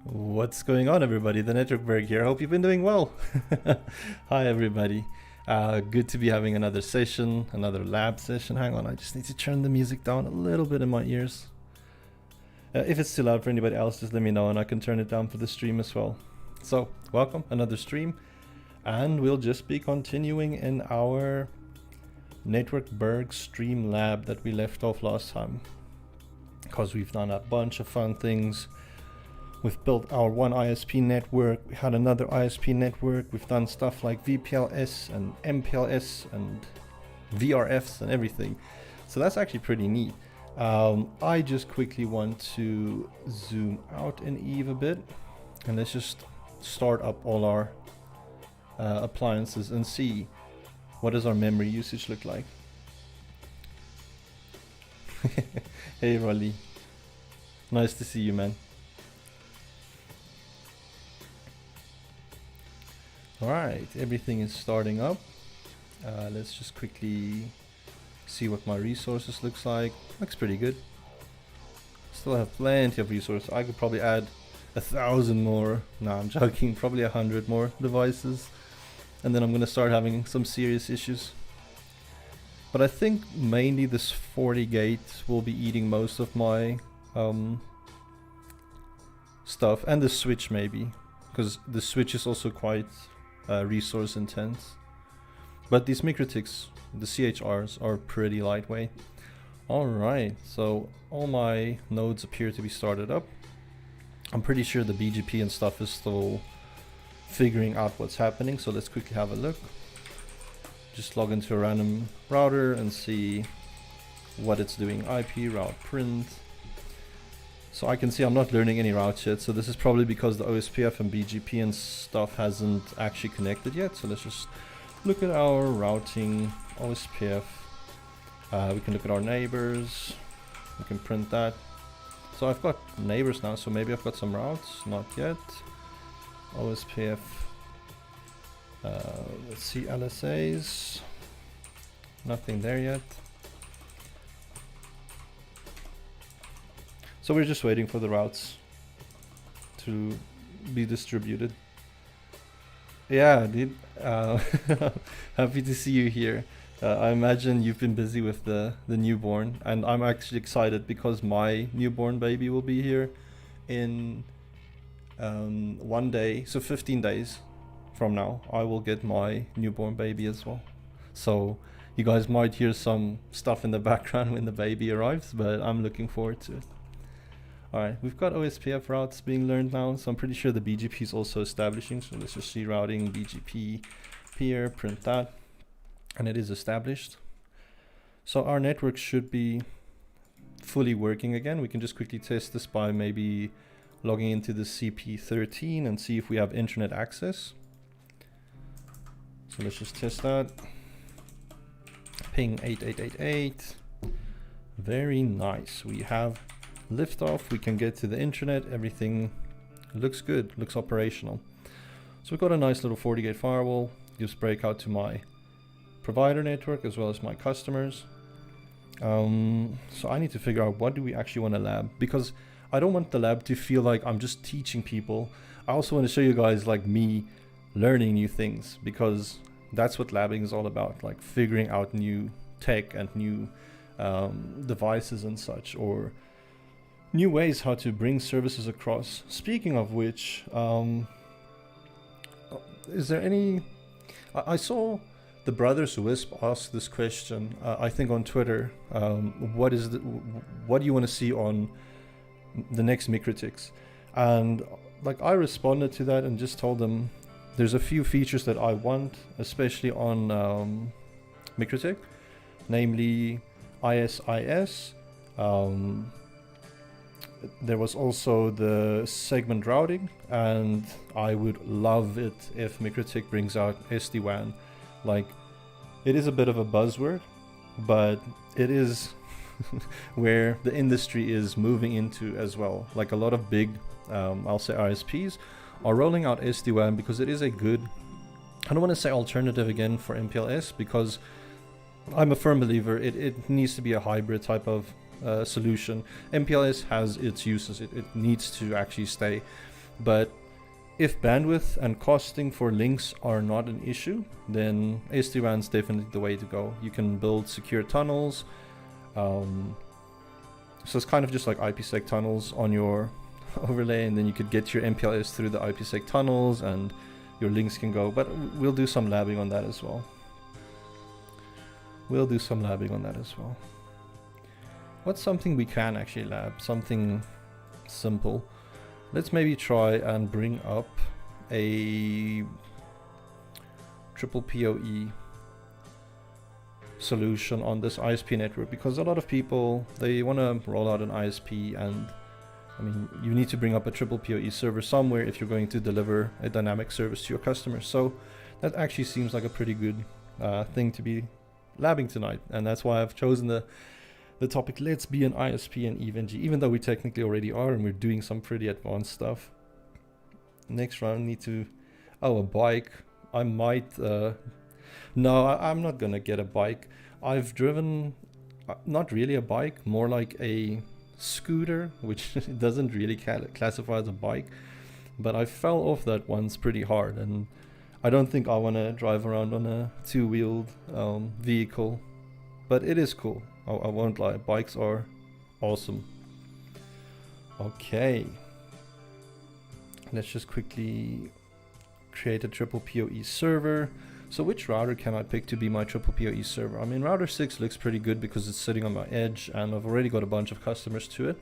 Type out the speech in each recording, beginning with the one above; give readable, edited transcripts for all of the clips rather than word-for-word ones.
What's going on, everybody? The Network Berg here. Hope you've been doing well. Hi, everybody. Good to be having another session, another lab session. Hang on, I just need to turn the music down a little bit in my ears. If it's too loud for anybody else, just let me know and I can turn it down for the stream as well. So, welcome, another stream. And we'll just be continuing in our Network Berg stream lab that we left off last time. Because we've done a bunch of fun things. We've built our one ISP network, we had another ISP network, we've done stuff like VPLS and MPLS and Vrfs and everything. So that's actually pretty neat. I just quickly want to zoom out in Eve a bit and let's just start up all our appliances and see what does our memory usage look like. Hey Rolly, nice to see you, man. Alright, everything is starting up. Let's just quickly see what my resources looks like. Looks pretty good. Still have plenty of resources. I could probably add 1,000 more. No, I'm joking. Probably 100 more devices. And then I'm going to start having some serious issues. But I think mainly this 40 gate will be eating most of my stuff. And the switch maybe. Because the switch is also quite resource intense. But these MikroTiks, the CHRs, are pretty lightweight. Alright, so all my nodes appear to be started up. I'm pretty sure the BGP and stuff is still figuring out what's happening, so let's quickly have a look. Just log into a random router and see what it's doing. IP route print. So I can see I'm not learning any routes yet, so this is probably because the OSPF and BGP and stuff hasn't actually connected yet. So let's just look at our routing, OSPF. We can look at our neighbors. We can print that. So I've got neighbors now, so maybe I've got some routes. Not yet. OSPF. Let's see, LSAs. Nothing there yet. So we're just waiting for the routes to be distributed. Yeah, dude. Happy to see you here. I imagine you've been busy with the newborn, and I'm actually excited because my newborn baby will be here in 1 day. So 15 days from now, I will get my newborn baby as well. So you guys might hear some stuff in the background when the baby arrives, but I'm looking forward to it. Alright, we've got OSPF routes being learned now, so I'm pretty sure the BGP is also establishing. So let's just see routing BGP peer, print that, and it is established. So our network should be fully working again. We can just quickly test this by maybe logging into the CP13 and see if we have internet access. So let's just test that. Ping 8888. Very nice. We have liftoff, we can get to the internet, everything looks good, looks operational. So we've got a nice little 40 gate firewall, gives breakout to my provider network as well as my customers. So I need to figure out what do we actually want to lab, because I don't want the lab to feel like I'm just teaching people. I also want to show you guys like me learning new things, because that's what labbing is all about, like figuring out new tech and new devices and such, or new ways how to bring services across. Speaking of which, is there any... I saw the Brothers Wisp ask this question, I think on Twitter, what do you want to see on the next MikroTiks? And like I responded to that and just told them there's a few features that I want, especially on MikroTik, namely ISIS. There was also the segment routing, and I would love it if MikroTik brings out SD-WAN. Like, it is a bit of a buzzword, but it is where the industry is moving into as well. Like a lot of big, I'll say ISPs, are rolling out SD-WAN because it is a good, I don't want to say alternative again for MPLS, because I'm a firm believer it needs to be a hybrid type of solution. MPLS has its uses, it needs to actually stay, But if bandwidth and costing for links are not an issue, then SD-WAN is definitely the way to go. You can build secure tunnels. So it's kind of just like IPsec tunnels on your overlay, and then you could get your MPLS through the IPsec tunnels and your links can go. But we'll do some labbing on that as well. What's something we can actually lab? Something simple. Let's maybe try and bring up a Triple PoE solution on this ISP network, because a lot of people, they want to roll out an ISP, and I mean, you need to bring up a Triple PoE server somewhere if you're going to deliver a dynamic service to your customers. So that actually seems like a pretty good thing to be labbing tonight, and that's why I've chosen the topic, let's be an ISP and EVNG, even though we technically already are and we're doing some pretty advanced stuff. Next round, need to, a bike. I might, no, I'm not gonna get a bike. I've driven, not really a bike, more like a scooter, which doesn't really classify as a bike, but I fell off that once pretty hard, and I don't think I want to drive around on a two-wheeled vehicle, but it is cool. I won't lie, bikes are awesome. Okay, let's just quickly create a Triple PoE server. So which router can I pick to be my Triple PoE server? I mean, router 6 looks pretty good because it's sitting on my edge and I've already got a bunch of customers to it.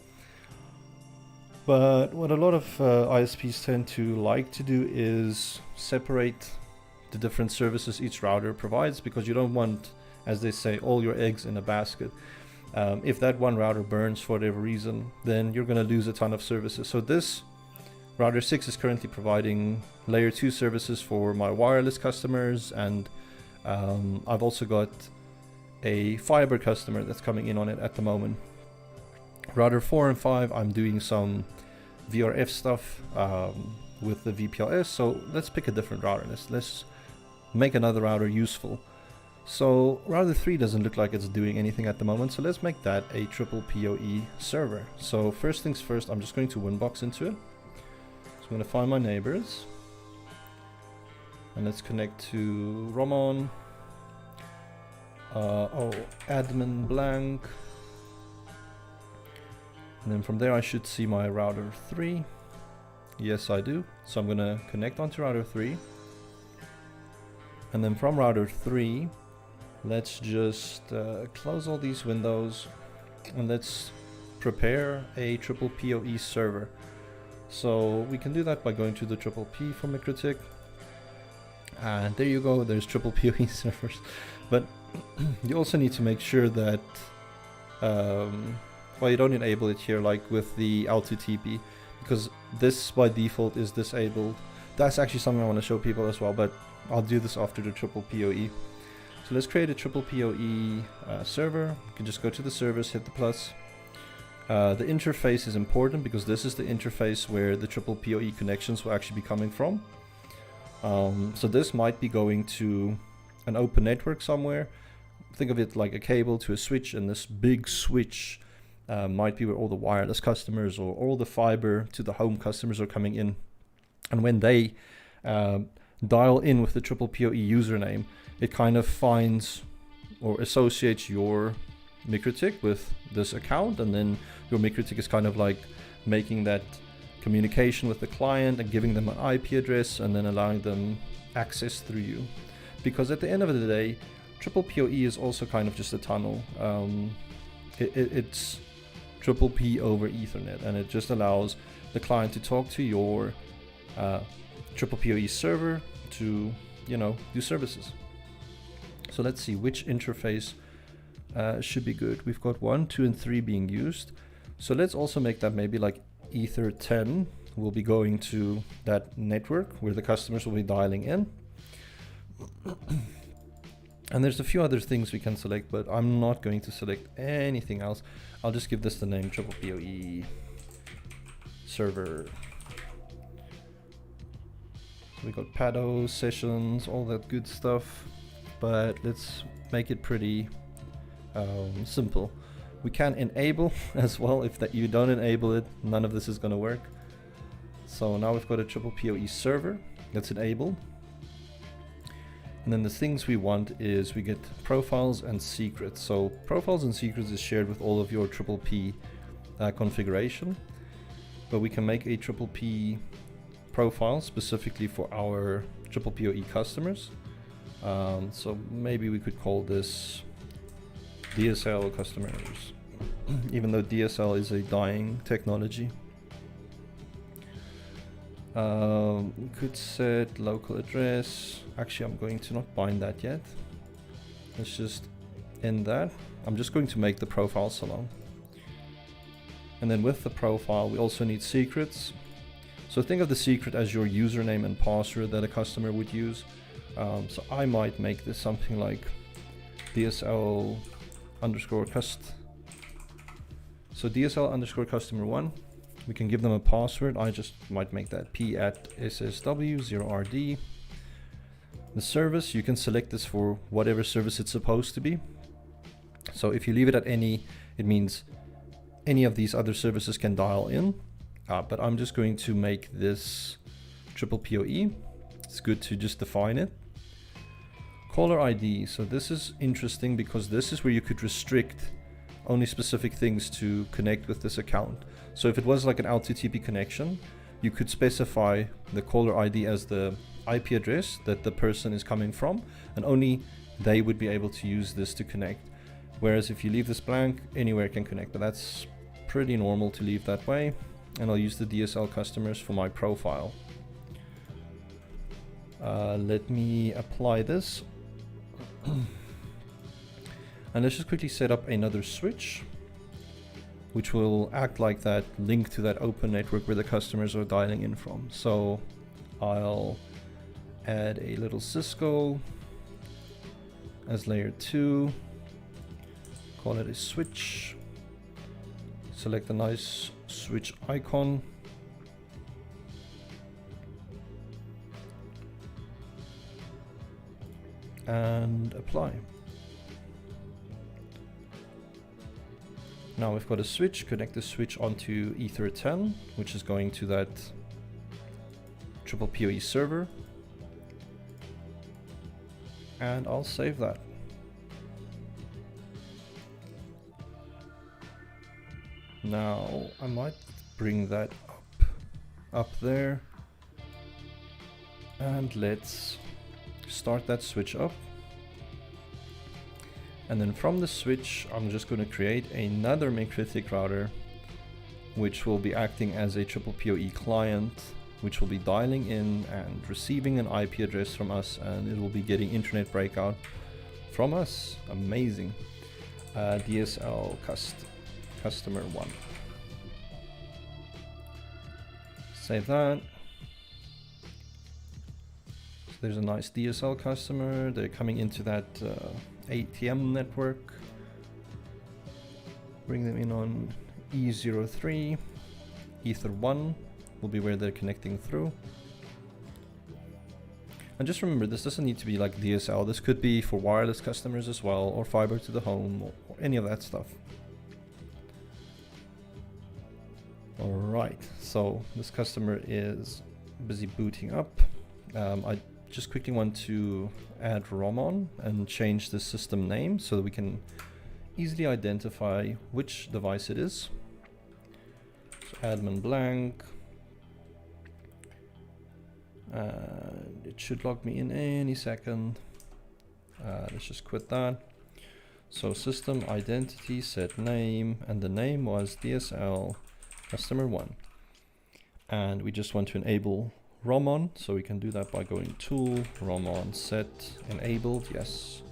But what a lot of ISPs tend to like to do is separate the different services each router provides, because you don't want, as they say, all your eggs in a basket. If that one router burns for whatever reason, then you're going to lose a ton of services. So this router 6 is currently providing layer 2 services for my wireless customers, and I've also got a fiber customer that's coming in on it at the moment. Router 4 and 5, I'm doing some VRF stuff with the VPLS, so let's pick a different router. Let's make another router useful. So router 3 doesn't look like it's doing anything at the moment, so let's make that a Triple PoE server. So first things first, I'm just going to Winbox into it. So I'm going to find my neighbors, and let's connect to Roman. Admin blank. And then from there I should see my router 3. Yes, I do. So I'm going to connect onto router 3. And then from router 3, let's just close all these windows and let's prepare a Triple PoE server. So we can do that by going to the Triple P from Mikrotik. And there you go, there's Triple PoE servers. But you also need to make sure that well, you don't enable it here like with the L2TP, because this by default is disabled. That's actually something I want to show people as well, but I'll do this after the Triple PoE. So let's create a Triple PoE server. You can just go to the service, hit the plus. The interface is important because this is the interface where the Triple PoE connections will actually be coming from. So this might be going to an open network somewhere. Think of it like a cable to a switch, and this big switch might be where all the wireless customers or all the fiber to the home customers are coming in. And when they dial in with the Triple PoE username, it kind of finds or associates your Mikrotik with this account, and then your Mikrotik is kind of like making that communication with the client and giving them an IP address and then allowing them access through you. Because at the end of the day, Triple PoE is also kind of just a tunnel. It's Triple P over Ethernet, and it just allows the client to talk to your Triple PoE server to, you know, do services. So let's see which interface should be good. We've got 1, 2, and 3 being used. So let's also make that maybe like Ether 10 will be going to that network where the customers will be dialing in. And there's a few other things we can select, but I'm not going to select anything else. I'll just give this the name Triple PoE server. So we got Pado, sessions, all that good stuff, but let's make it pretty simple. We can enable as well. If that you don't enable it, none of this is going to work. So now we've got a Triple PoE server that's enabled. And then the things we want is we get profiles and secrets. So profiles and secrets is shared with all of your Triple P configuration, but we can make a Triple P profile specifically for our Triple PoE customers. So maybe we could call this DSL customers, even though DSL is a dying technology. We could set local address. Actually, I'm going to not bind that yet. Let's just end that. I'm just going to make the profile so long. And then with the profile, we also need secrets. So think of the secret as your username and password that a customer would use. So I might make this something like DSL underscore cust. So DSL underscore customer 1. We can give them a password. I just might make that p@ssw0rd. The service, you can select this for whatever service it's supposed to be. So if you leave it at any, it means any of these other services can dial in. But I'm just going to make this Triple PoE. It's good to just define it. Caller ID. So this is interesting because this is where you could restrict only specific things to connect with this account. So if it was like an L2TP connection, you could specify the caller ID as the IP address that the person is coming from, and only they would be able to use this to connect. Whereas if you leave this blank, anywhere can connect, but that's pretty normal to leave that way. And I'll use the DSL customers for my profile. Let me apply this. And let's just quickly set up another switch, which will act like that link to that open network where the customers are dialing in from. So I'll add a little Cisco as layer 2, call it a switch, select a nice switch icon, and apply. Now we've got a switch, connect the switch onto Ether 10, which is going to that Triple PoE server. And I'll save that. Now I might bring that up there. And let's start that switch up. And then from the switch, I'm just going to create another Masquerade router, which will be acting as a Triple PoE client, which will be dialing in and receiving an IP address from us, and it will be getting internet breakout from us. Amazing. DSL customer 1. Save that. So there's a nice DSL customer. They're coming into that ATM network. Bring them in on E03. Ether 1 will be where they're connecting through. And just remember, this doesn't need to be like DSL. This could be for wireless customers as well, or fiber to the home, or any of that stuff. Alright, so this customer is busy booting up. I just quickly want to add ROM on and change the system name so that we can easily identify which device it is. So admin blank. It should log me in any second. Let's just quit that. So system identity set name, and the name was DSL customer 1. And we just want to enable ROM on, so we can do that by going tool, ROM on, set, enabled, yes.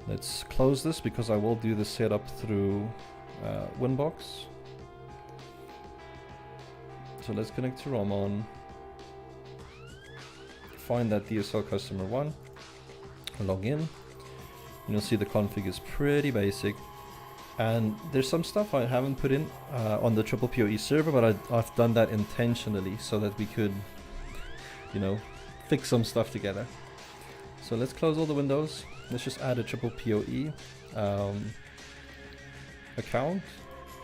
Let's close this because I will do the setup through Winbox. So let's connect to ROM on, find that DSL customer 1, log in, and you'll see the config is pretty basic. And there's some stuff I haven't put in on the Triple PoE server, but I've done that intentionally so that we could, you know, fix some stuff together. So let's close all the windows. Let's just add a Triple PoE account.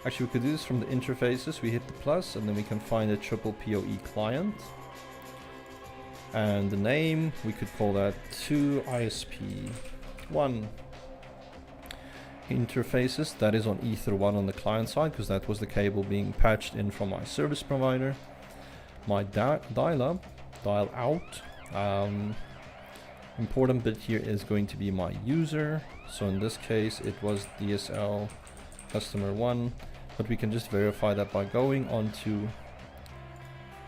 Actually, we could do this from the interfaces. We hit the plus and then we can find a Triple PoE client. And the name, we could call that 2 ISP 1 interfaces. That is on Ether 1 on the client side, because that was the cable being patched in from my service provider. My dial out. Important bit here is going to be my user. So in this case, it was DSL customer 1. But we can just verify that by going onto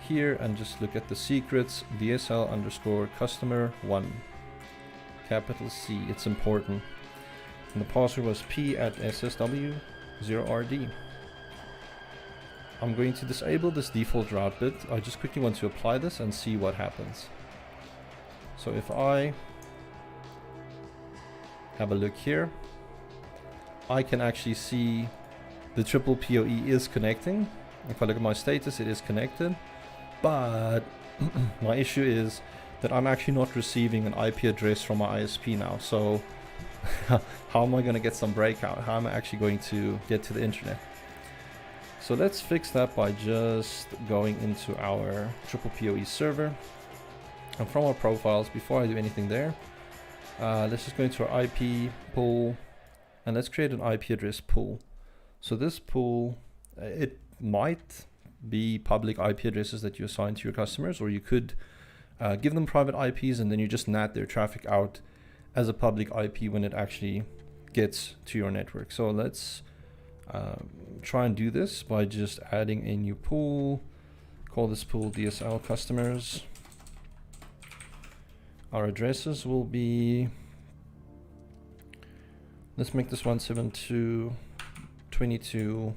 here and just look at the secrets. DSL underscore customer 1. Capital C, it's important. And the password was p@ssw0rd. I'm going to disable this default route bit. I just quickly want to apply this and see what happens. So if I have a look here, I can actually see the Triple PoE is connecting. If I look at my status, it is connected. But my issue is that I'm actually not receiving an IP address from my ISP now. So how am I going to get some breakout? How am I actually going to get to the internet? So let's fix that by just going into our Triple PoE server. And from our profiles, before I do anything there, let's just go into our IP pool and let's create an IP address pool. So this pool, it might be public IP addresses that you assign to your customers, or you could give them private IPs and then you just NAT their traffic out as a public IP when it actually gets to your network. So let's try and do this by just adding a new pool. Call this pool DSL customers. Our addresses will be, let's make this 172.22.0.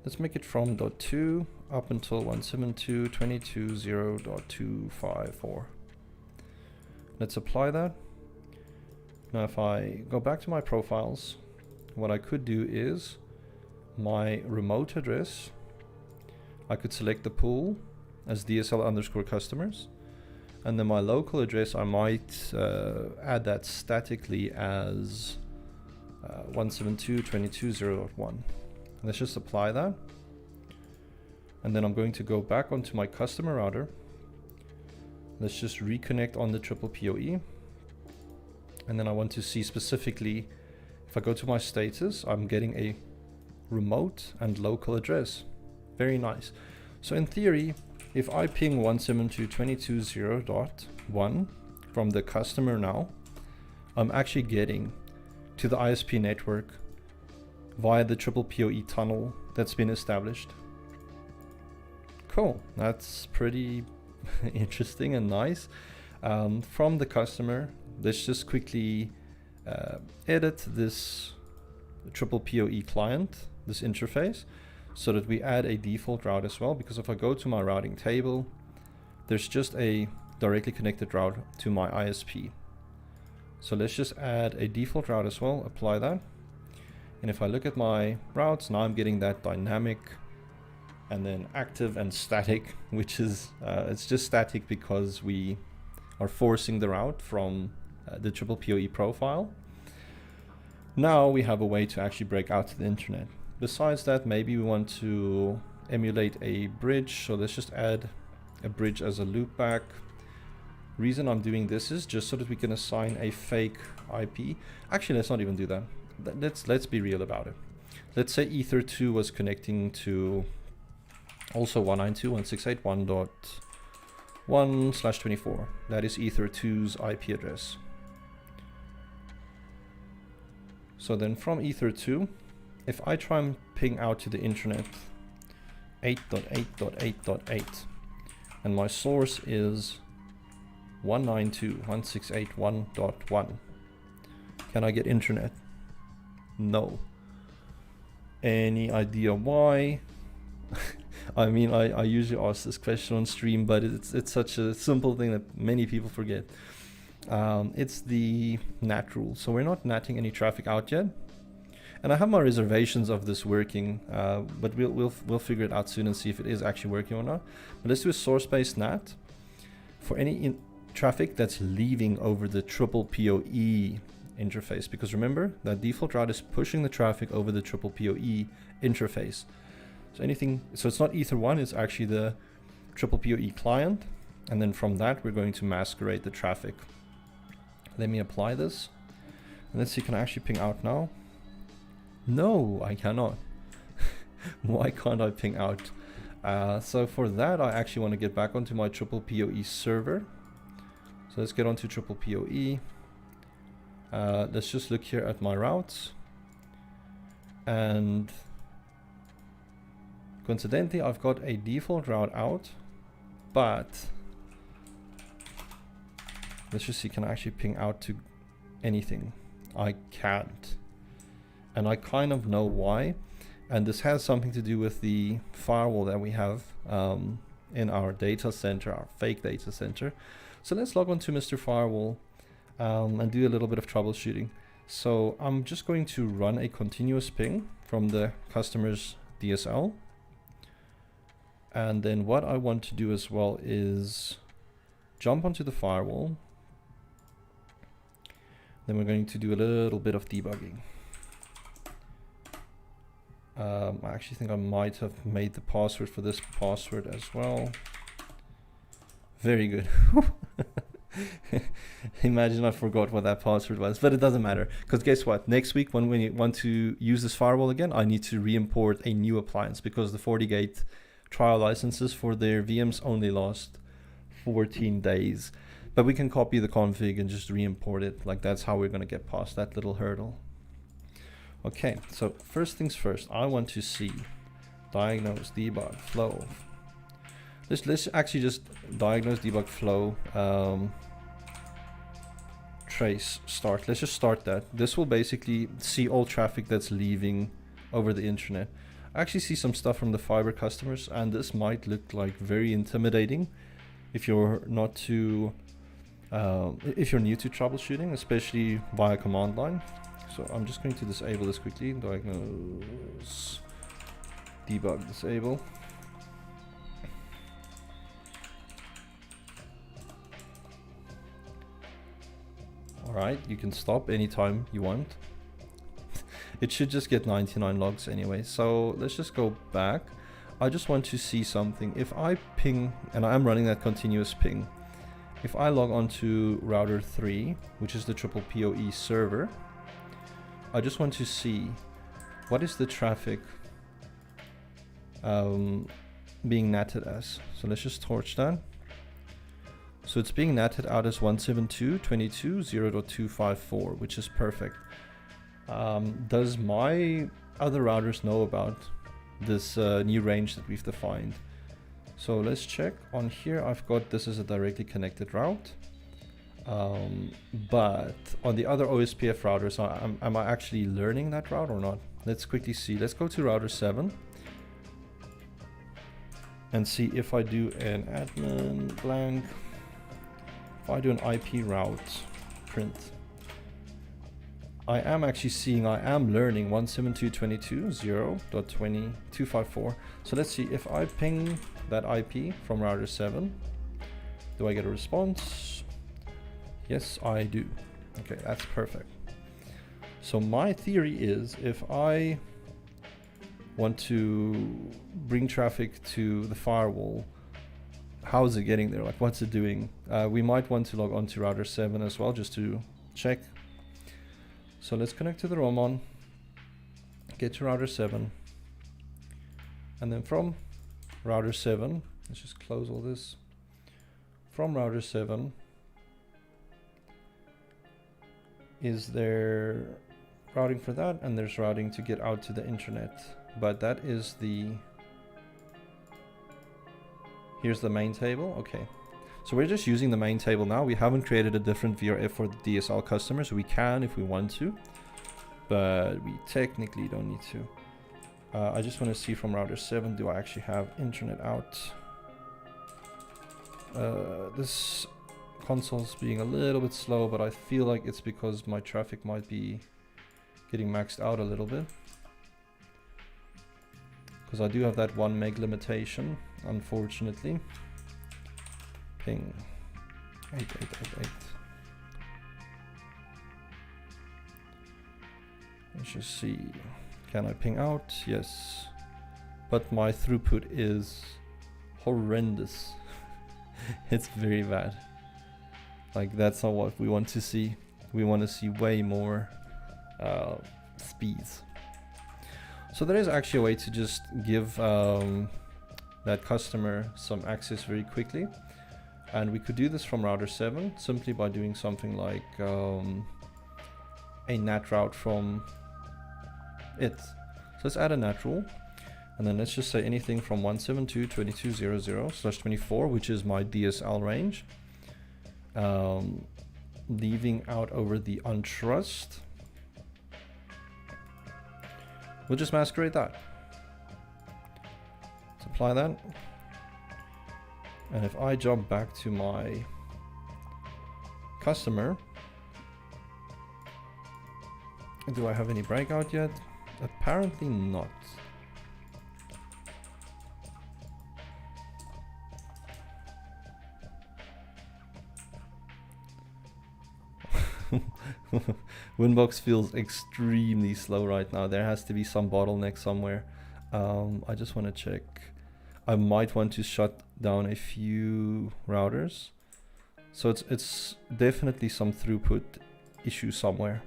Let's make it from .2 up until 172.22.0.254. Let's apply that. Now if I go back to my profiles, what I could do is my remote address, I could select the pool as DSL underscore customers, and then my local address I might add that statically as 172.22.0.1. Let's just apply that, and then I'm going to go back onto my customer router. Let's just reconnect on the Triple PoE, and then I want to see specifically, if I go to my status, I'm getting a remote and local address. Very nice. So in theory, if I ping 172.22.0.1 from the customer now, I'm actually getting to the ISP network via the Triple PoE tunnel that's been established. Cool, that's pretty interesting and nice. From the customer, let's just quickly edit this Triple PoE client, this interface, so that we add a default route as well, because if I go to my routing table, there's just a directly connected route to my ISP. So let's just add a default route as well, apply that. And if I look at my routes, now I'm getting that dynamic and then active and static, which is, it's just static because we are forcing the route from the Triple PoE profile. Now we have a way to actually break out to the internet. Besides that, maybe we want to emulate a bridge. So let's just add a bridge as a loopback. Reason I'm doing this is just so that we can assign a fake IP. Actually, let's not even do that. Let's be real about it. Let's say Ether2 was connecting to also 192.168.1.1/24. That is Ether2's IP address. So then from Ether2, if I try and ping out to the internet 8.8.8.8 and my source is 192.168.1.1, can I get internet? No. Any idea why? I mean, I usually ask this question on stream, but it's such a simple thing that many people forget. It's the Nat rule. So we're not natting any traffic out yet. And I have my reservations of this working, but we'll figure it out soon and see if it is actually working or not. But let's do a source-based NAT for any traffic that's leaving over the Triple PoE interface, because remember that default route is pushing the traffic over the Triple PoE interface. So it's not Ether1, it's actually the Triple PoE client, and then from that we're going to masquerade the traffic. Let me apply this, and let's see, can I actually ping out now? No, I cannot. Why can't I ping out? So for that, I actually want to get back onto my Triple PoE server. So let's get onto Triple PoE. Let's just look here at my routes. And coincidentally, I've got a default route out, but let's just see, can I actually ping out to anything? I can't. And I kind of know why. And this has something to do with the firewall that we have in our data center, our fake data center. So let's log on to Mr. Firewall and do a little bit of troubleshooting. So I'm just going to run a continuous ping from the customer's DSL. And then what I want to do as well is jump onto the firewall. Then we're going to do a little bit of debugging. I actually think I might have made the password for this password as well. Very good. Imagine I forgot what that password was, but it doesn't matter, because guess what? Next week when we want to use this firewall again, I need to re-import a new appliance, because the FortiGate trial licenses for their VMs only last 14 days. But we can copy the config and just re-import it. Like, that's how we're going to get past that little hurdle. Okay, so first things first, I want to see diagnose, debug, flow. Let's actually just diagnose, debug, flow, trace, start. Let's just start that. This will basically see all traffic that's leaving over the internet. I actually see some stuff from the fiber customers, and this might look like very intimidating if you're not too, if you're new to troubleshooting, especially via command line. So I'm just going to disable this quickly. Diagnose, debug, disable. Alright, you can stop anytime you want. It should just get 99 logs anyway. So let's just go back. I just want to see something. If I ping, and I'm running that continuous ping, if I log on to router 3, which is the Triple PoE server, I just want to see what is the traffic being natted as. So let's just torch that. So it's being natted out as 172.22.0.254, which is perfect. Does my other routers know about this new range that we've defined? So let's check. On here I've got this as a directly connected route. But on the other OSPF routers, am I actually learning that route or not? Let's quickly see. Let's go to router 7 and see if I do an admin blank. If I do an IP route print, I am actually seeing I am learning 172.22.0.254. So let's see if I ping that IP from router 7. Do I get a response? Yes, I do. Okay, that's perfect. So my theory is, if I want to bring traffic to the firewall, how is it getting there? Like, what's it doing? We might want to log on to router 7 as well, just to check. So let's connect to the Roman, get to router 7, and then from router 7, let's just close all this. From router 7, is there routing for that, and there's routing to get out to the internet, but that is the, here's the main table. Okay, so we're just using the main table now. We haven't created a different VRF for the DSL customers. We can if we want to, but we technically don't need to. I just want to see from router 7, do I actually have internet out? This console's being a little bit slow, but I feel like it's because my traffic might be getting maxed out a little bit, because I do have that 1 meg limitation, unfortunately. Ping 8888. Let's just see. Can I ping out? Yes. But my throughput is horrendous. It's very bad. Like, that's not what we want to see. We want to see way more speeds. So there is actually a way to just give that customer some access very quickly. And we could do this from router 7 simply by doing something like a Nat Route from it. So let's add a Nat rule. And then let's just say anything from 172.22.00/24, which is my DSL range. Leaving out over the untrust. We'll just masquerade that. Let's apply that. And if I jump back to my customer, do I have any breakout yet? Apparently not. Winbox feels extremely slow right now. There has to be some bottleneck somewhere. I just want to check. I might want to shut down a few routers. So it's definitely some throughput issue somewhere.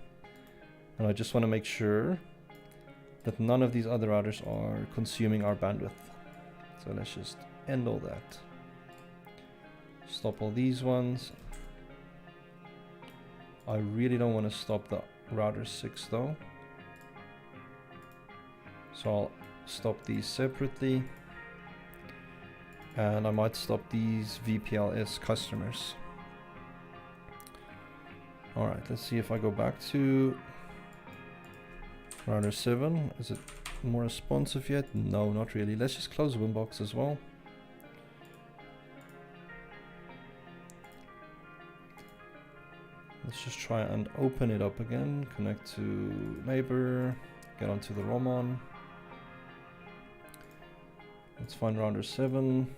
And I just want to make sure that none of these other routers are consuming our bandwidth. So let's just end all that. Stop all these ones. I really don't want to stop the router 6 though. So I'll stop these separately. And I might stop these VPLS customers. Alright, let's see if I go back to router 7. Is it more responsive yet? No, not really. Let's just close Winbox as well. Let's just try and open it up again. Connect to neighbor. Get onto the Roman. Let's find router 7.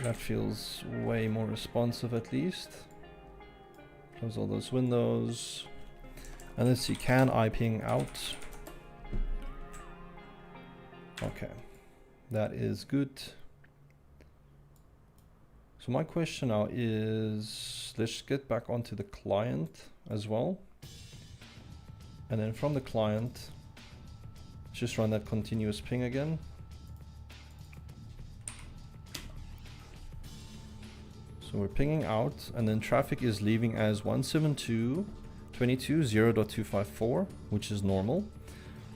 That feels way more responsive at least. Close all those windows. And let's see, can I ping out? Okay, that is good. So my question now is, let's get back onto the client as well. And then from the client, just run that continuous ping again. So we're pinging out, and then traffic is leaving as 172.22.0.254, which is normal.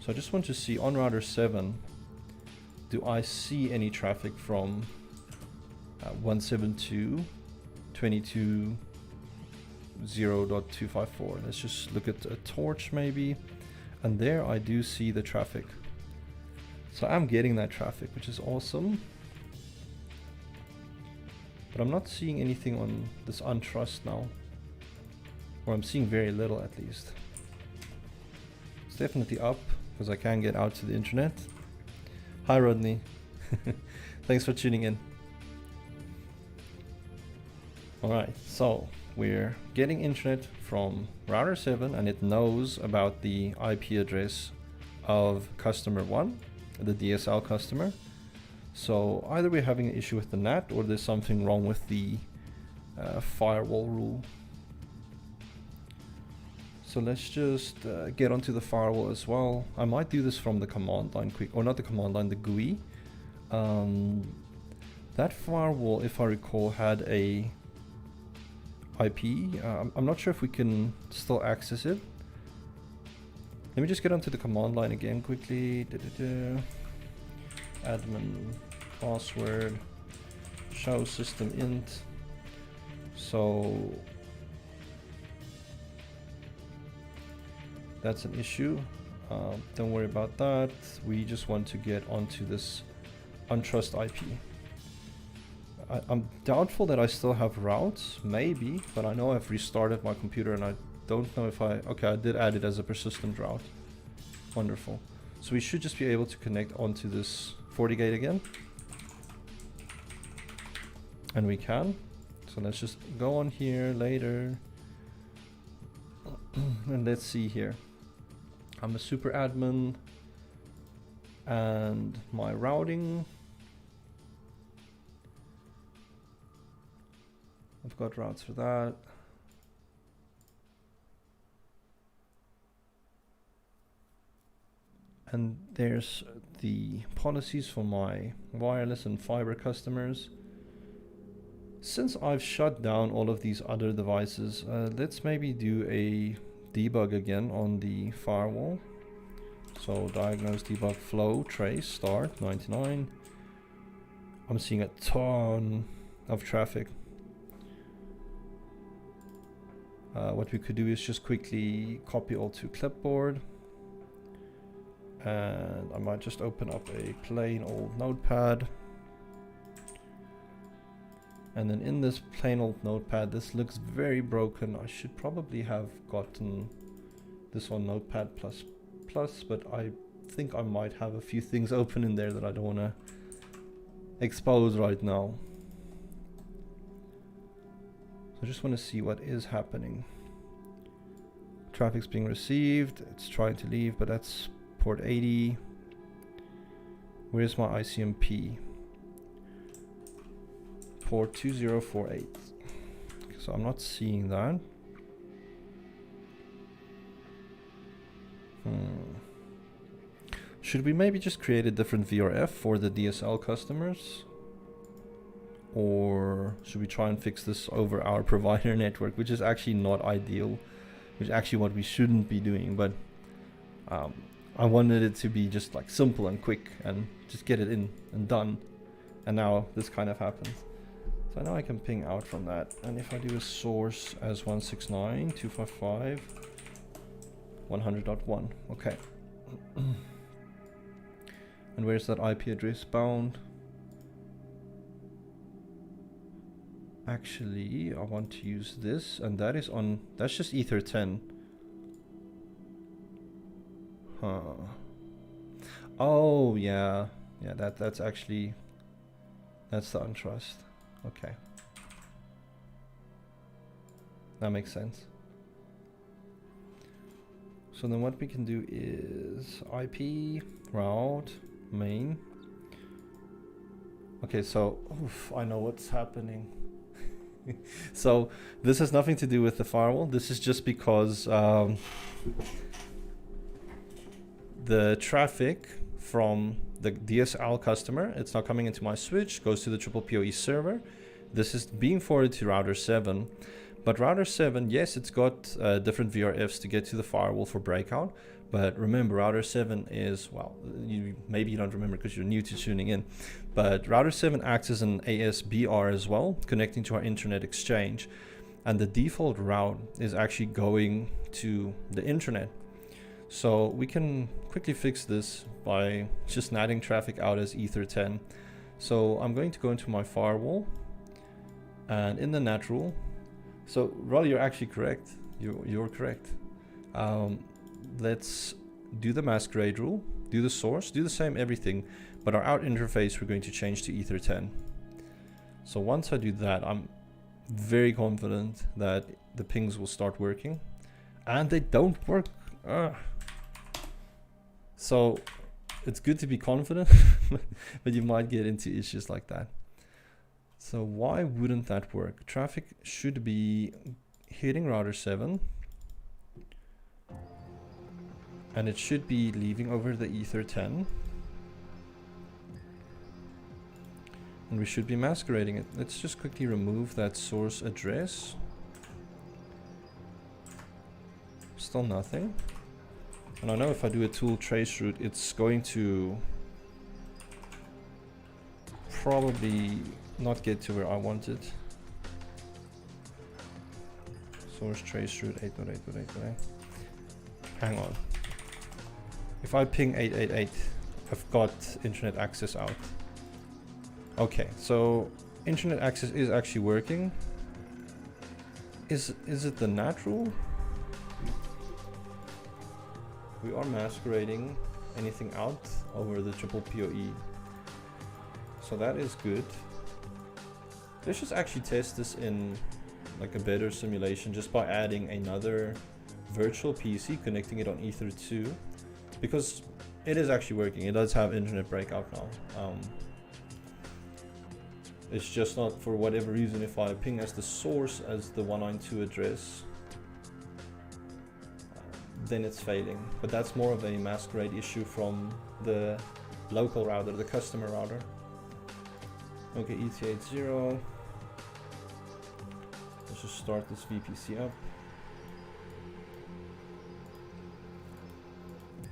So I just want to see on router 7, do I see any traffic from 172.22.0.254? Let's just look at a torch maybe, and there I do see the traffic. So I'm getting that traffic, which is awesome. But I'm not seeing anything on this untrust now. Or I'm seeing very little at least. It's definitely up, because I can get out to the internet. Hi Rodney. Thanks for tuning in. Alright, so we're getting internet from router 7, and it knows about the IP address of customer 1, the DSL customer. So either we're having an issue with the NAT, or there's something wrong with the firewall rule. So let's just get onto the firewall as well. I might do this from the command line quick, or not the command line, the GUI. That firewall, if I recall, had a IP. I'm not sure if we can still access it. Let me just get onto the command line again quickly. Admin password show system int. So that's an issue. Don't worry about that. We just want to get onto this untrust IP. I'm doubtful that I still have routes, maybe, but I know I've restarted my computer and I don't know if okay, I did add it as a persistent route. Wonderful. So we should just be able to connect onto this FortiGate again. And we can. So let's just go on here later. And let's see here. I'm a super admin, and my routing, I've got routes for that. And there's the policies for my wireless and fiber customers. Since I've shut down all of these other devices, let's maybe do a debug again on the firewall. So diagnose, debug, flow, trace, start, 99. I'm seeing a ton of traffic. What we could do is just quickly copy all to clipboard. And I might just open up a plain old notepad. And then in this plain old notepad, this looks very broken. I should probably have gotten this on Notepad++, but I think I might have a few things open in there that I don't want to expose right now. So I just want to see what is happening. Traffic's being received. It's trying to leave, but that's port 80. Where's my ICMP? Port 2048. So I'm not seeing that. Should we maybe just create a different VRF for the DSL customers? Or should we try and fix this over our provider network, which is actually not ideal, which is actually what we shouldn't be doing, but I wanted it to be just like simple and quick and just get it in and done. And now this kind of happens. So now I can ping out from that. And if I do a source as 169.255.100.1, okay. And where's that IP address bound? Actually, I want to use this, and that is on, that's just Ether 10. Huh. Oh, yeah. Yeah, that's actually, that's the untrust. Okay. That makes sense. So then what we can do is IP route main. Okay, so oof, I know what's happening. So this has nothing to do with the firewall. This is just because the traffic from the DSL customer, it's now coming into my switch, goes to the Triple Poe server. This is being forwarded to router 7. But router 7, yes, it's got different VRFs to get to the firewall for breakout. But remember, router 7 is, well, maybe you don't remember because you're new to tuning in. But router 7 acts as an ASBR as well, connecting to our internet exchange. And the default route is actually going to the internet. So we can quickly fix this by just natting traffic out as Ether 10. So I'm going to go into my firewall and in the Nat rule. So Rolly, you're actually correct. You're correct. Let's do the Masquerade rule, do the source, do the same everything, but our out interface we're going to change to Ether 10. So once I do that, I'm very confident that the pings will start working, and they don't work. So it's good to be confident, but you might get into issues like that. So why wouldn't that work? Traffic should be hitting router 7. And it should be leaving over the Ether 10. And we should be masquerading it. Let's just quickly remove that source address. Still nothing. And I know if I do a tool trace route, it's going to probably not get to where I want it. Source trace route 8.8.8.8. Hang on. If I ping 888, I've got internet access out. Okay, so internet access is actually working. Is it the Nat rule? We are masquerading anything out over the Triple Poe. So that is good. Let's just actually test this in like a better simulation just by adding another virtual PC, connecting it on Ether 2, because it is actually working. It does have internet breakout now. It's just not, for whatever reason, if I ping as the source as the 192 address, then it's failing. But that's more of a Masquerade issue from the local router, the customer router. Okay, ET80. Let's just start this VPC up.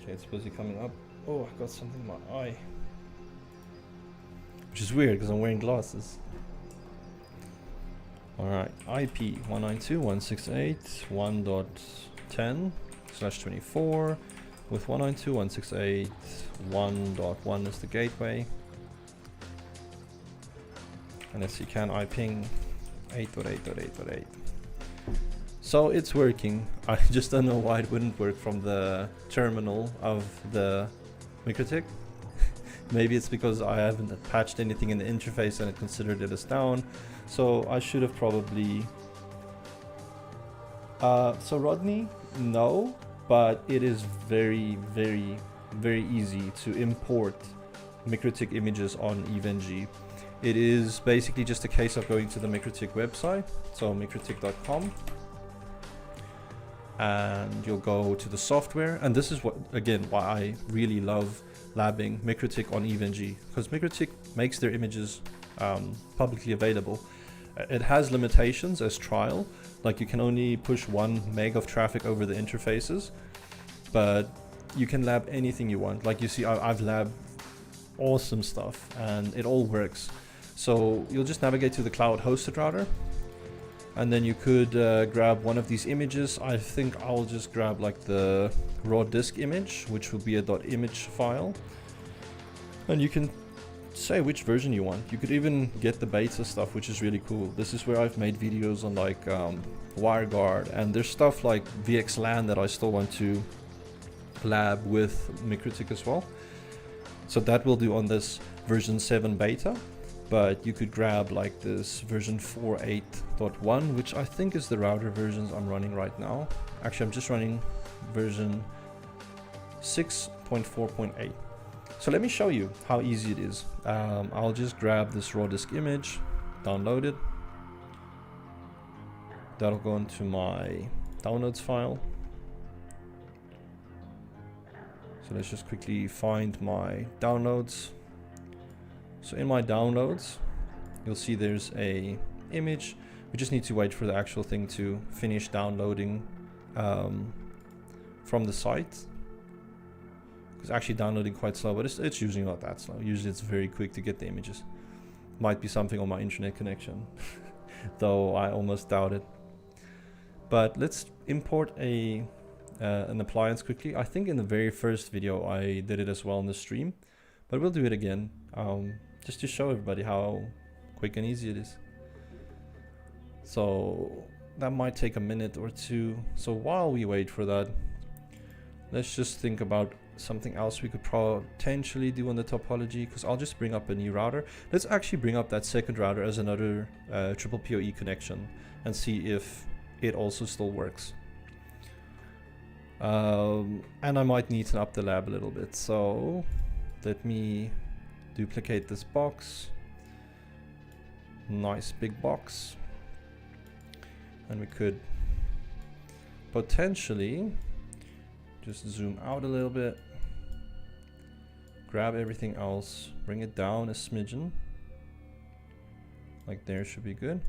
Okay, it's busy coming up. Oh, I got something in my eye. Which is weird because I'm wearing glasses. Alright, IP 192.168.1.10/24 with 192.168.1.1 is the gateway. And as you can, I ping 8.8.8.8. So it's working. I just don't know why it wouldn't work from the terminal of the MikroTik. Maybe it's because I haven't patched anything in the interface and it considered it as down. So I should have probably... so Rodney, no, but it is very, very, very easy to import MikroTik images on EVNG. It is basically just a case of going to the MikroTik website, so mikrotik.com, and you'll go to the software. And this is what, again, why I really love labbing MikroTik on EVNG, because MikroTik makes their images publicly available. It has limitations as trial, like you can only push 1 meg of traffic over the interfaces, but you can lab anything you want. Like you see, I've labbed awesome stuff and it all works. So you'll just navigate to the cloud hosted router, and then you could grab one of these images. I think I'll just grab like the raw disk image, which will be a .image file, and you can say which version you want. You could even get the beta stuff, which is really cool. This is where I've made videos on like WireGuard, and there's stuff like VXLAN that I still want to lab with MikroTik as well. So that will do on this version 7 beta, but you could grab like this version 4.8.1, which I think is the router versions I'm running right now. Actually, I'm just running version 6.4.8. So let me show you how easy it is. I'll just grab this raw disk image, download it. That'll go into my downloads file. So let's just quickly find my downloads. So in my downloads, you'll see there's a image. We just need to wait for the actual thing to finish downloading from the site. It's actually downloading quite slow, but it's usually not that slow. Usually it's very quick to get the images. Might be something on my internet connection, though I almost doubt it. But let's import an appliance quickly. I think in the very first video I did it as well in the stream, but we'll do it again, just to show everybody how quick and easy it is. So that might take a minute or two. So while we wait for that, let's just think about something else we could potentially do on the topology, because I'll just bring up a new router. Let's actually bring up that second router as another Triple Poe connection and see if it also still works. And I might neaten up the lab a little bit. So let me duplicate this box. Nice big box. And we could potentially just zoom out a little bit, grab everything else, bring it down a smidgen, like there should be good.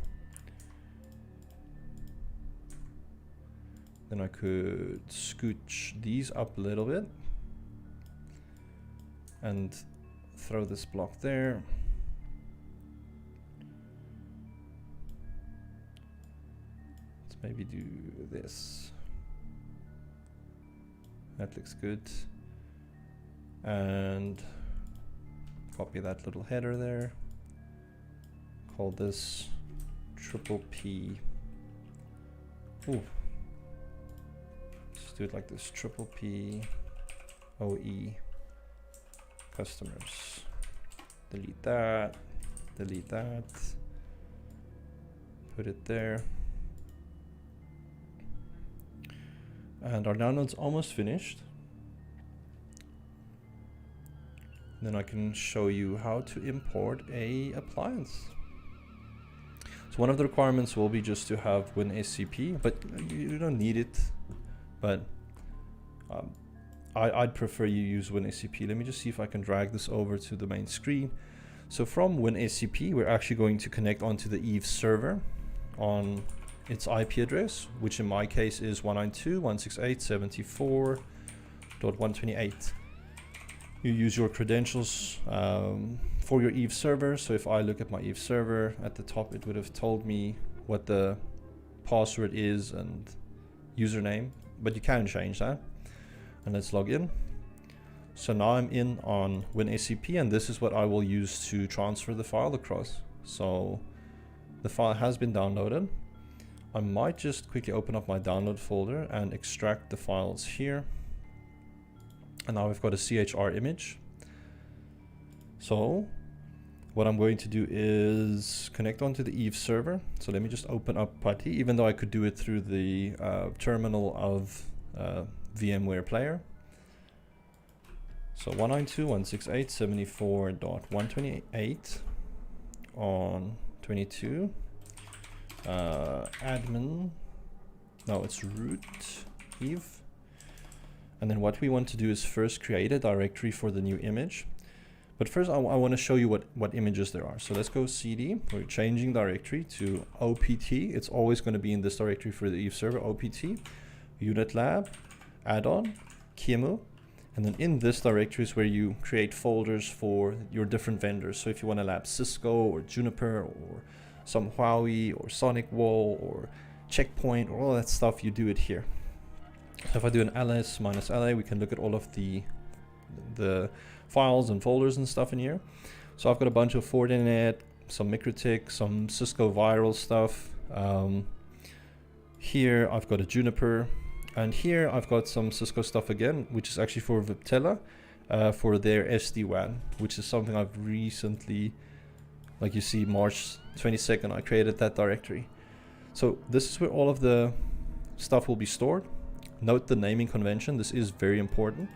Then I could scooch these up a little bit and throw this block there. Let's maybe do this. That looks good. And copy that little header there. Call this Triple P. Ooh. Let's do it like this. Triple P OE customers. Delete that. Delete that. Put it there. And our download's almost finished. Then I can show you how to import a appliance. So one of the requirements will be just to have Winscp, but you don't need it. But I'd prefer you use Winscp. Let me just see if I can drag this over to the main screen. So from Winscp, we're actually going to connect onto the Eve server on its IP address, which in my case is 192.168.74.128. You use your credentials for your Eve server. So if I look at my Eve server, at the top it would have told me what the password is and username, but you can change that. And let's log in. So now I'm in on Winscp, and this is what I will use to transfer the file across. So the file has been downloaded. I might just quickly open up my download folder and extract the files here. And now we've got a CHR image. So what I'm going to do is connect onto the Eve server. So let me just open up PuTTY, even though I could do it through the terminal of VMware Player. So 192.168.74.128 on 22. Admin. No, it's root Eve. And then what we want to do is first create a directory for the new image. But first I want to show you what images there are. So let's go cd. We're changing directory to opt. It's always going to be in this directory for the Eve server, opt, unitlab, add-on, QEMU. And then in this directory is where you create folders for your different vendors. So if you want to lab Cisco or Juniper or some Huawei or Sonic Wall or Checkpoint or all that stuff, you do it here. So if I do an ls -la, we can look at all of the files and folders and stuff in here. So I've got a bunch of Fortinet, some MikroTik, some Cisco viral stuff. Here I've got a Juniper, and here I've got some Cisco stuff again, which is actually for Viptela, for their SD-WAN, which is something I've recently, like you see, March 22nd, I created that directory. So this is where all of the stuff will be stored. Note the naming convention. This is very important.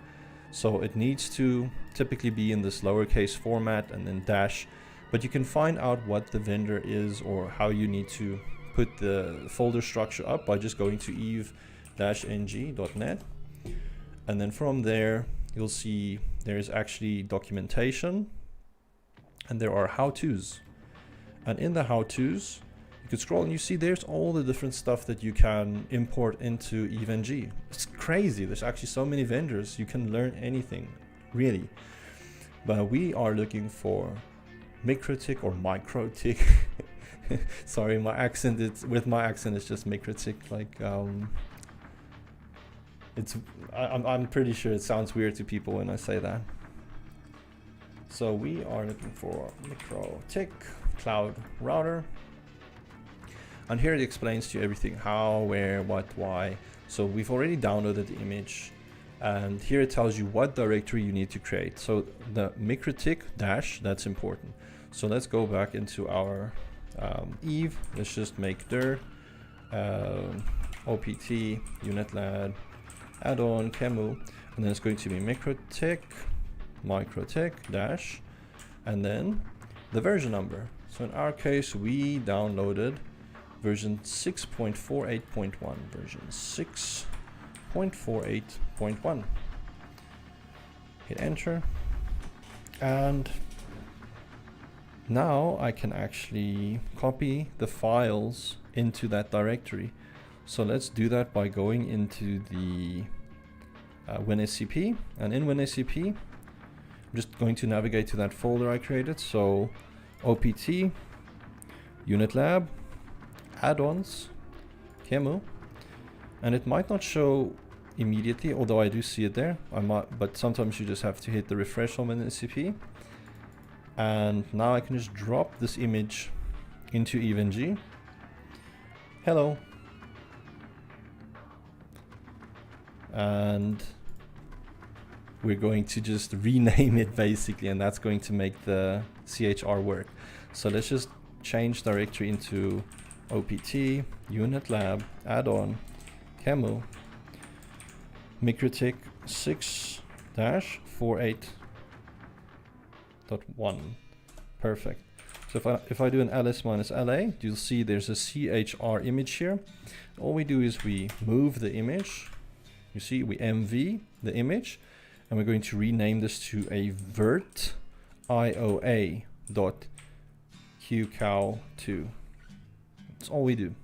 So it needs to typically be in this lowercase format and then dash, but you can find out what the vendor is or how you need to put the folder structure up by just going to eve-ng.net. And then from there, you'll see there's actually documentation and there are how-tos. And in the how-tos, you can scroll and you see there's all the different stuff that you can import into EveNG. It's crazy. There's actually so many vendors. You can learn anything, really. But we are looking for MikroTik or MikroTik. Sorry, my accent. With my accent, it's just MikroTik. Like, I'm pretty sure it sounds weird to people when I say that. So we are looking for MikroTik cloud router. And here it explains to you everything, how, where, what, why. So we've already downloaded the image, and here it tells you what directory you need to create. So the MikroTik dash, that's important. So let's go back into our Eve. Let's just make dir opt unitlab add-on QEMU, and then it's going to be MikroTik dash, and then the version number. So in our case, we downloaded version 6.48.1, version 6.48.1. Hit enter, and now I can actually copy the files into that directory. So let's do that by going into the Winscp, and in Winscp I'm just going to navigate to that folder I created. So opt unitlab add-ons QEMU, and it might not show immediately, although I do see it there. But sometimes you just have to hit the refresh on Winscp, and now I can just drop this image into EveNG. Hello. And we're going to just rename it basically, and that's going to make the CHR work. So let's just change directory into opt unitlab add-on QEMU, MikroTik 6-48.1. Perfect. So if I do an ls-la, you'll see there's a chr image here. All we do is we move the image. You see, we mv the image, and we're going to rename this to a vert ioa.qcow2. That's all we do.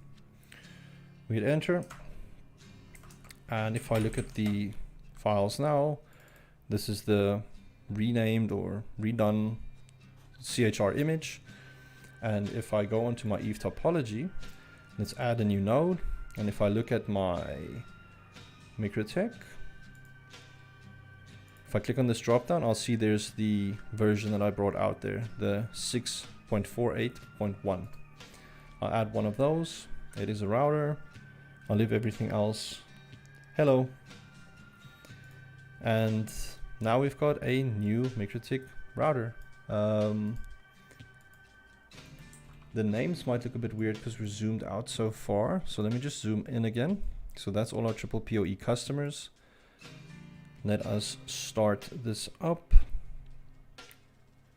We hit enter, and if I look at the files now, this is the renamed or redone chr image. And if I go onto my Eve topology, let's add a new node. And if I look at my MikroTik, if I click on this dropdown, I'll see there's the version that I brought out there, the 6.48.1. I'll add one of those. It is a router. I'll leave everything else hello. And now we've got a new MikroTik router. The names might look a bit weird because we're zoomed out so far. So let me just zoom in again. So that's all our Triple PoE customers. Let us start this up.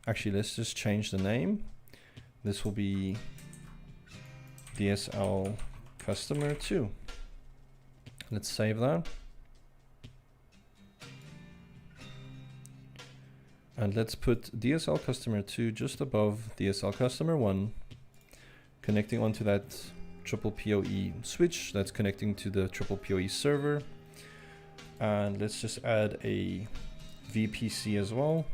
Actually, let's just change the name. This will be DSL customer 2. Let's save that. And let's put DSL customer 2 just above DSL customer 1, connecting onto that Triple PoE switch that's connecting to the Triple PoE server. And let's just add a VPC as well.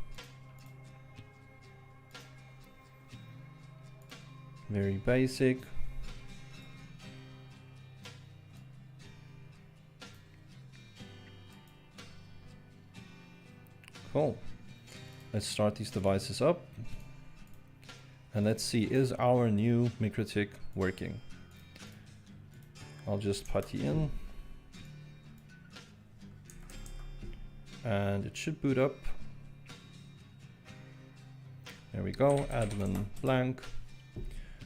Very basic. Cool. Let's start these devices up. And let's see, is our new MikroTik working? I'll just putty in. And it should boot up. There we go, admin blank.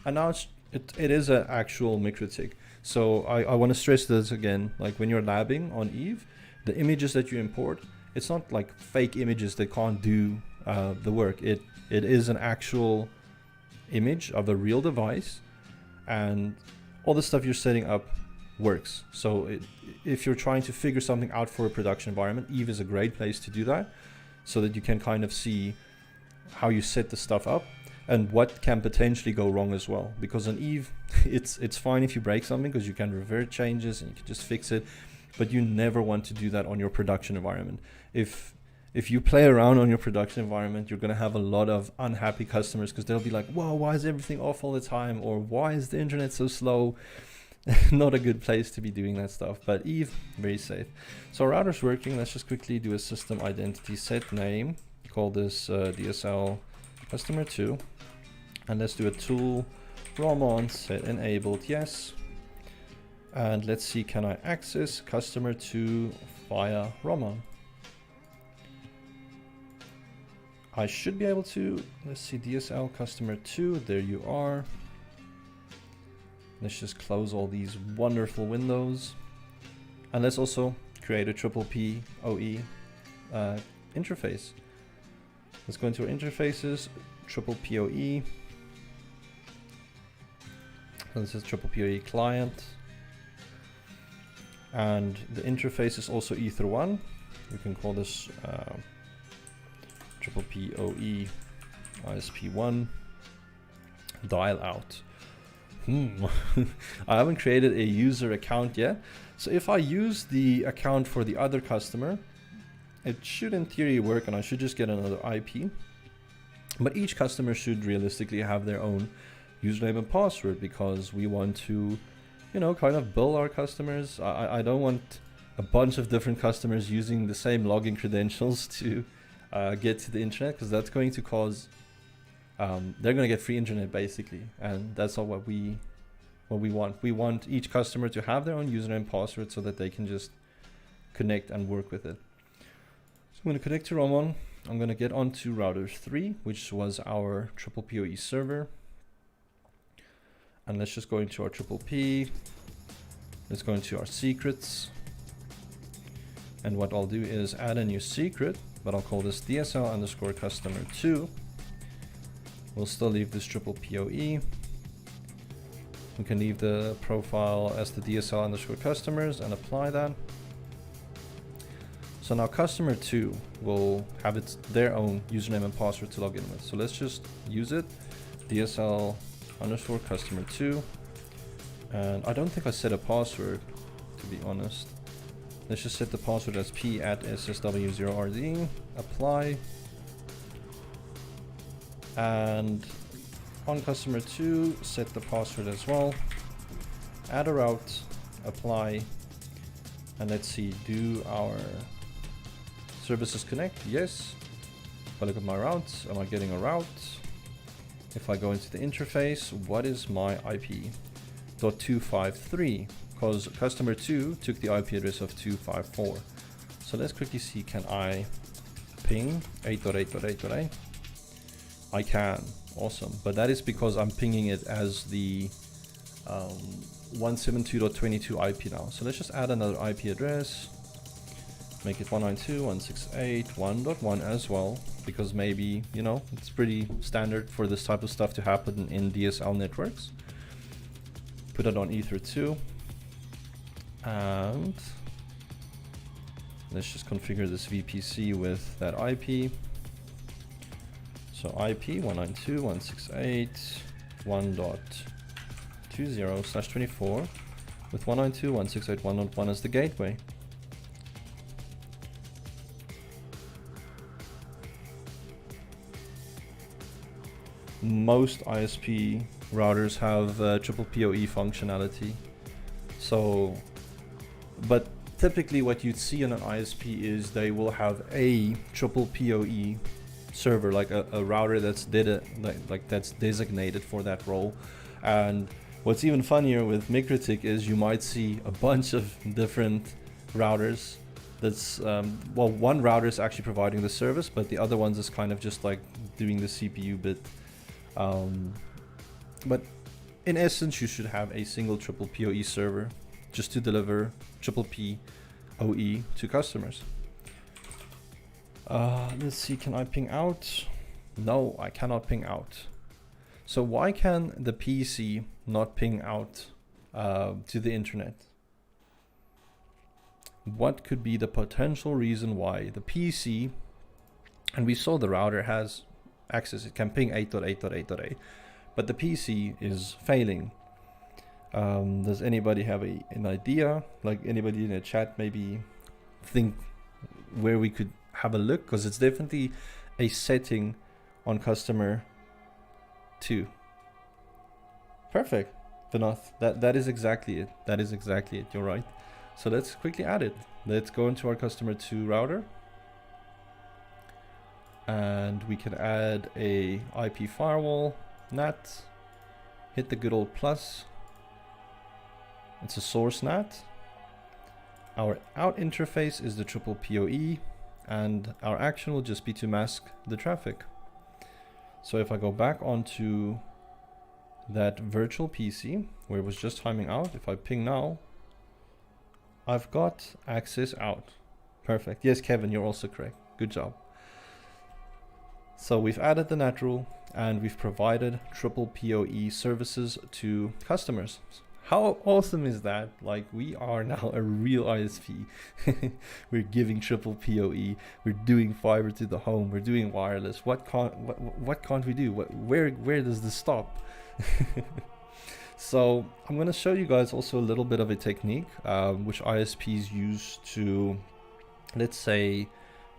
And now it is an actual MikroTik. So I want to stress this again, like when you're labbing on Eve, the images that you import, it's not like fake images that can't do the work. It is an actual image of a real device, and all the stuff you're setting up works. So if you're trying to figure something out for a production environment, Eve is a great place to do that, so that you can kind of see how you set the stuff up and what can potentially go wrong as well. Because on Eve, it's fine if you break something because you can revert changes and you can just fix it, but you never want to do that on your production environment. If you play around on your production environment, you're going to have a lot of unhappy customers because they'll be like, whoa, why is everything off all the time? Or why is the internet so slow? Not a good place to be doing that stuff. But Eve, very safe. So our router's working. Let's just quickly do a system identity set name. Call this DSL customer 2. And let's do a tool ROM set enabled, yes. And let's see, can I access customer 2 via ROM? I should be able to. Let's see, DSL customer 2, there you are. Let's just close all these wonderful windows. And let's also create a Triple PoE interface. Let's go into our interfaces, Triple PoE. So this is Triple PoE client. And the interface is also Ether1. We can call this Triple PoE ISP1 dial out. I haven't created a user account yet. So if I use the account for the other customer, it should in theory work and I should just get another IP. But each customer should realistically have their own username and password because we want to, you know, kind of bill our customers. I don't want a bunch of different customers using the same login credentials to get to the internet, because that's going to cause they're going to get free internet basically, and that's not what we want. We want each customer to have their own username and password so that they can just connect and work with it. So I'm going to connect to ROM1. I'm going to get onto router 3, which was our Triple PoE server, and let's just go into our Triple P. Let's go into our secrets. And what I'll do is add a new secret, but I'll call this DSL underscore customer 2. We'll still leave this triple PoE. We can leave the profile as the DSL underscore customers and apply that. So now customer 2 will have their own username and password to log in with. So let's just use it, DSL underscore customer 2. And I don't think I set a password, to be honest. Let's just set the password as p@ssw0rd, apply. And on customer 2, set the password as well. Add a route, apply. And let's see, do our services connect? Yes. If I look at my routes, am I getting a route? If I go into the interface, what is my IP? .253, because customer 2 took the IP address of 254. So let's quickly see, can I ping 8.8.8.8? I can, awesome. But that is because I'm pinging it as the 172.22 IP now. So let's just add another IP address, make it 192.168.1.1 as well, because maybe, you know, it's pretty standard for this type of stuff to happen in DSL networks. Put it on Ether 2, and let's just configure this VPC with that IP. So IP 192.168.1.20/24 with 192.168.1.1 as the gateway. Most ISP routers have triple PoE functionality. So, but typically what you'd see on an ISP is they will have a triple PoE server, like a router that's that's designated for that role. And what's even funnier with MikroTik is you might see a bunch of different routers. That's well, one router is actually providing the service, but the other ones is kind of just like doing the CPU bit. But in essence, you should have a single triple PoE server just to deliver triple PoE to customers. Let's see, can I ping out? No, I cannot ping out. So why can the PC not ping out to the internet? What could be the potential reason why the PC, and we saw the router has access, it can ping 8.8.8.8, but the PC is failing. Does anybody have an idea? Like anybody in the chat maybe think where we could have a look? Because it's definitely a setting on customer 2. Perfect, Vinath. That is exactly it. That is exactly it. You're right. So let's quickly add it. Let's go into our customer 2 router. And we can add a IP Firewall, NAT, hit the good old plus. It's a source NAT. Our out interface is the triple PoE, and our action will just be to mask the traffic. So if I go back onto that virtual PC where it was just timing out, if I ping now, I've got access out. Perfect. Yes, Kevin, you're also correct. Good job. So we've added the Nat Rule and we've provided triple PoE services to customers. How awesome is that? Like, we are now a real ISP. We're giving triple PoE. We're doing fiber to the home. We're doing wireless. What can't we do? Where does this stop? So I'm going to show you guys also a little bit of a technique which ISPs use to, let's say,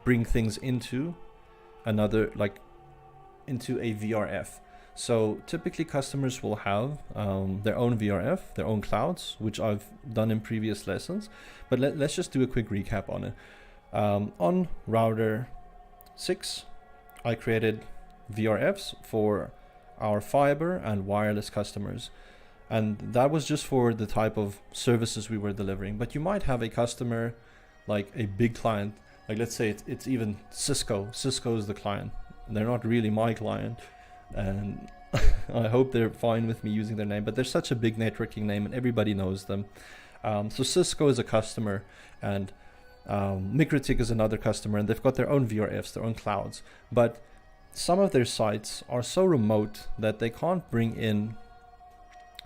bring things into another, like into a VRF. So typically customers will have their own VRF, their own clouds, which I've done in previous lessons, but let's just do a quick recap on it. On router 6, I created VRFs for our fiber and wireless customers. And that was just for the type of services we were delivering. But you might have a customer, like a big client, like let's say it's even Cisco. Cisco is the client. They're not really my client, and I hope they're fine with me using their name, but they're such a big networking name and everybody knows them. So Cisco is a customer, and MikroTik is another customer, and they've got their own VRFs, their own clouds. But some of their sites are so remote that they can't bring in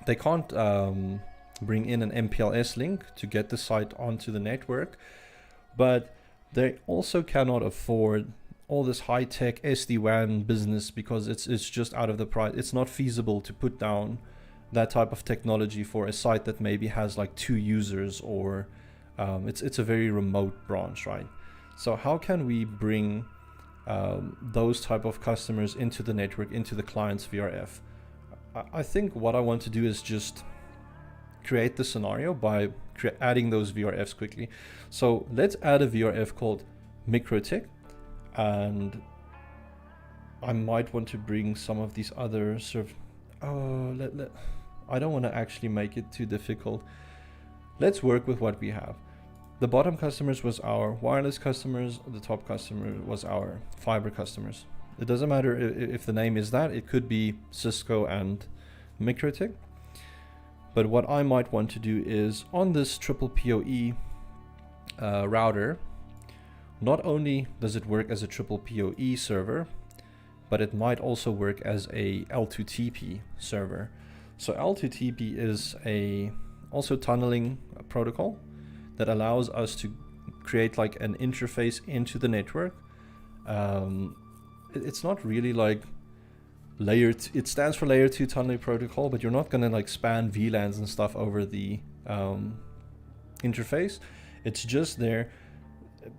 an MPLS link to get the site onto the network. But they also cannot afford all this high-tech SD-WAN business because it's just out of the price. It's not feasible to put down that type of technology for a site that maybe has like 2 users, or it's a very remote branch, right? So how can we bring those type of customers into the network, into the client's VRF? I think what I want to do is just create the scenario by adding those VRFs quickly. So let's add a VRF called MikroTik, and I might want to bring some of these other I don't want to actually make it too difficult. Let's work with what we have. The bottom customers was our wireless customers, the top customer was our fiber customers. It doesn't matter if the name is that, it could be Cisco and MikroTik. But what I might want to do is on this Triple PoE router, not only does it work as a Triple PoE server, but it might also work as a L2TP server. So L2TP is also tunneling protocol that allows us to create like an interface into the network. It's not really like it stands for layer 2 tunneling protocol, but you're not gonna like span VLANs and stuff over the interface. It's just there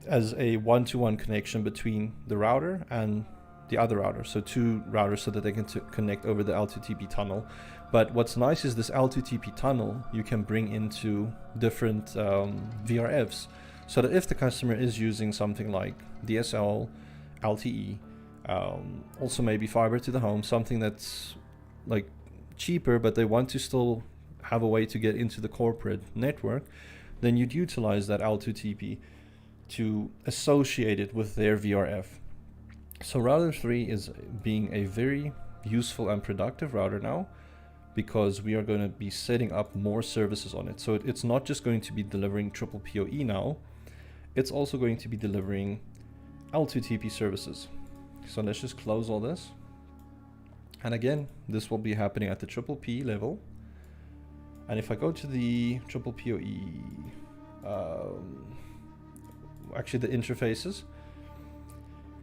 as a one-to-one connection between the router and the other router, so 2 routers so that they can connect over the L2TP tunnel. But what's nice is this L2TP tunnel you can bring into different VRFs, so that if the customer is using something like DSL, LTE, also maybe fiber to the home, something that's like cheaper, but they want to still have a way to get into the corporate network, then you'd utilize that L2TP to associate it with their VRF. So router 3 is being a very useful and productive router now, because we are going to be setting up more services on it. So it's not just going to be delivering Triple PoE now, it's also going to be delivering L2TP services. So let's just close all this. And again, this will be happening at the Triple P level. And if I go to the Triple PoE, actually the interfaces.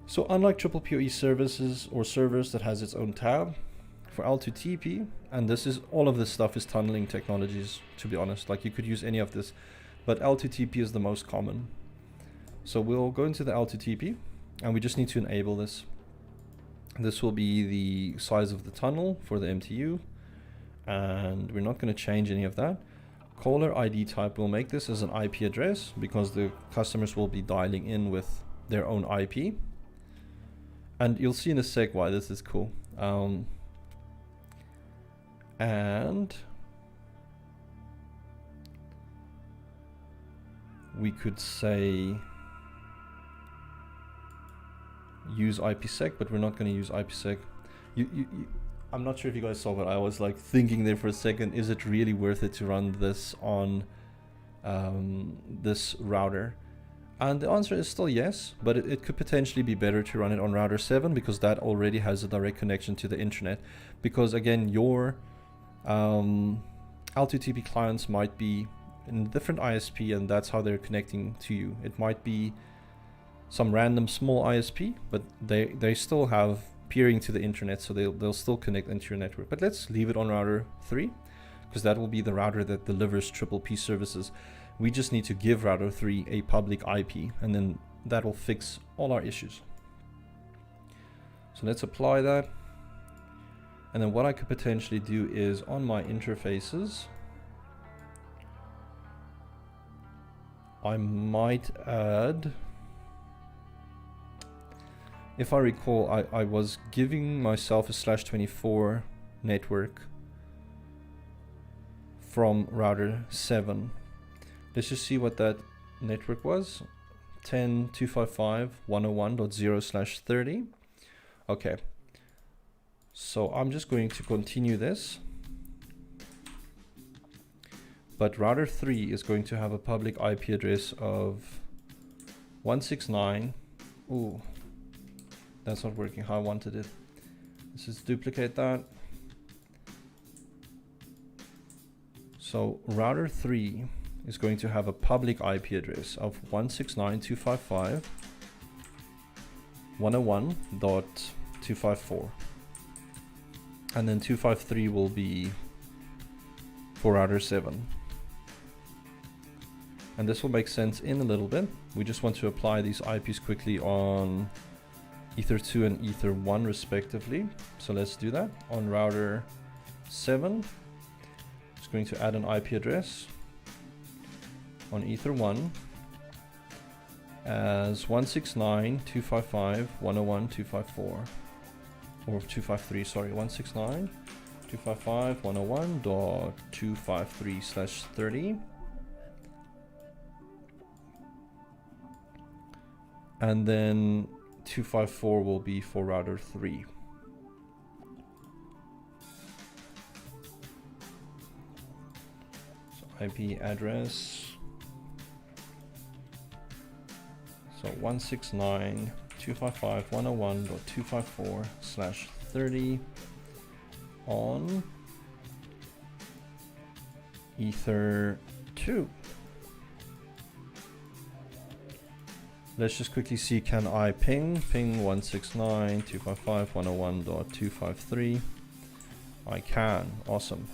So unlike Triple PoE services or servers that has its own tab, for L2TP, and all of this stuff is tunneling technologies, to be honest, like you could use any of this, but L2TP is the most common. So we'll go into the L2TP and we just need to enable this. This will be the size of the tunnel for the MTU, and we're not going to change any of that. Caller ID type, we'll make this as an IP address because the customers will be dialing in with their own IP. And you'll see in a sec why this is cool. And we could say use IPsec, but we're not going to use IPsec. I'm not sure if you guys saw, but I was like thinking there for a second, is it really worth it to run this on this router? And the answer is still yes, but it could potentially be better to run it on router 7 because that already has a direct connection to the internet. Because again, your L2TP clients might be in a different ISP, and that's how they're connecting to you. It might be some random small ISP, but they still have peering to the internet, so they'll still connect into your network. But let's leave it on router 3 because that will be the router that delivers Triple P services. We just need to give router 3 a public IP, and then that will fix all our issues. So let's apply that. And then what I could potentially do is on my interfaces, I might add, if I recall, I was giving myself a /24 network from router 7. Let's just see what that network was. 10.255.101.0/30. Okay. So I'm just going to continue this. But router 3 is going to have a public IP address of 169. Ooh, that's not working how I wanted it. Let's just duplicate that. So router 3 is going to have a public IP address of 169.255.101.254. And then 253 will be for router 7. And this will make sense in a little bit. We just want to apply these IPs quickly on Ether 2 and Ether 1 respectively. So let's do that. On router 7, it's going to add an IP address on Ether 1 as 169.255.101.254, or 253, sorry, 169.255.101.253/30. And then 254 will be for router 3. So IP address. So 169.255.101.254/30 on Ether 2. Let's just quickly see, can I ping 169.255.101.253? I can, awesome.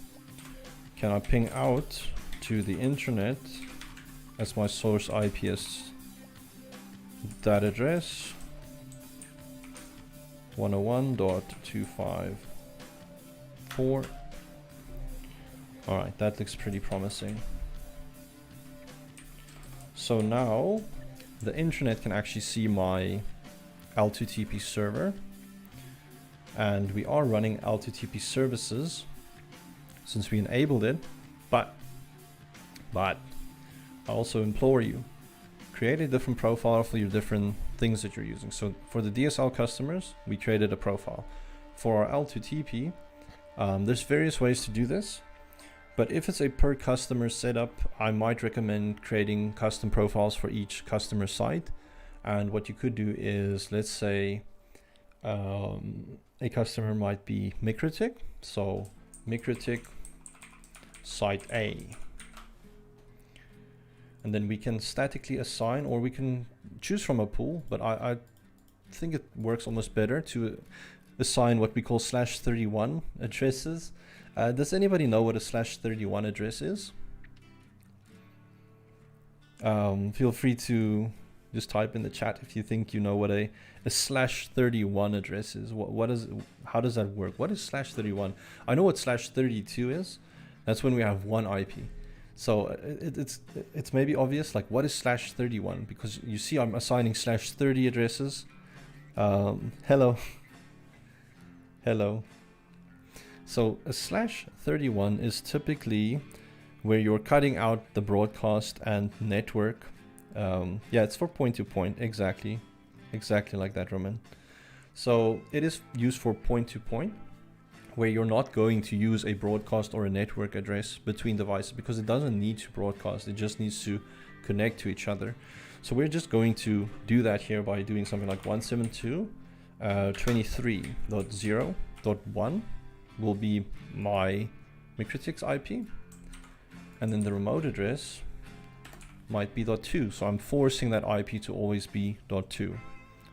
Can I ping out to the internet as my source IP as that address? 101.254. Alright, that looks pretty promising. So now the internet can actually see my L2TP server, and we are running L2TP services since we enabled it, but I also implore you, create a different profile for your different things that you're using. So for the DSL customers, we created a profile. For our L2TP, there's various ways to do this. But if it's a per customer setup, I might recommend creating custom profiles for each customer site. And what you could do is, let's say a customer might be MikroTik. So MikroTik site A. And then we can statically assign, or we can choose from a pool, but I think it works almost better to assign what we call /31 addresses. Does anybody know what a /31 address is? Feel free to just type in the chat if you think you know what a /31 address is. What is? How does that work? What is /31? I know what /32 is. That's when we have one IP. So it's maybe obvious, like what is /31? Because you see I'm assigning /30 addresses. Hello. So a /31 is typically where you're cutting out the broadcast and network. Yeah, it's for point-to-point, exactly like that, Roman. So it is used for point-to-point, where you're not going to use a broadcast or a network address between devices, because it doesn't need to broadcast, it just needs to connect to each other. So we're just going to do that here by doing something like 172.23.0.1 will be my MikroTik's IP, and then the remote address might be .2. So I'm forcing that IP to always be .2.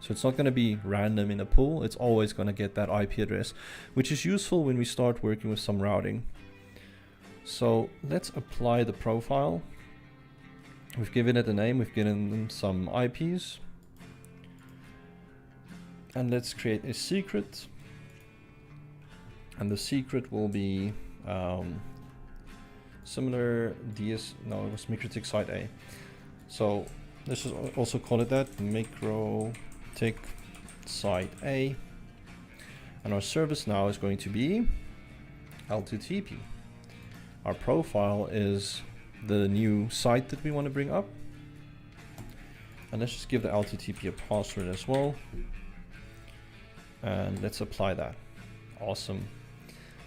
So it's not going to be random in a pool, it's always going to get that IP address, which is useful when we start working with some routing. So let's apply the profile. We've given it a name, we've given them some IPs. And let's create a secret. And the secret will be similar it was MikroTik site A. So let's just also call it that, MikroTik site A. And our service now is going to be L2TP. Our profile is the new site that we want to bring up. And let's just give the L2TP a password as well. And let's apply that. Awesome.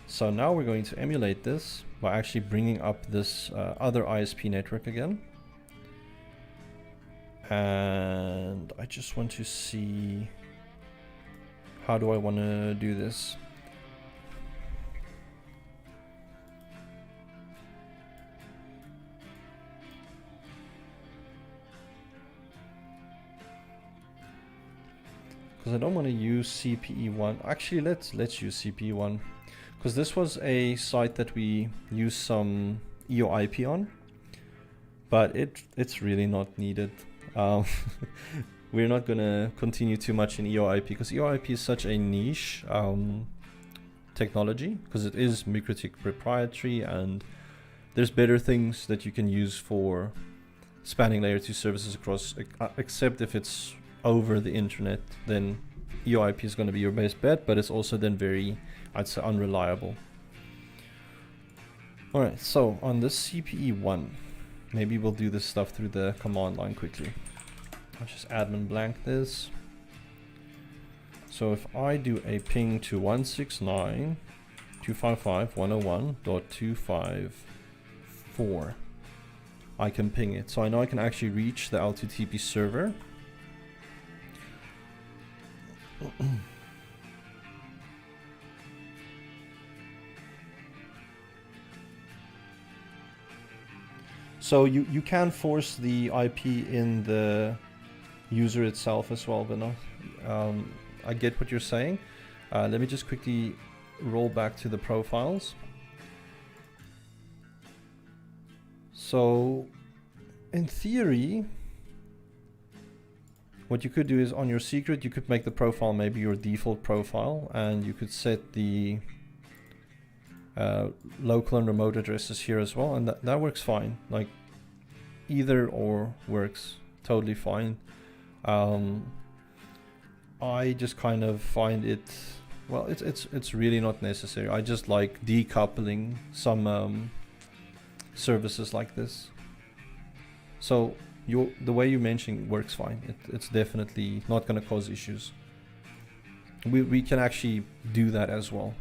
So now we're going to emulate this by actually bringing up this other ISP network again. And I just want to see, how do I want to do this? Because I don't want to use CPE1. Actually, let's use CPE1, because this was a site that we used some EOIP on, but it's really not needed. We're not gonna continue too much in EOIP, because EOIP is such a niche technology, because it is MikroTik proprietary, and there's better things that you can use for spanning layer 2 services across, except if it's over the internet, then EOIP is going to be your best bet, but it's also then very, I'd say, unreliable. Alright, so on this CPE1, maybe we'll do this stuff through the command line quickly. I'll just admin blank this. So if I do a ping to 169.255.101.254, I can ping it. So I know I can actually reach the L2TP server. So you can force the IP in the user itself as well, but no, I get what you're saying. Let me just quickly roll back to the profiles. So in theory, what you could do is on your secret, you could make the profile maybe your default profile, and you could set the local and remote addresses here as well, and that works fine. Like either or works totally fine. I just kind of find it, well, it's really not necessary. I just like decoupling some services like this. So the way you mentioned works fine. It's definitely not going to cause issues. We can actually do that as well.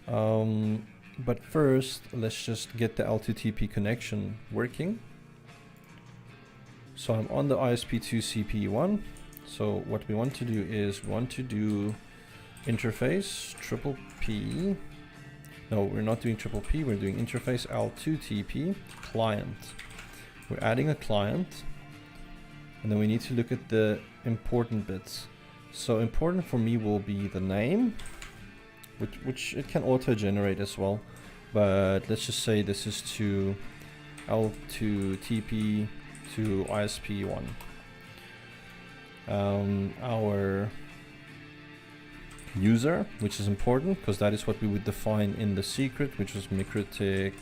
But first, let's just get the L2TP connection working. So I'm on the ISP2 CPE1. So what we want to do is we want to do interface triple P. No, we're not doing triple P, we're doing interface L2TP client. We're adding a client, and then we need to look at the important bits. So important for me will be the name, which it can auto-generate as well, but let's just say this is to L2TP to ISP1. Our user, which is important because that is what we would define in the secret, which was MikroTik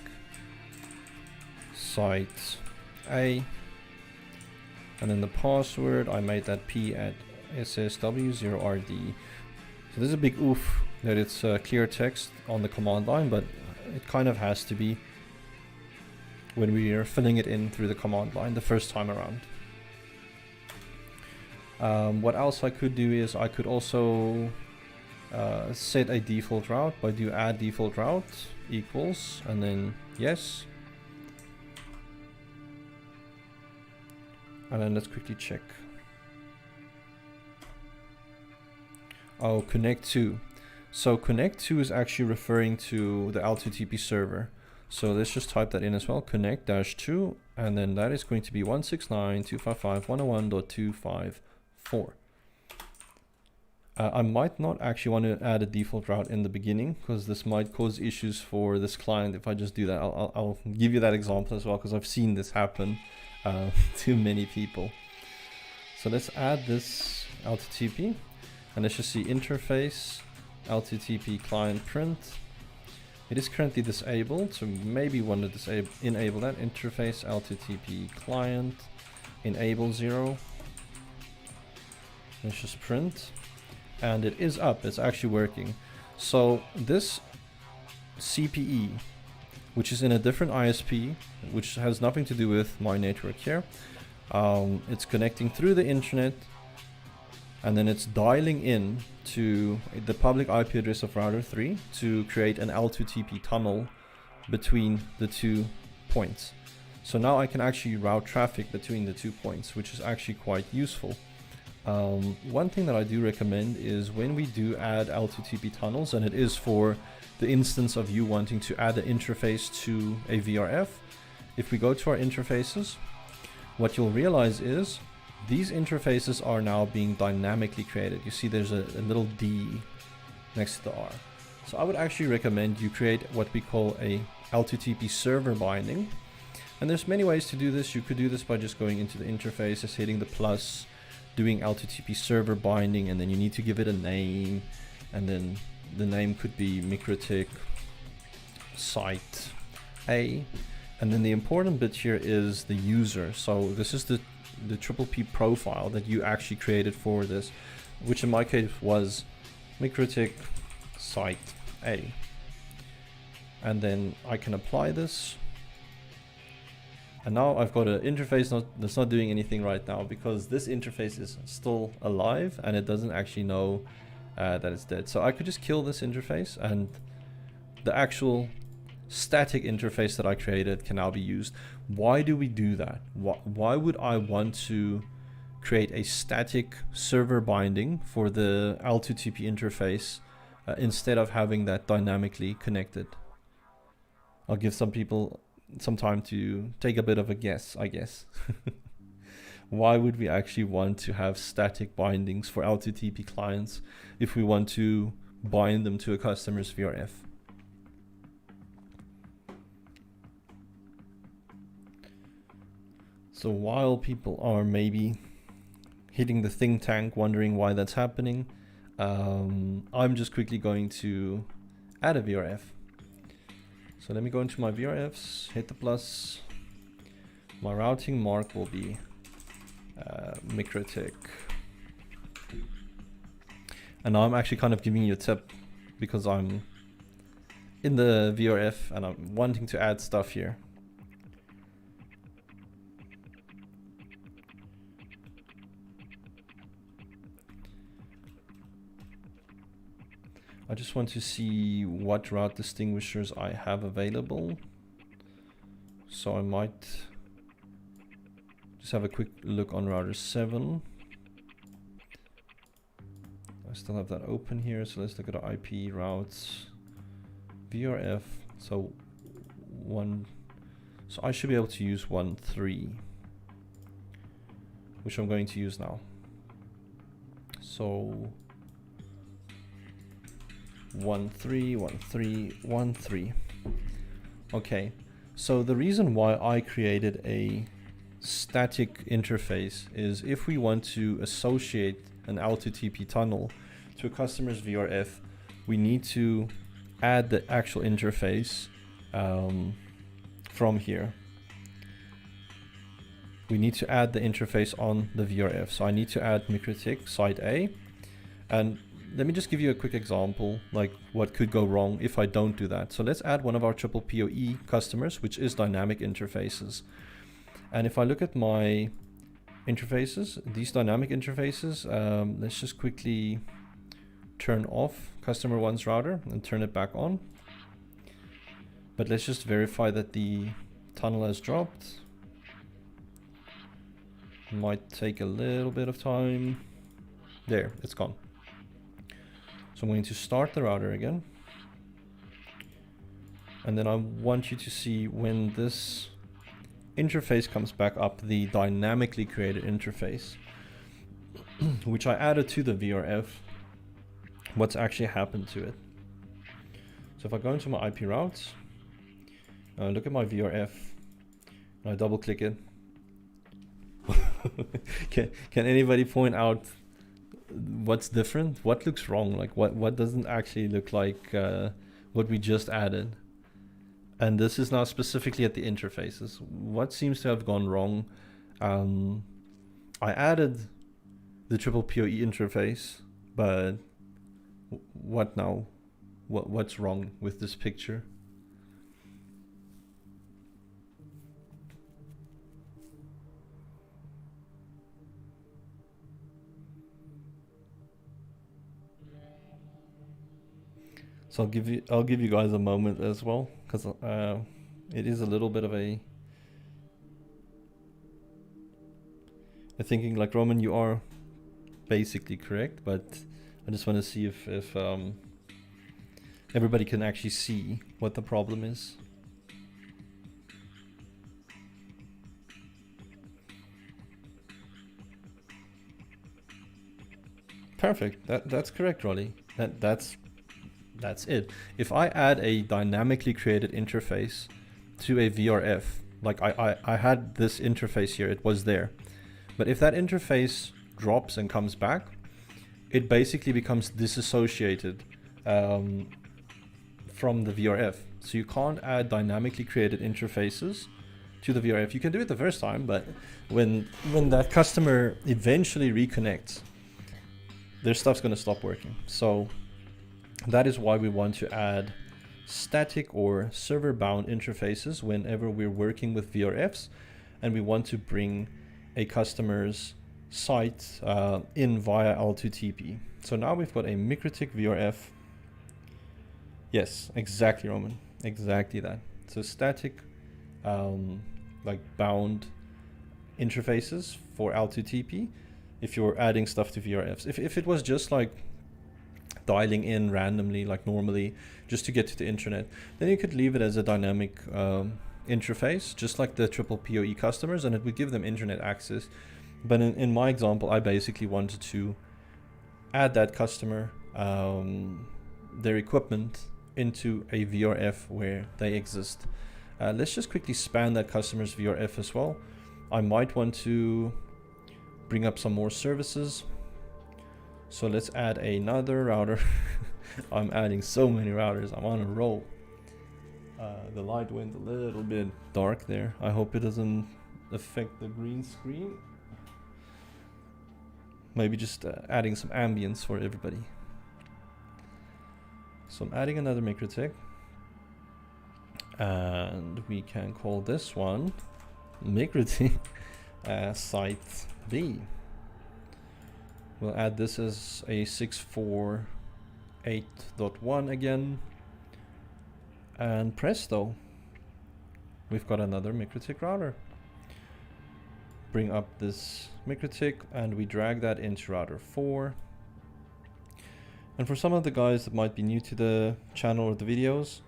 site A, and then the password, I made that P at SSW0RD. So this is a big oof that it's clear text on the command line, but it kind of has to be when we are filling it in through the command line the first time around. What else I could do is I could also set a default route by do add default route equals and then yes. And then let's quickly check. Oh, connect to. So connect to is actually referring to the L2TP server. So let's just type that in as well, connect-to, and then that is going to be 169.255.101.254. I might not actually want to add a default route in the beginning because this might cause issues for this client if I just do that. I'll give you that example as well because I've seen this happen to many people. So let's add this L2TP and let's just see interface L2TP client print. It is currently disabled, so maybe want to enable that. Interface L2TP client enable 0. Let's just print. And it is up, it's actually working. So this CPE, which is in a different ISP, which has nothing to do with my network here, it's connecting through the internet, and then it's dialing in to the public IP address of router 3 to create an L2TP tunnel between the 2 points. So now I can actually route traffic between the 2 points, which is actually quite useful. One thing that I do recommend is when we do add L2TP tunnels, and it is for the instance of you wanting to add an interface to a VRF, if we go to our interfaces, what you'll realize is these interfaces are now being dynamically created. You see there's a little D next to the R. So I would actually recommend you create what we call a L2TP server binding. And there's many ways to do this. You could do this by just going into the interfaces, hitting the plus, doing L2TP server binding, and then you need to give it a name. And then the name could be Mikrotik site A. And then the important bit here is the user. So this is the Triple P profile that you actually created for this, which in my case was Mikrotik site A. And then I can apply this. And now I've got an interface that's not doing anything right now because this interface is still alive and it doesn't actually know that it's dead. So I could just kill this interface and the actual static interface that I created can now be used. Why do we do that? Why would I want to create a static server binding for the L2TP interface instead of having that dynamically connected? I'll give some people some time to take a bit of a guess, I guess. Why would we actually want to have static bindings for L2TP clients if we want to bind them to a customer's VRF? So while people are maybe hitting the think tank wondering why that's happening, I'm just quickly going to add a VRF. So let me go into my VRFs, hit the plus. My routing mark will be Mikrotik. And now I'm actually kind of giving you a tip because I'm in the VRF and I'm wanting to add stuff here. I just want to see what route distinguishers I have available. So I might just have a quick look on router 7. I still have that open here, so let's look at our IP routes. VRF, so I should be able to use 1.3, which I'm going to use now. So 1.3, 1.3, 1.3. Okay, so the reason why I created a static interface is if we want to associate an L2TP tunnel to a customer's VRF, we need to add the actual interface from here. We need to add the interface on the VRF. So I need to add Mikrotik site A, and let me just give you a quick example, like what could go wrong if I don't do that. So let's add one of our Triple PoE customers, which is dynamic interfaces. And if I look at my interfaces, these dynamic interfaces, let's just quickly turn off customer one's router and turn it back on. But let's just verify that the tunnel has dropped. Might take a little bit of time. There, it's gone. So I'm going to start the router again. And then I want you to see when this interface comes back up, the dynamically created interface, which I added to the VRF, what's actually happened to it. So if I go into my IP routes, look at my VRF, and I double click it. Can anybody point out what's different? What looks wrong? Like what doesn't actually look like what we just added? And this is now specifically at the interfaces. What seems to have gone wrong? I added the Triple PoE interface, but what now? What's wrong with this picture? So I'll give you guys a moment as well, because it is a little bit of a I'm thinking like, Roman, you are basically correct, but I just want to see if everybody can actually see what the problem is. Perfect. That's correct, Rolly. That's it. If I add a dynamically created interface to a VRF, like I had this interface here, it was there. But if that interface drops and comes back, it basically becomes disassociated from the VRF. So you can't add dynamically created interfaces to the VRF. You can do it the first time, but when that customer eventually reconnects, their stuff's going to stop working. So that is why we want to add static or server-bound interfaces whenever we're working with VRFs and we want to bring a customer's site in via L2TP. So now we've got a MikroTik VRF. Yes, exactly, Roman. Exactly that. So static, like bound interfaces for L2TP. If you're adding stuff to VRFs. If it was just like dialing in randomly, like normally, just to get to the internet, then you could leave it as a dynamic interface, just like the Triple Poe customers, and it would give them internet access. But in my example, I basically wanted to add that customer, their equipment, into a VRF where they exist. Let's just quickly span that customer's VRF as well. I might want to bring up some more services. So let's add another router. I'm adding so many routers. I'm on a roll. The light went a little bit dark there. I hope it doesn't affect the green screen. Maybe just adding some ambience for everybody. So I'm adding another MikroTik. And we can call this one MikroTik Site B. We'll add this as a 648.1 again. And presto, we've got another MikroTik router. Bring up this MikroTik and we drag that into router 4. And for some of the guys that might be new to the channel or the videos,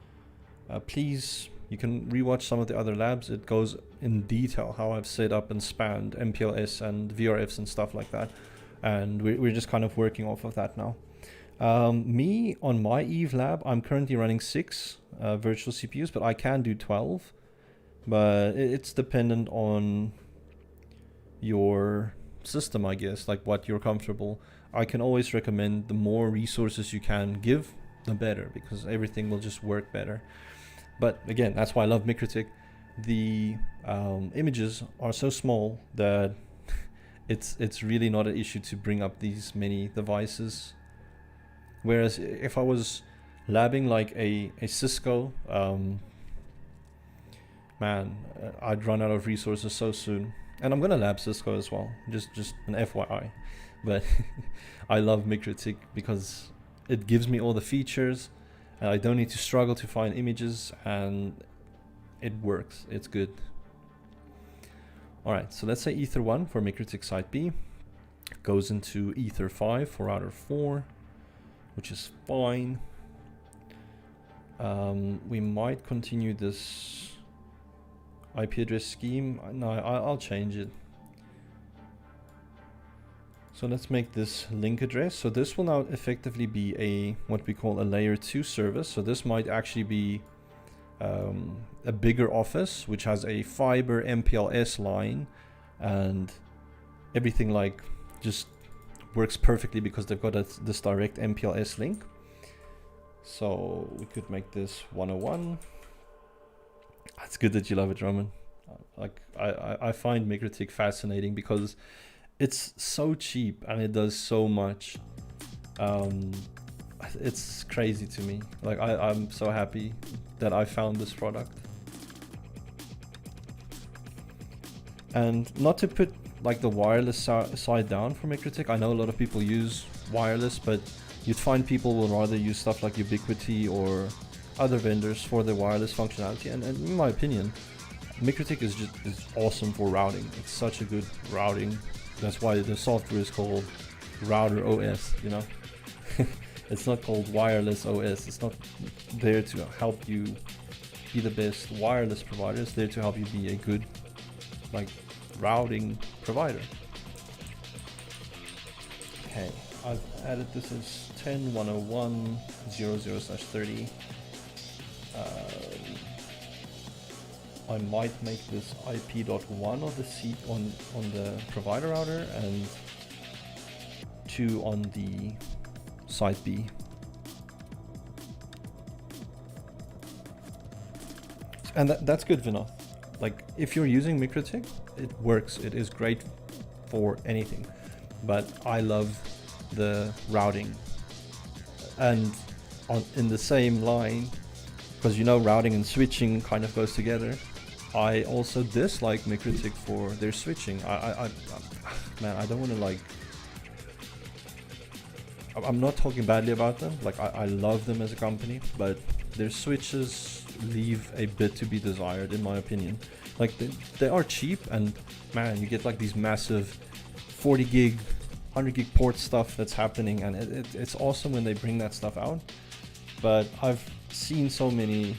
please, you can rewatch some of the other labs. It goes in detail how I've set up and spanned MPLS and VRFs and stuff like that. And we're just kind of working off of that now. Me, on my Eve lab, I'm currently running 6 virtual CPUs, but I can do 12. But it's dependent on your system, I guess, like what you're comfortable. I can always recommend the more resources you can give, the better, because everything will just work better. But again, that's why I love MikroTik. The images are so small that it's really not an issue to bring up these many devices. Whereas if I was labbing like a Cisco, man, I'd run out of resources so soon. And I'm gonna lab Cisco as well, just an FYI. But I love MikroTik because it gives me all the features. I don't need to struggle to find images, and it works. It's good. All right, so let's say Ether 1 for MikroTik Site B goes into Ether 5 for router 4, which is fine. We might continue this IP address scheme. No, I'll change it. So let's make this link address. So this will now effectively be a what we call a layer 2 service. So this might actually be a bigger office which has a fiber MPLS line, and everything like just works perfectly because they've got this direct MPLS link. So we could make this 101. It's good that you love it, Roman. Like I find MikroTik fascinating because it's so cheap and it does so much. It's crazy to me. Like I'm so happy that I found this product. And not to put like the wireless side down for MikroTik. I know a lot of people use wireless, but you'd find people will rather use stuff like Ubiquiti or other vendors for the wireless functionality. And in my opinion, MikroTik is awesome for routing. It's such a good routing That's why the software is called Router OS, you know. It's not called Wireless OS. It's not there to help you be the best wireless provider. It's there to help you be a good, like, routing provider. Okay, I've added this as 10.101.00/30. I might make this IP.1 on the seat on the provider router and 2 on the site B. And that's good, Vinod. Like, if you're using MikroTik, it works. It is great for anything. But I love the routing. And in the same line, because you know routing and switching kind of goes together, I also dislike MikroTik for their switching. Man, I don't want to, like, I'm not talking badly about them. Like, I love them as a company, but their switches leave a bit to be desired, in my opinion. Like, they are cheap, and man, you get like these massive 40 gig, 100 gig port stuff that's happening, and it's awesome when they bring that stuff out. But I've seen so many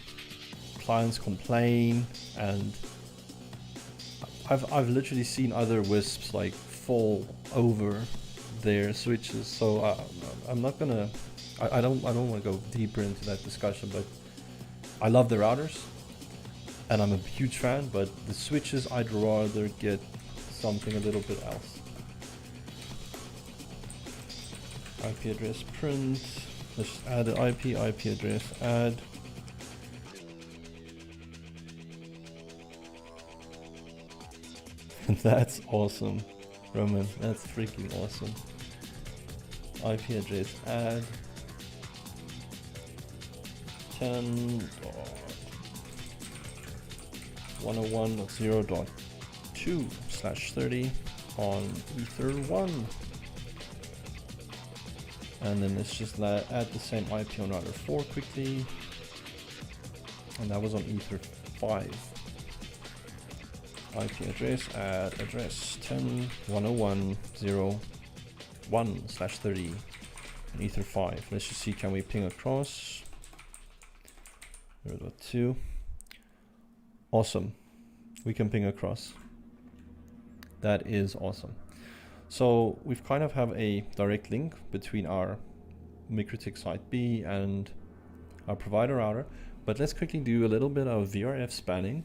clients complain, and I've literally seen other WISPs like fall over their switches. So I'm not gonna, I don't want to go deeper into that discussion, but I love the routers and I'm a huge fan, but the switches I'd rather get something a little bit else. IP address print, let's just add an IP address add. That's awesome, Roman, that's freaking awesome. IP address add 10.101.0.2/30 on Ether1. And then let's just add the same IP on router 4 quickly. And that was on Ether5. IP address add address 10.101.0.1/30 on Ether5. Let's just see, can we ping across? 0.2. Awesome. We can ping across. That is awesome. So we've kind of have a direct link between our MikroTik site B and our provider router. But let's quickly do a little bit of Vrf spanning.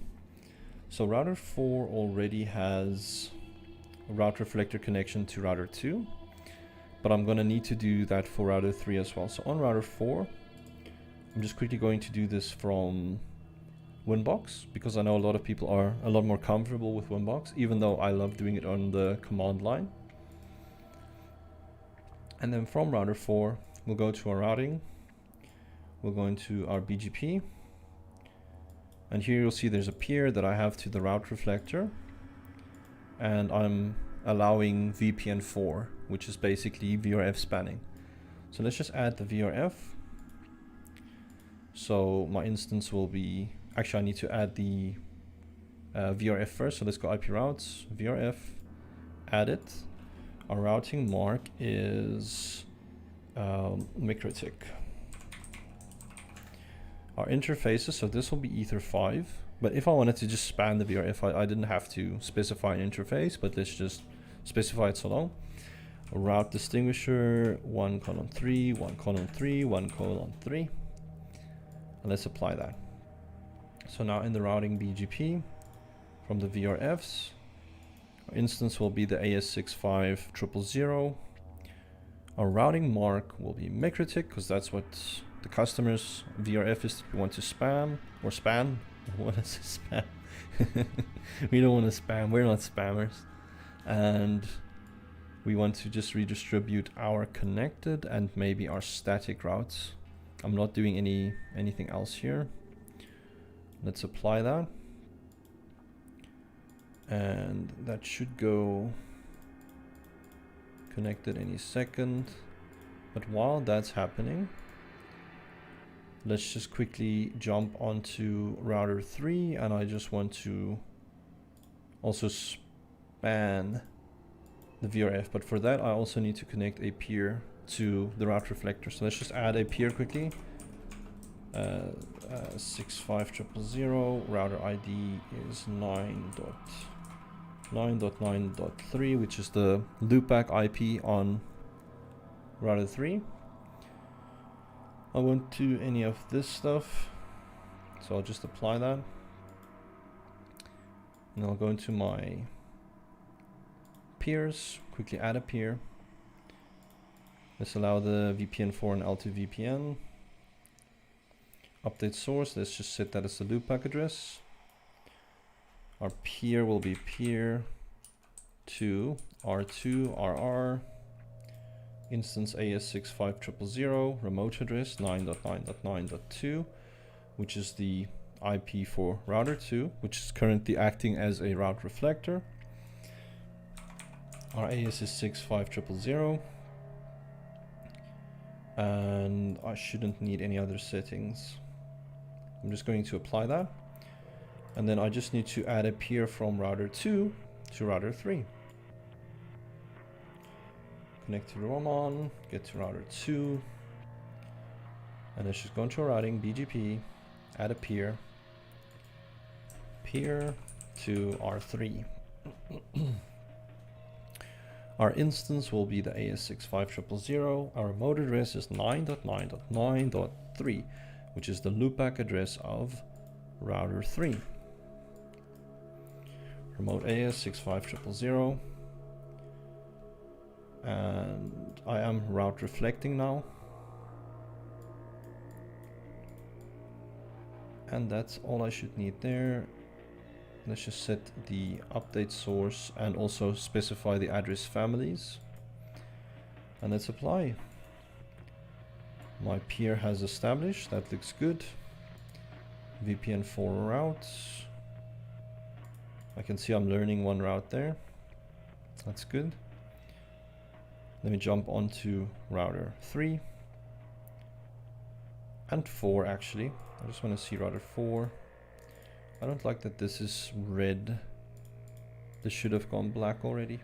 So router 4 already has a route reflector connection to router 2. But I'm going to need to do that for router 3 as well. So on router 4, I'm just quickly going to do this from Winbox, because I know a lot of people are a lot more comfortable with Winbox, even though I love doing it on the command line. And then from router 4, we'll go to our routing. We'll go into our BGP. And here you'll see there's a peer that I have to the route reflector. And I'm allowing VPN 4, which is basically Vrf spanning. So let's just add the Vrf. So my instance will be, actually I need to add the Vrf first. So let's go IP routes, Vrf, add it. Our routing mark is MikroTik. Our interfaces, so this will be Ether5. But if I wanted to just span the Vrf, I didn't have to specify an interface, but let's just specify it so long. A route distinguisher, 1:3, 1:3, 1:3. And let's apply that. So now in the routing BGP, from the Vrfs, our instance will be the AS65000. Our routing mark will be MikroTik, because that's what the customer's Vrf is we want to spam, or span. What is spam? We don't want to spam, we're not spammers. And we want to just redistribute our connected and maybe our static routes. I'm not doing anything else here. Let's apply that. And that should go connected any second. But while that's happening, let's just quickly jump onto router 3, and I just want to also span the VRF, but for that I also need to connect a peer to the route reflector. So let's just add a peer quickly. 65000, router ID is 9.9.9.3, which is the loopback IP on router 3. I won't do any of this stuff, so I'll just apply that. And I'll go into my peers, quickly add a peer. Let's allow the VPN4 and L2 VPN. Update source, let's just set that as the loopback address. Our peer will be peer to R2RR, instance AS65000, remote address 9.9.9.2, which is the IP for router 2, which is currently acting as a route reflector. Our AS is 65000, and I shouldn't need any other settings. I'm just going to apply that, and then I just need to add a peer from router 2 to router 3. Connect to Roman, get to router 2, and let's just go into routing, BGP, add a peer to R3. Our instance will be the AS65000. Our remote address is 9.9.9.3, which is the loopback address of router 3. Remote AS65000. And I am route reflecting now. And that's all I should need there. Let's just set the update source and also specify the address families. And let's apply. My peer has established, that looks good. VPN4 routes. I can see I'm learning one route there. That's good. Let me jump onto router 3 and 4 actually. I just want to see router 4. I don't like that this is red. This should have gone black already.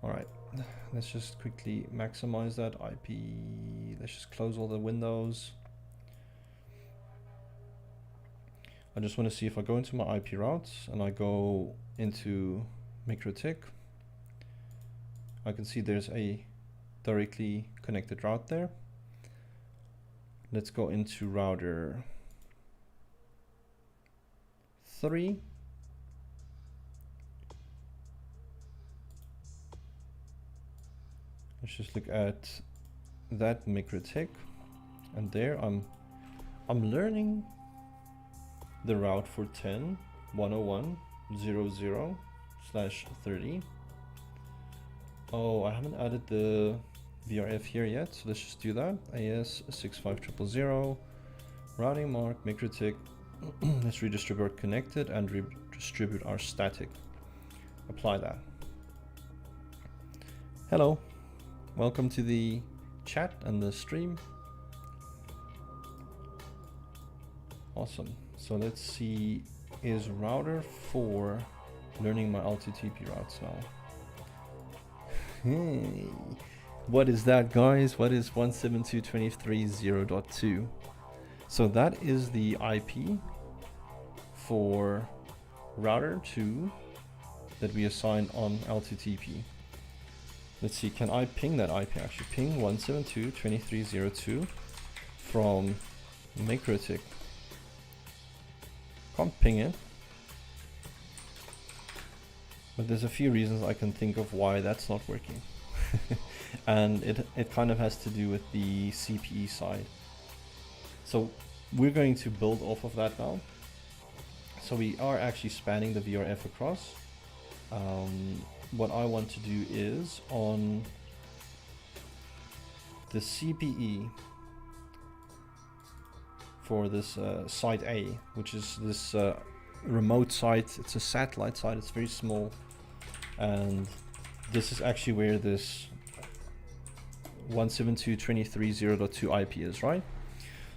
Alright, let's just quickly maximize that IP. Let's just close all the windows. I just want to see if I go into my IP routes and I go into MikroTik, I can see there's a directly connected route there. Let's go into router 3. Let's just look at that MikroTik, and there I'm learning the route for 10.101.00/30. Oh, I haven't added the VRF here yet, so let's just do that. AS65000, routing mark, MikroTik. Let's redistribute our connected and redistribute our static. Apply that. Hello, welcome to the chat and the stream. Awesome. So let's see, is router 4 learning my L2TP routes now? Hey, what is that, guys? What is 172.23.0.2? So that is the IP for router 2 that we assigned on L2TP. Let's see, can I ping that IP actually? Ping 172.23.0.2 from MikroTik. Can't ping it, but there's a few reasons I can think of why that's not working. And it kind of has to do with the CPE side. So we're going to build off of that now. So we are actually spanning the VRF across. What I want to do is on the CPE for this site A, which is this remote site. It's a satellite site, it's very small, and this is actually where this 172.23.0.2 IP is, right?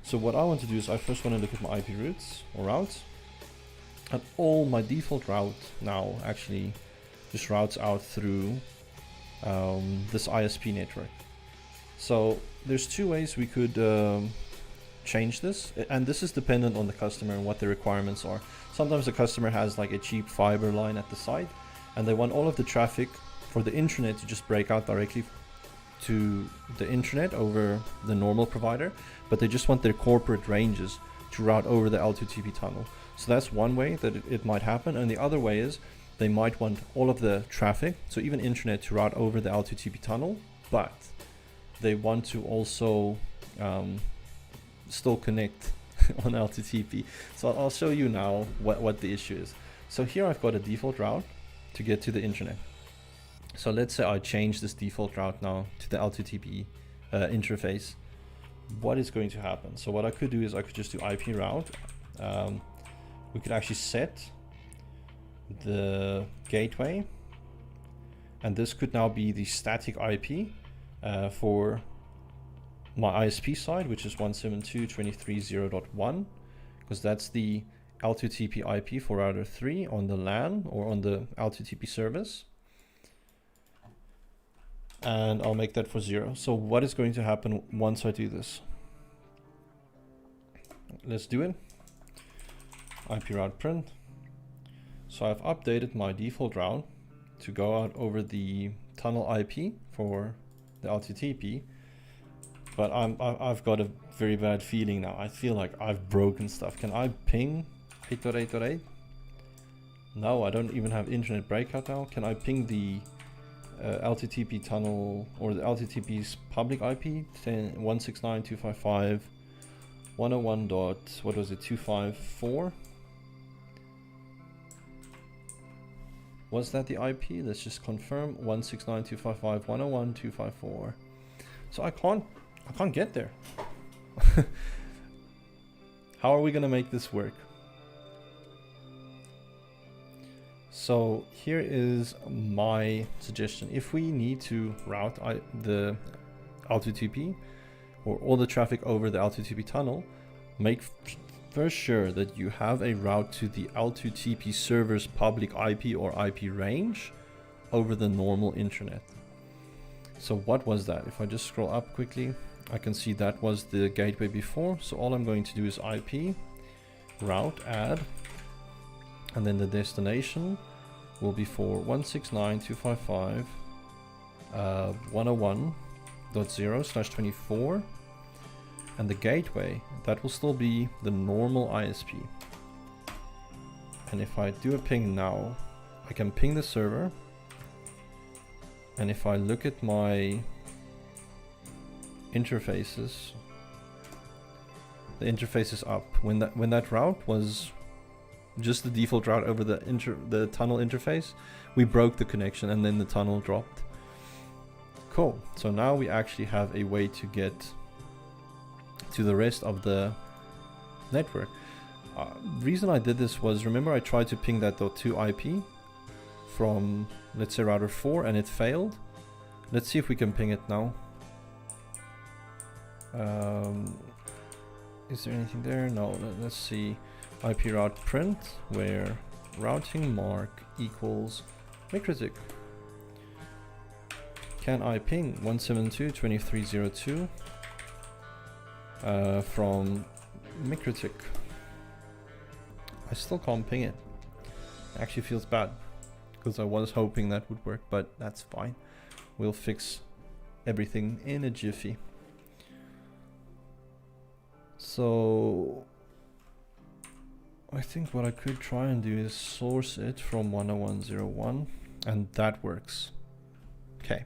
So what I want to do is I first want to look at my IP routes or routes, And all my default route now actually just routes out through this ISP network. So there's two ways we could change this, and this is dependent on the customer and what the requirements are. Sometimes the customer has like a cheap fiber line at the site, and they want all of the traffic for the intranet to just break out directly to the intranet over the normal provider, but they just want their corporate ranges to route over the L2TP tunnel. So that's one way that it might happen, and the other way is they might want all of the traffic, so even intranet, to route over the L2TP tunnel, but they want to also still connect on L2TP. So I'll show you now what the issue is. So here I've got a default route to get to the internet. So let's say I change this default route now to the L2TP interface. What is going to happen? So what I could do is I could just do IP route. We could actually set the gateway, and this could now be the static IP for my ISP side, which is 172.23.0.1, because that's the L2TP IP for router 3 on the LAN or on the L2TP service. And I'll make that for 0. So what is going to happen once I do this? Let's do it. IP route print. So I've updated my default route to go out over the tunnel IP for the L2TP, but I've got a very bad feeling now. I feel like I've broken stuff. Can I ping 8.8.8? No, I don't even have internet breakout now. Can I ping the L2TP tunnel or the L2TP's public IP 169.255.101.254? Was that the IP? Let's just confirm. 169.255.101.254. So I can't get there. How are we gonna make this work? So here is my suggestion. If we need to route the L2TP or all the traffic over the L2TP tunnel, make first sure that you have a route to the L2TP server's public IP or IP range over the normal intranet. So what was that? If I just scroll up quickly, I can see that was the gateway before. So all I'm going to do is IP route add, and then the destination will be for 169.255.101.0/24, and the gateway, that will still be the normal ISP. And if I do a ping now, I can ping the server, and if I look at my interfaces, the interface is up. When that route was just the default route over the tunnel interface, we broke the connection and then the tunnel dropped. Cool. So now we actually have a way to get to the rest of the network. Reason I did this was, remember I tried to ping that .2 IP from, let's say, router 4, and it failed. Let's see if we can ping it now. Is there anything there? No. Let's see. IP route print, where routing mark equals MikroTik. Can I ping 172.23.0.2 from MikroTik? I still can't ping it. It actually feels bad, because I was hoping that would work, but that's fine. We'll fix everything in a jiffy. So I think what I could try and do is source it from 101.0.1, and that works. Okay.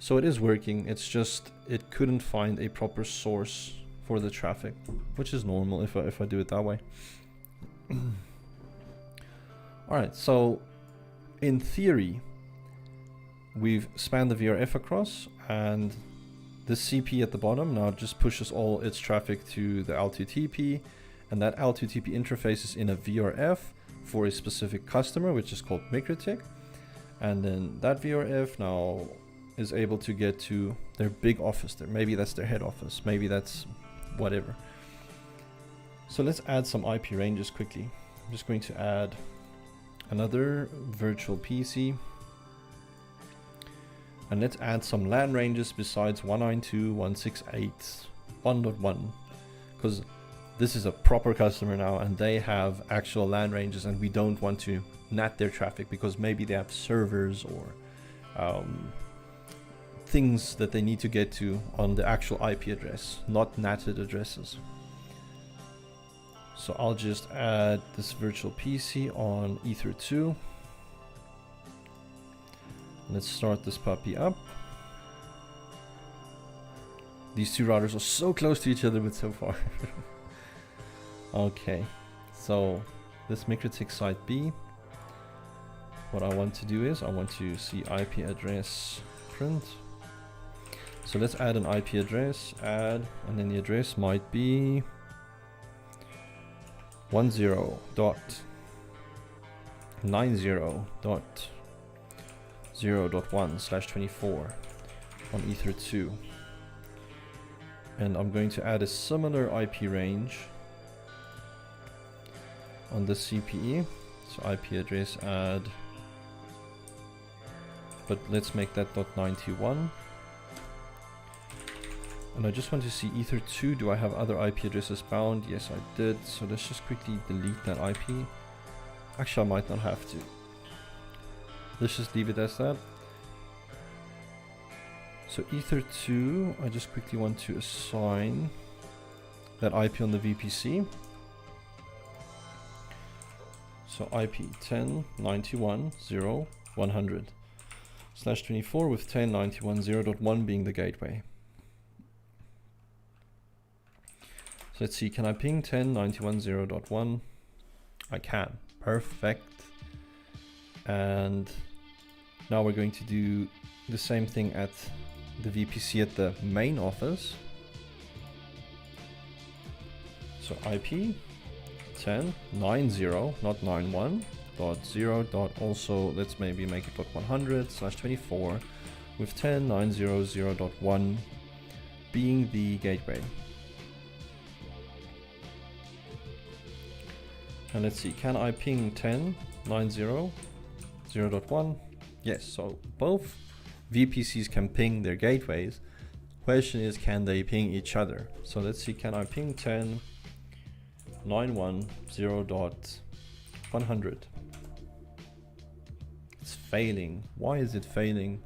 So it is working, it's just it couldn't find a proper source for the traffic, which is normal if I do it that way. Alright, so in theory, we've spanned the VRF across, and this CP at the bottom now just pushes all its traffic to the L2TP, and that L2TP interface is in a VRF for a specific customer, which is called MikroTik, and then that VRF now is able to get to their big office there. Maybe that's their head office, maybe that's whatever. So let's add some IP ranges quickly. I'm just going to add another virtual PC. And let's add some LAN ranges besides 192.168.1.1, because this is a proper customer now and they have actual LAN ranges, and we don't want to NAT their traffic because maybe they have servers or things that they need to get to on the actual IP address, not NATed addresses. So I'll just add this virtual PC on Ether 2. Let's start this puppy up. These two routers are so close to each other, but so far. Okay, so this MikroTik site B. What I want to do is I want to see IP address print. So let's add an IP address, add, and then the address might be 10.90.0.1/24 on Ether 2. And I'm going to add a similar IP range on the CPE. So IP address add, but let's make that .91. And I just want to see Ether 2, do I have other IP addresses bound? Yes, I did. So let's just quickly delete that IP. Actually, I might not have to. Let's just leave it as that. So Ether 2, I just quickly want to assign that IP on the VPC. So IP 10.91.0.100/24 with 10.91.0.1 being the gateway. So let's see, can I ping 10.91.0.1? I can. Perfect. And now we're going to do the same thing at the VPC at the main office. So IP 10.90, not 91.0. Also, let's maybe make it .100/24 with 10.90.0.1 being the gateway. And let's see, can I ping 10.90.0.1? Yes, so both VPCs can ping their gateways. Question is, can they ping each other? So let's see, can I ping 10.91.0.100? It's failing. Why is it failing?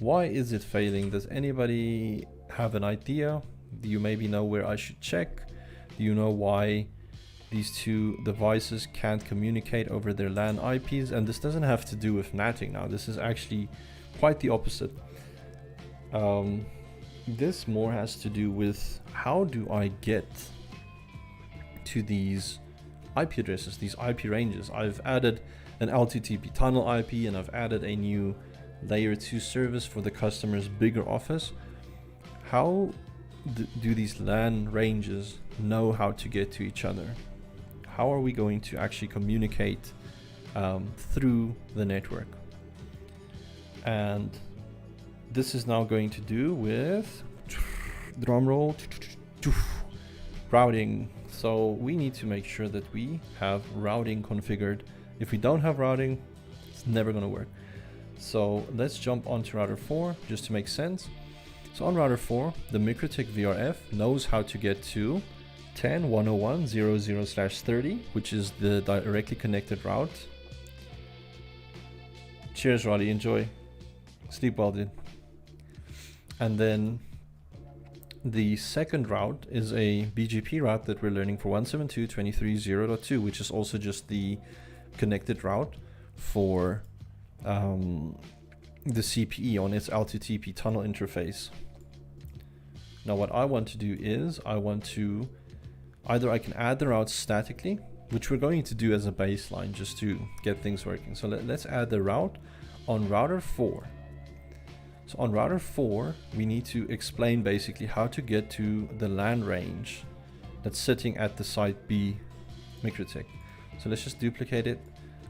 Why is it failing? Does anybody have an idea? Do you maybe know where I should check? Do you know why these two devices can't communicate over their LAN IPs? And this doesn't have to do with NATing now. This is actually quite the opposite. This more has to do with how do I get to these IP addresses, these IP ranges. I've added an LTTP tunnel IP and I've added a new layer 2 service for the customer's bigger office. How do these LAN ranges know how to get to each other? How are we going to actually communicate through the network? And this is now going to do with drumroll routing. So we need to make sure that we have routing configured. If we don't have routing, it's never going to work. So let's jump onto router 4 just to make sense. So on router 4, the MikroTik VRF knows how to get to 10.101.00/30, which is the directly connected route. Cheers, Roddy. Enjoy. Sleep well, dude. And then the second route is a BGP route that we're learning for 172.23.0.2, which is also just the connected route for the CPE on its LTTP tunnel interface. Now what I want to do is I want to either I can add the routes statically, which we're going to do as a baseline just to get things working. So let's add the route on router 4. So on router 4, we need to explain basically how to get to the LAN range that's sitting at the site B MikroTik. So let's just duplicate it.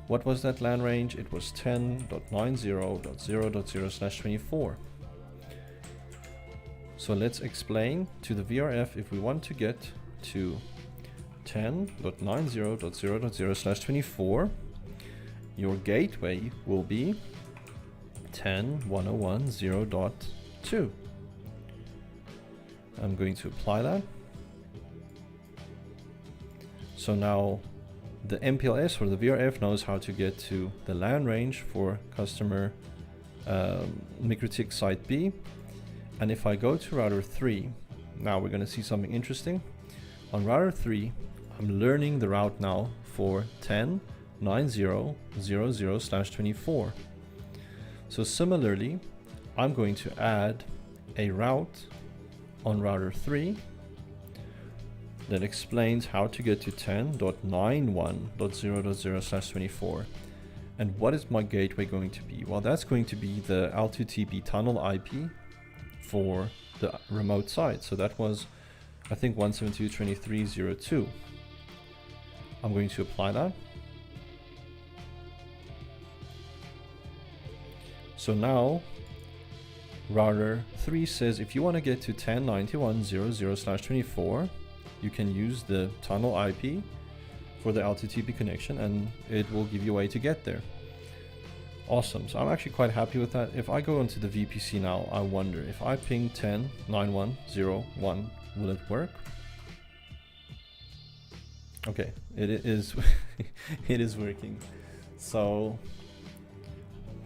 What was that LAN range? It was 10.90.0.0/24. So let's explain to the VRF if we want to get to 10.90.0.0/24. Your gateway will be 10.101.0.2. I'm going to apply that. So now the MPLS or the VRF knows how to get to the LAN range for customer MikroTik site B. And if I go to router 3, now we're going to see something interesting. On router 3, I'm learning the route now for 10.90.0.0/24. So similarly, I'm going to add a route on router 3 that explains how to get to 10.91.0.0/24. And what is my gateway going to be? Well, that's going to be the L2TP tunnel IP for the remote site. So that was, I think, 172.23.0.2. I'm going to apply that. So now router 3 says if you want to get to 10.91.0.0/24, you can use the tunnel IP for the L2TP connection and it will give you a way to get there. Awesome. So I'm actually quite happy with that. If I go into the VPC now, I wonder if I ping 10.91.0.1, will it work? Okay, it is it is working. So,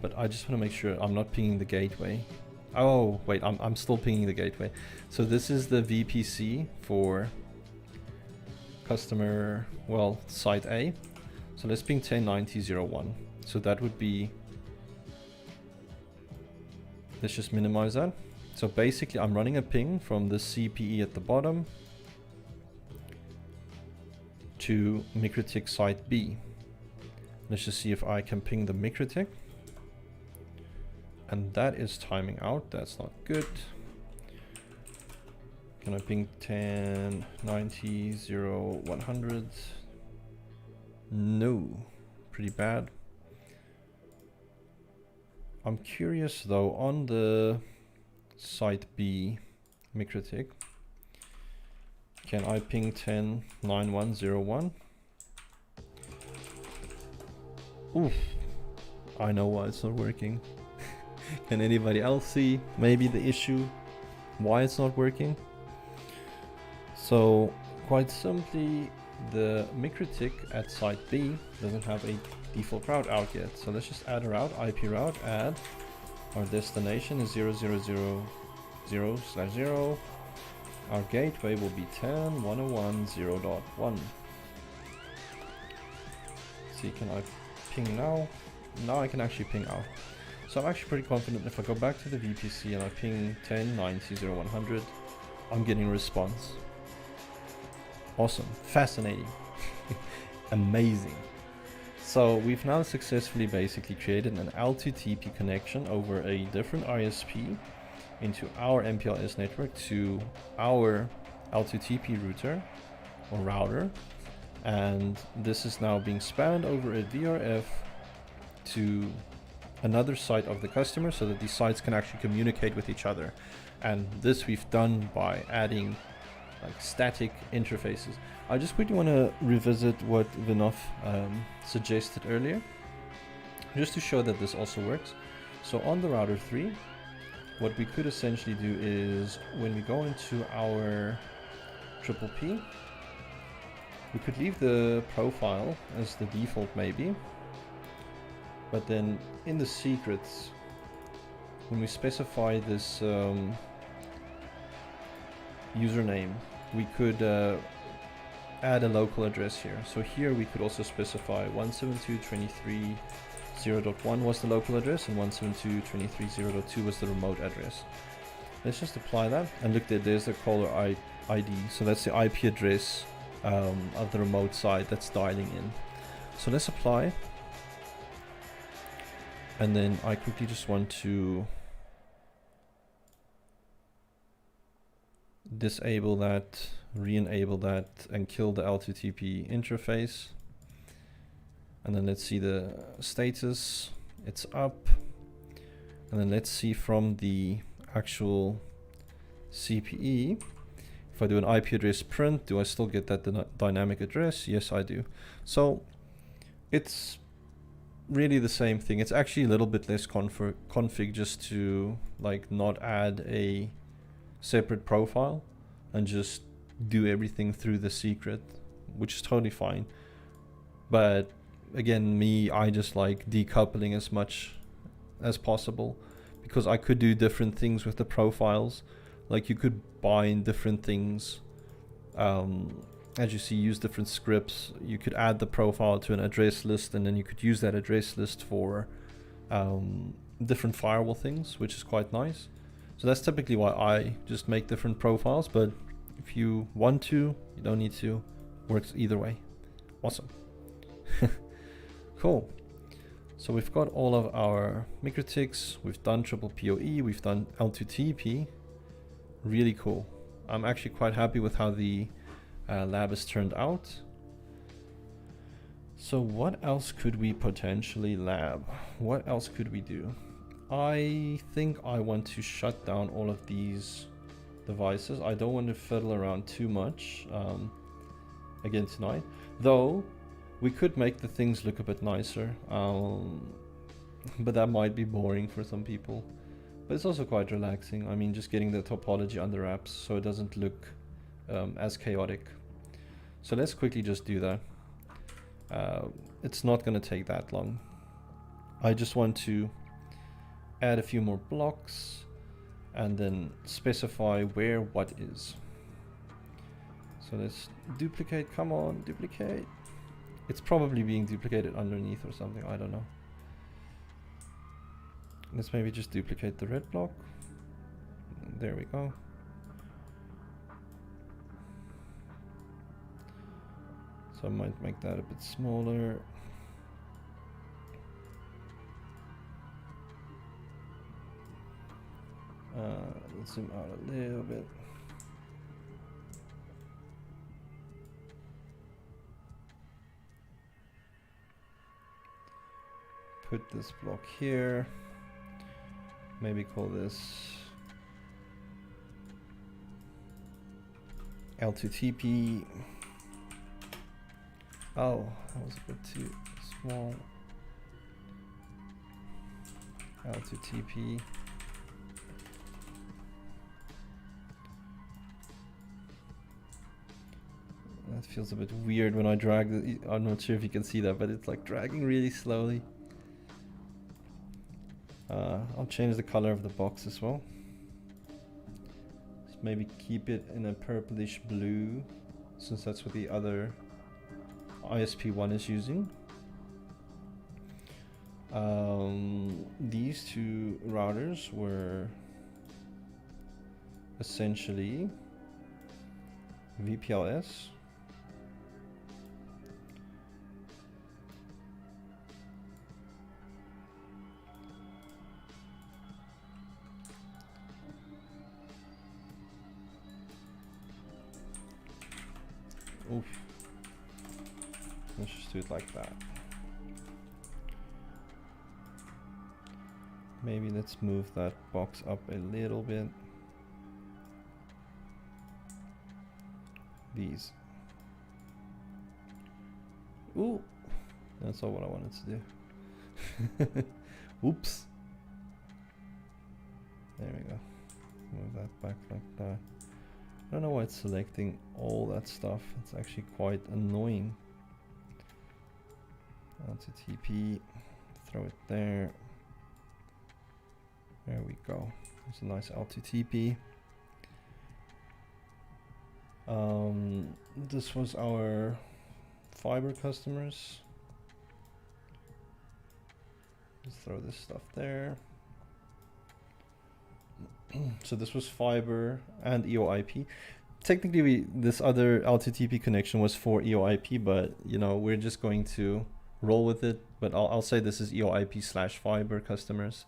but I just want to make sure I'm not pinging the gateway. Oh wait, I'm still pinging the gateway. So this is the VPC for customer, well, site A. So let's ping 10.90.0.1. So that would be, let's just minimize that. So basically I'm running a ping from the CPE at the bottom to MikroTik site B. Let's just see if I can ping the MikroTik. And that is timing out, that's not good. Can I ping 10.90.0.100? No, pretty bad. I'm curious though, on the site B MikroTik, can I ping 10.91.0.1? Oof, I know why it's not working. Can anybody else see maybe the issue why it's not working? So quite simply, the MikroTik at site B doesn't have a default route out yet. So let's just add a route, IP route, add. Our destination is 0.0.0.0/0. Our gateway will be 10.101.0.1. See, can I ping now? Now I can actually ping out. So I'm actually pretty confident if I go back to the VPC and I ping 10.90.0.100, I'm getting a response. Awesome, fascinating, amazing. So we've now successfully basically created an L2TP connection over a different ISP into our MPLS network to our L2TP router or router. And this is now being spanned over a VRF to another site of the customer so that these sites can actually communicate with each other. And this we've done by adding like static interfaces. I just quickly want to revisit what Vrf suggested earlier, just to show that this also works. So on the router 3, what we could essentially do is when we go into our Triple P, we could leave the profile as the default maybe, but then in the secrets, when we specify this username, we could add a local address here. So here we could also specify 172.23.0.1 was the local address and 172.23.0.2 was the remote address. Let's just apply that and look, there's the caller ID. So that's the IP address of the remote site that's dialing in. So let's apply. And then I quickly just want to disable that, re-enable that, and kill the L2TP interface. And then let's see the status, it's up. And then let's see from the actual CPE If I do an IP address print, do I still get that dynamic address? Yes, I do. So it's really the same thing. It's actually a little bit less config just to like not add a separate profile and just do everything through the secret, which is totally fine. But again, I just like decoupling as much as possible, because I could do different things with the profiles. Like you could bind different things, as you see, use different scripts. You could add the profile to an address list, and then you could use that address list for different firewall things, which is quite nice. So that's typically why I just make different profiles, but if you want to, you don't need to. Works either way. Awesome. Cool. So we've got all of our MikroTiks, we've done Triple PoE, we've done L2TP. Really cool. I'm actually quite happy with how the lab has turned out. So what else could we potentially lab? What else could we do? I think I want to shut down all of these devices. I don't want to fiddle around too much again tonight, though we could make the things look a bit nicer, but that might be boring for some people. But it's also quite relaxing. I mean, just getting the topology under wraps so it doesn't look as chaotic. So let's quickly just do that. It's not going to take that long. I just want to add a few more blocks and then specify where what is. So let's duplicate. Come on, duplicate. It's probably being duplicated underneath or something. I don't know. Let's maybe just duplicate the red block. There we go. So I might make that a bit smaller. Let's zoom out a little bit. Put this block here. Maybe call this L2TP. Oh, that was a bit too small. L2TP. That feels a bit weird when I drag it. I'm not sure if you can see that, but it's like dragging really slowly. I'll change the color of the box as well. Just maybe keep it in a purplish blue, since that's what the other ISP one is using. These two routers were essentially VPLS. Oof. Let's just do it like that. Maybe let's move that box up a little bit. These. Ooh, that's not what I wanted to do. Oops. There we go. Move that back like that. I don't know why it's selecting all that stuff. It's actually quite annoying. L2TP, throw it there. There we go. There's a nice L2TP. This was our fiber customers. Let's throw this stuff there. So this was fiber and EOIP. Technically, this other L2TP connection was for EOIP, but you know, we're just going to roll with it. But I'll say this is EOIP/fiber customers.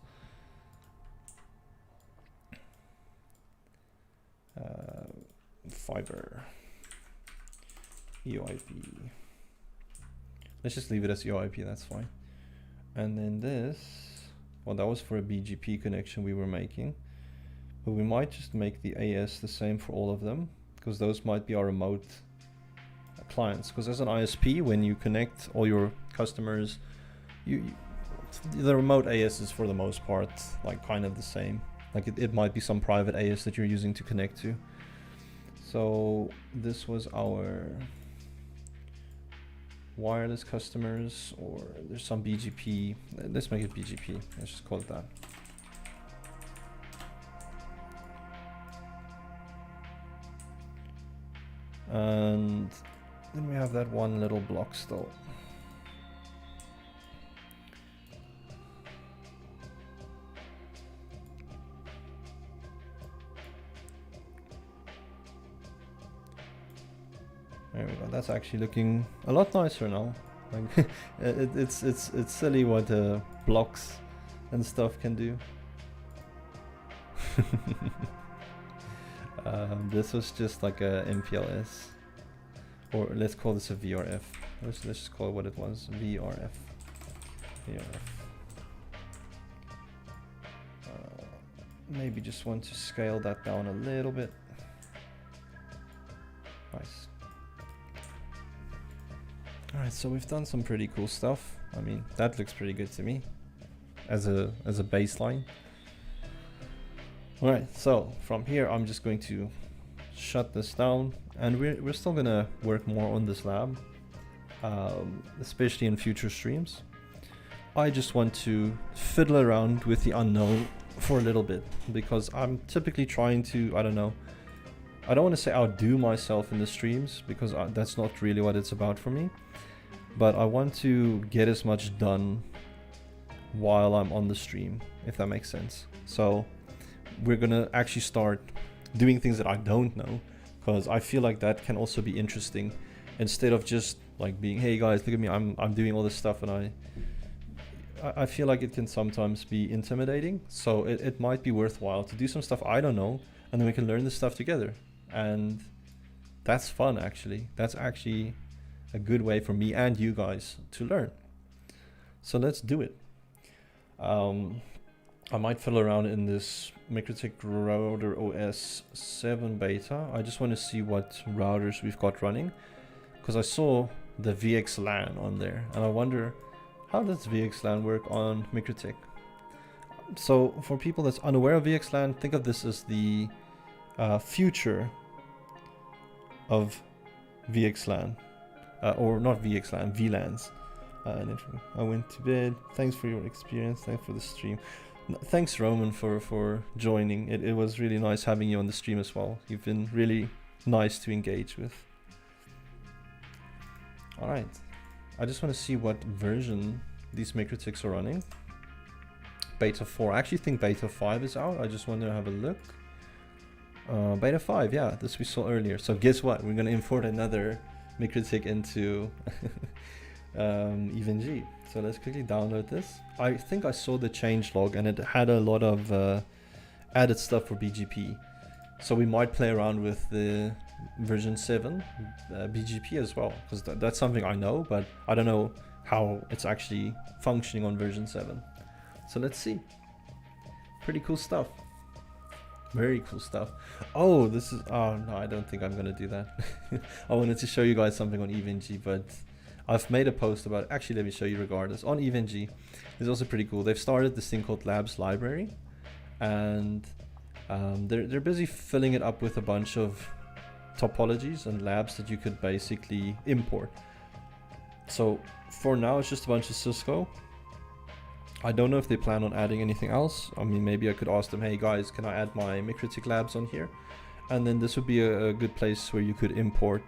Fiber, EOIP. Let's just leave it as EOIP, that's fine. And then this, well, that was for a BGP connection we were making. But we might just make the AS the same for all of them, because those might be our remote clients. Because as an ISP, when you connect all your customers, the remote AS is for the most part like kind of the same. Like it might be some private AS that you're using to connect to. So this was our wireless customers, or there's some BGP. Let's make it BGP. Let's just call it that. And then we have that one little block still. There we go. That's actually looking a lot nicer now. Like it's silly what blocks and stuff can do. This was just like a MPLS, or let's call this a VRF. Let's just call it what it was, VRF. Maybe just want to scale that down a little bit. Nice. Alright, so we've done some pretty cool stuff. I mean, that looks pretty good to me as a baseline. Alright, so from here I'm just going to shut this down, and we're still gonna work more on this lab, especially in future streams. I just want to fiddle around with the unknown for a little bit, because I'm typically trying to, I don't want to say outdo myself in the streams, because that's not really what it's about for me. But I want to get as much done while I'm on the stream, if that makes sense. So we're gonna actually start doing things that I don't know, because I feel like that can also be interesting, instead of just like being, hey guys, look at me, I'm doing all this stuff, and I feel like it can sometimes be intimidating. So it might be worthwhile to do some stuff I don't know, and then we can learn this stuff together. And that's fun, actually. That's actually a good way for me and you guys to learn. So let's do it. I might fiddle around in this MikroTik Router OS 7 beta. I just want to see what routers we've got running, because I saw the VXLAN on there, and I wonder, how does VXLAN work on MikroTik? So for people that's unaware of VXLAN, think of this as the future of VXLAN, or not VXLAN, VLANs. I went to bed. Thanks for your experience. Thanks for the stream. Thanks, Roman, for joining. It was really nice having you on the stream as well. You've been really nice to engage with. All right. I just want to see what version these MikroTiks are running. Beta 4. I actually think Beta 5 is out. I just want to have a look. Beta 5, yeah, this we saw earlier. So guess what? We're going to import another MikroTik into EVE-NG. So let's quickly download this. I think I saw the changelog, and it had a lot of added stuff for BGP. So we might play around with the version 7 BGP as well, because that's something I know, but I don't know how it's actually functioning on version 7. So let's see. Pretty cool stuff. Very cool stuff. Oh, this is, oh no, I don't think I'm gonna do that. I wanted to show you guys something on EVE-NG, but I've made a post about it. Actually, let me show you regardless. On EVE-NG, it's also pretty cool. They've started this thing called Labs Library, and they're busy filling it up with a bunch of topologies and labs that you could basically import. So for now, it's just a bunch of Cisco. I don't know if they plan on adding anything else. I mean, maybe I could ask them, hey guys, can I add my MikroTik labs on here? And then this would be a good place where you could import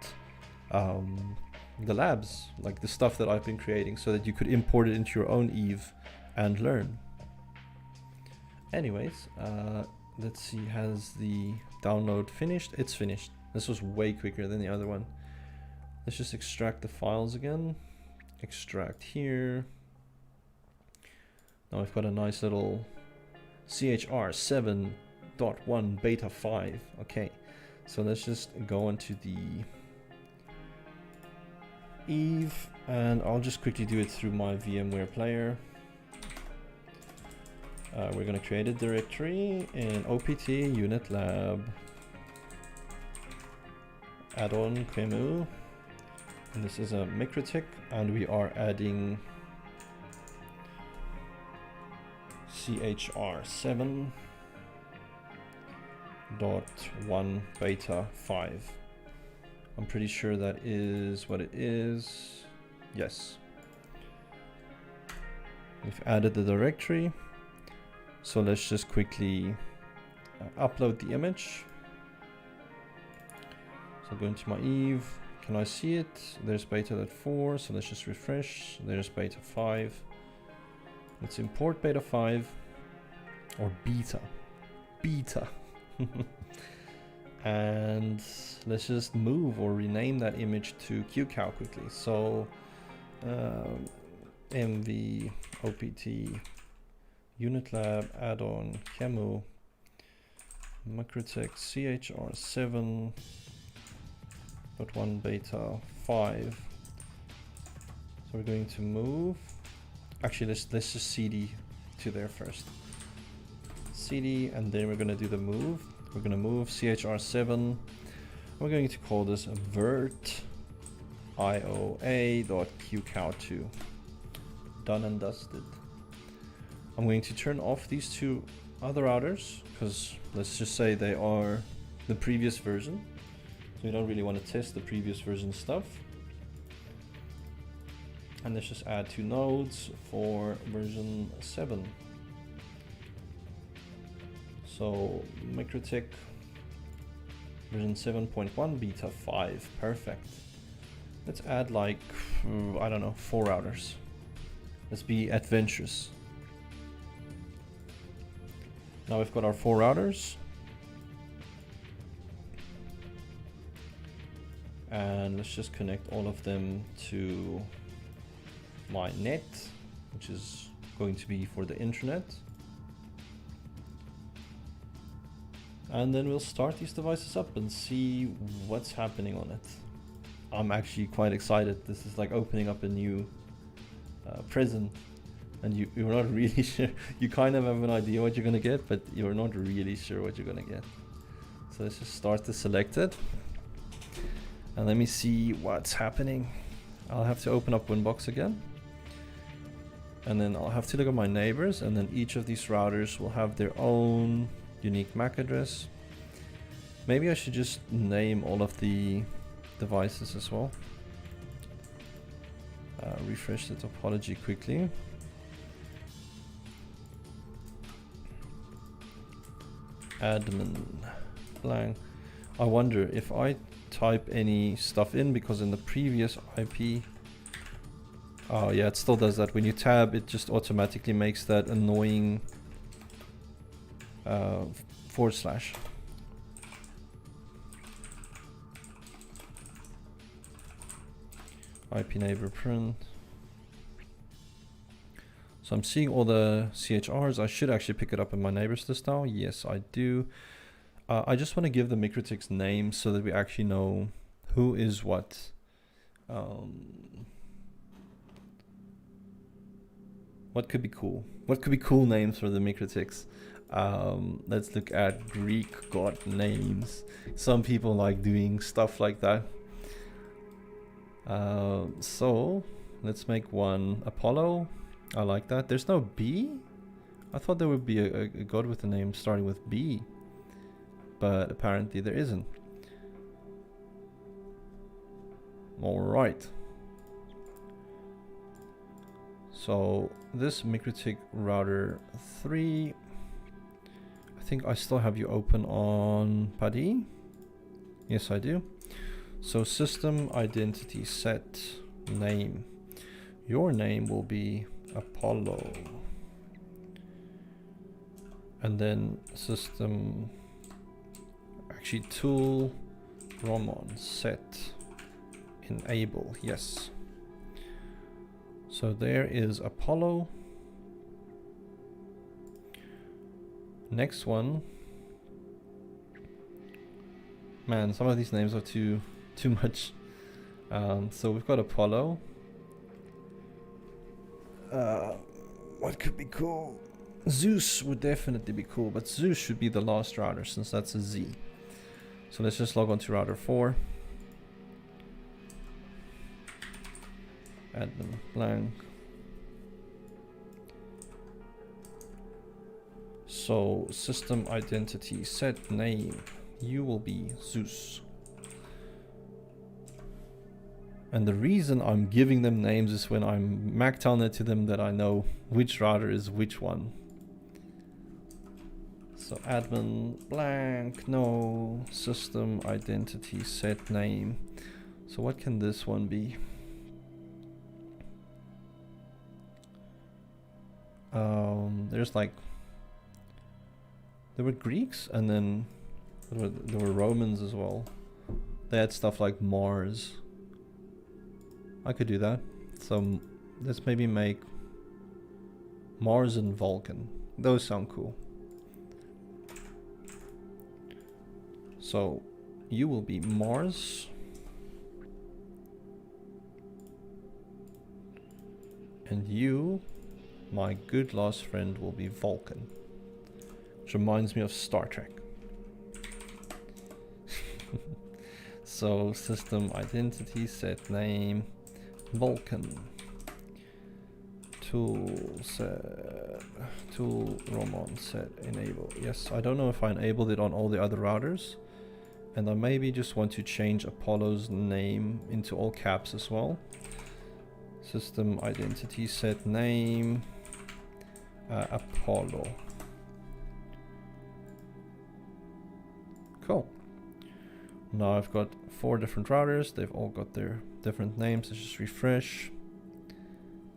the labs, like the stuff that I've been creating, so that you could import it into your own EVE and learn. Anyways, let's see, has the download finished? It's finished. This was way quicker than the other one. Let's just extract the files again. Extract here. Now we've got a nice little CHR 7.1 beta 5. Okay, so let's just go onto the EVE, and I'll just quickly do it through my VMware player. We're going to create a directory in OPT unit lab. add-on Quemu, and this is a MikroTik, and we are adding CHR7.1 beta 5. I'm pretty sure that is what it is. Yes. We've added the directory. So let's just quickly upload the image. So go into my Eve. Can I see it? There's beta.4. So let's just refresh. There's beta 5. Let's import beta 5 or beta. Beta. And let's just move or rename that image to QCow quickly. So MV OPT UnitLab add-on Quemu MikroTik CHR7.1 beta 5. So we're going to move. Actually, let's just CD to there first. CD, and then we're going to do the move. We're going to move CHR7. We're going to call this vert IOA.QCow2. Done and dusted. I'm going to turn off these two other routers because let's just say they are the previous version. So we don't really want to test the previous version stuff. And let's just add 2 nodes for version 7. So MikroTik version 7.1 beta 5, perfect. Let's add like, I don't know, 4 routers. Let's be adventurous. Now we've got our 4 routers. And let's just connect all of them to my net, which is going to be for the intranet. And then we'll start these devices up and see what's happening on it. I'm actually quite excited. This is like opening up a new present, and you're not really sure. You kind of have an idea what you're gonna get, but you're not really sure what you're gonna get. So let's just start to select it. And let me see what's happening. I'll have to open up Winbox again. And then I'll have to look at my neighbors, and then each of these routers will have their own unique MAC address. Maybe I should just name all of the devices as well. Refresh the topology quickly. Admin blank. I wonder if I type any stuff in, because in the previous IP, oh yeah, it still does that. When you tab, it just automatically makes that annoying / IP neighbor print. So I'm seeing all the CHRs. I should actually pick it up in my neighbors list now. Yes, I do. I just want to give the MikroTik's name so that we actually know who is what. What could be cool? What could be cool names for the MikroTiks? Let's look at Greek god names. Some people like doing stuff like that. So let's make one Apollo. I like that. There's no B. I thought there would be a god with a name starting with B, but apparently there isn't. All right. So this MikroTik router 3, I think I still have you open on PADI. Yes, I do. So system identity set name. Your name will be Apollo. And then system, actually tool Roman set enable. Yes. So there is Apollo. Next one. Man, some of these names are too much. So we've got Apollo. What could be cool? Zeus would definitely be cool, but Zeus should be the last router since that's a Z. So let's just log on to router 4. admin blank. So system identity set name, you will be Zeus. And the reason I'm giving them names is when I'm Mac telnet to them that I know which router is which one. So admin blank, no, system identity set name. So what can this one be? There's like, there were Greeks and then there were Romans as well. They had stuff like Mars. I could do that. So let's maybe make Mars and Vulcan. Those sound cool. So you will be Mars. And you, my good lost friend, will be Vulcan. Which reminds me of Star Trek. So system identity set name Vulcan. Tool set tool Roman set enable. Yes, I don't know if I enabled it on all the other routers. And I maybe just want to change Apollo's name into all caps as well. System identity set name Apollo. Cool. Now I've got 4 different routers. They've all got their different names. Let's just refresh.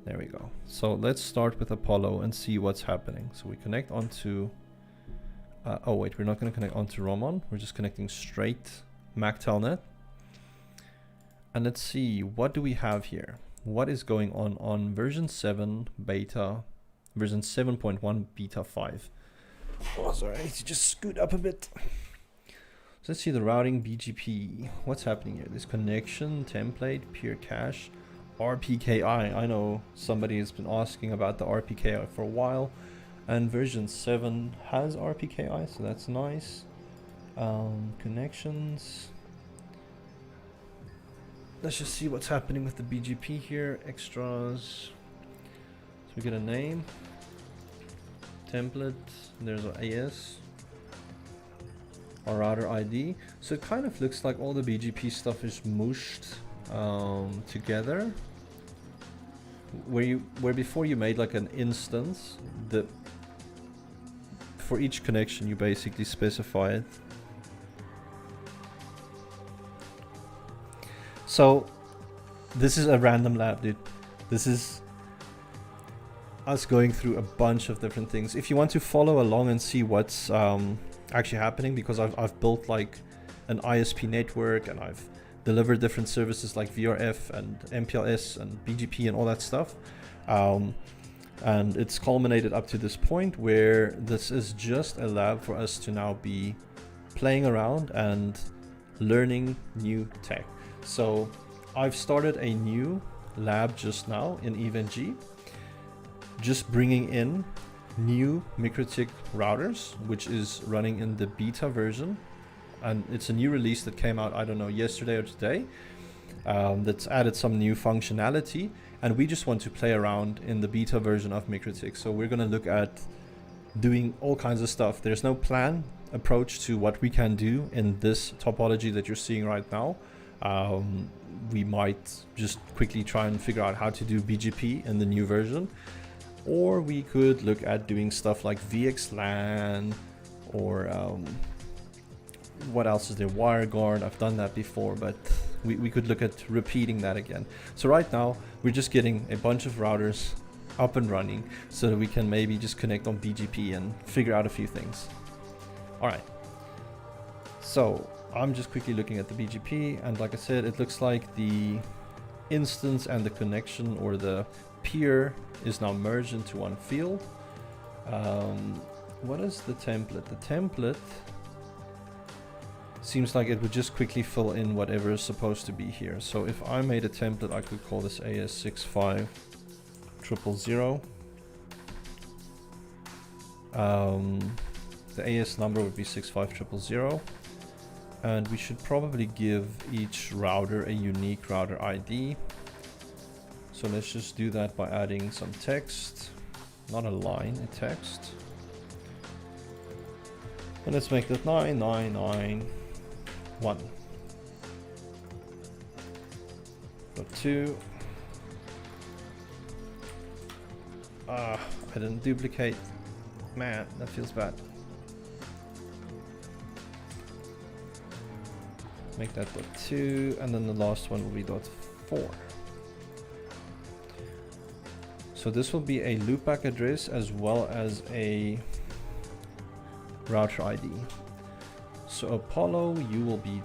There we go. So let's start with Apollo and see what's happening. So we connect onto oh wait, we're not going to connect onto Roman. We're just connecting straight Mac telnet. And let's see, what do we have here? What is going on version 7 beta, version 7.1 beta 5? Oh, sorry, I need to just scoot up a bit. So let's see the routing BGP. What's happening here? This connection, template, peer cache, RPKI. I know somebody has been asking about the RPKI for a while. And version 7 has RPKI, so that's nice. Connections. Let's just see what's happening with the BGP here. Extras. So we get a name, template, there's an AS, our router ID. So it kind of looks like all the BGP stuff is mushed together. Where before you made like an instance, for each connection you basically specify it. So this is a random lab, dude. This is us going through a bunch of different things. If you want to follow along and see what's actually happening, because I've built like an ISP network and I've delivered different services like VRF and MPLS and BGP and all that stuff. And it's culminated up to this point where this is just a lab for us to now be playing around and learning new tech. So I've started a new lab just now in EVentG, just bringing in new MikroTik routers, which is running in the beta version. And it's a new release that came out, I don't know, yesterday or today, that's added some new functionality. And we just want to play around in the beta version of MikroTik. So we're going to look at doing all kinds of stuff. There's no plan approach to what we can do in this topology that you're seeing right now. We might just quickly try and figure out how to do BGP in the new version. Or we could look at doing stuff like VXLAN or what else is there? WireGuard. I've done that before, but we could look at repeating that again. So right now we're just getting a bunch of routers up and running so that we can maybe just connect on BGP and figure out a few things. All right. So I'm just quickly looking at the BGP, and like I said, it looks like the instance and the connection or the peer is now merged into one field. What is the template? The template seems like it would just quickly fill in whatever is supposed to be here. So if I made a template, I could call this AS65000. The AS number would be 65000. And we should probably give each router a unique router ID. So let's just do that by adding some text, not a line, a text. And let's make that 9991. Got 2. I didn't duplicate. Man, that feels bad. Make that .2, and then the last one will be .4. So this will be a loopback address as well as a router ID. So Apollo, you will be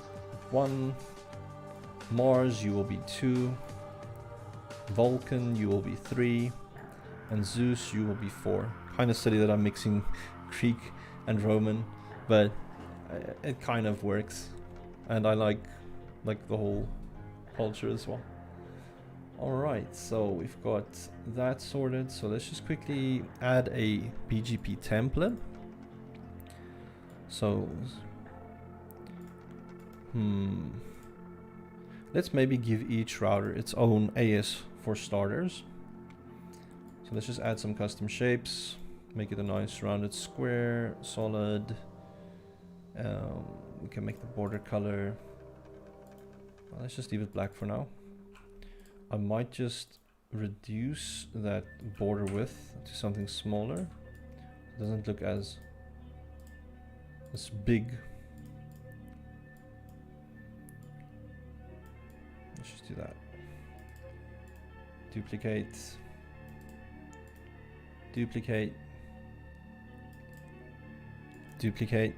1. Mars, you will be 2. Vulcan, you will be 3. And Zeus, you will be 4. Kind of silly that I'm mixing Greek and Roman, but it kind of works. And I like the whole culture as well. Alright, so we've got that sorted. So let's just quickly add a BGP template. So, let's maybe give each router its own AS for starters. So let's just add some custom shapes, make it a nice rounded square, solid. We can make the border color, well, let's just leave it black for now. I might just reduce that border width to something smaller. It doesn't look as big. Let's just do that. Duplicate. Duplicate. Duplicate.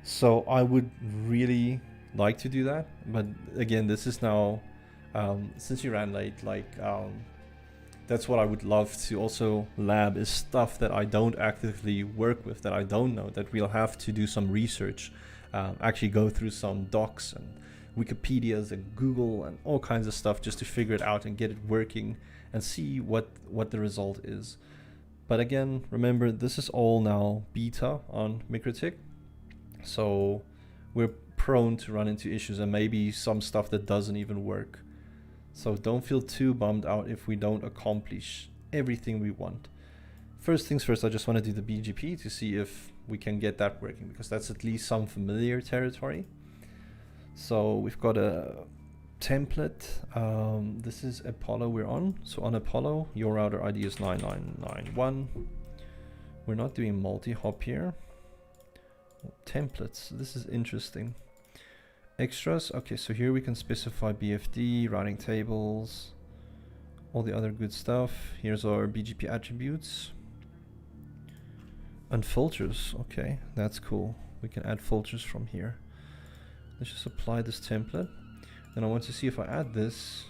So I would really like to do that, but again, this is now, since you ran late, that's what I would love to also lab, is stuff that I don't actively work with, that I don't know, that we'll have to do some research, actually go through some docs and Wikipedias and Google and all kinds of stuff just to figure it out and get it working and see what the result is. But again, remember, this is all now beta on MikroTik. So we're prone to run into issues and maybe some stuff that doesn't even work. So don't feel too bummed out if we don't accomplish everything we want. First things first, I just want to do the BGP to see if we can get that working, because that's at least some familiar territory. So we've got a template. This is Apollo we're on. So on Apollo, your router ID is 9991. We're not doing multi-hop here. Templates, this is interesting. Extras, okay, so here we can specify BFD, routing tables, all the other good stuff. Here's our BGP attributes and filters. Okay, that's cool. We can add filters from here. Let's just apply this template. Then I want to see if I add this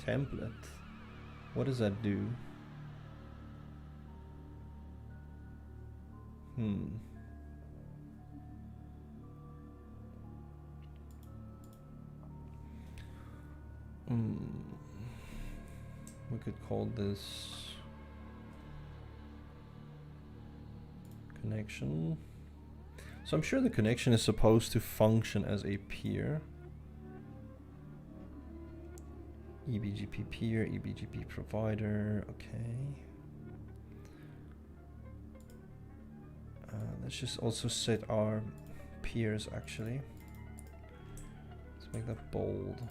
template, what does that do? We could call this connection. So I'm sure the connection is supposed to function as a peer. eBGP peer, eBGP provider, okay. Let's just also set our peers actually. Let's make that bold.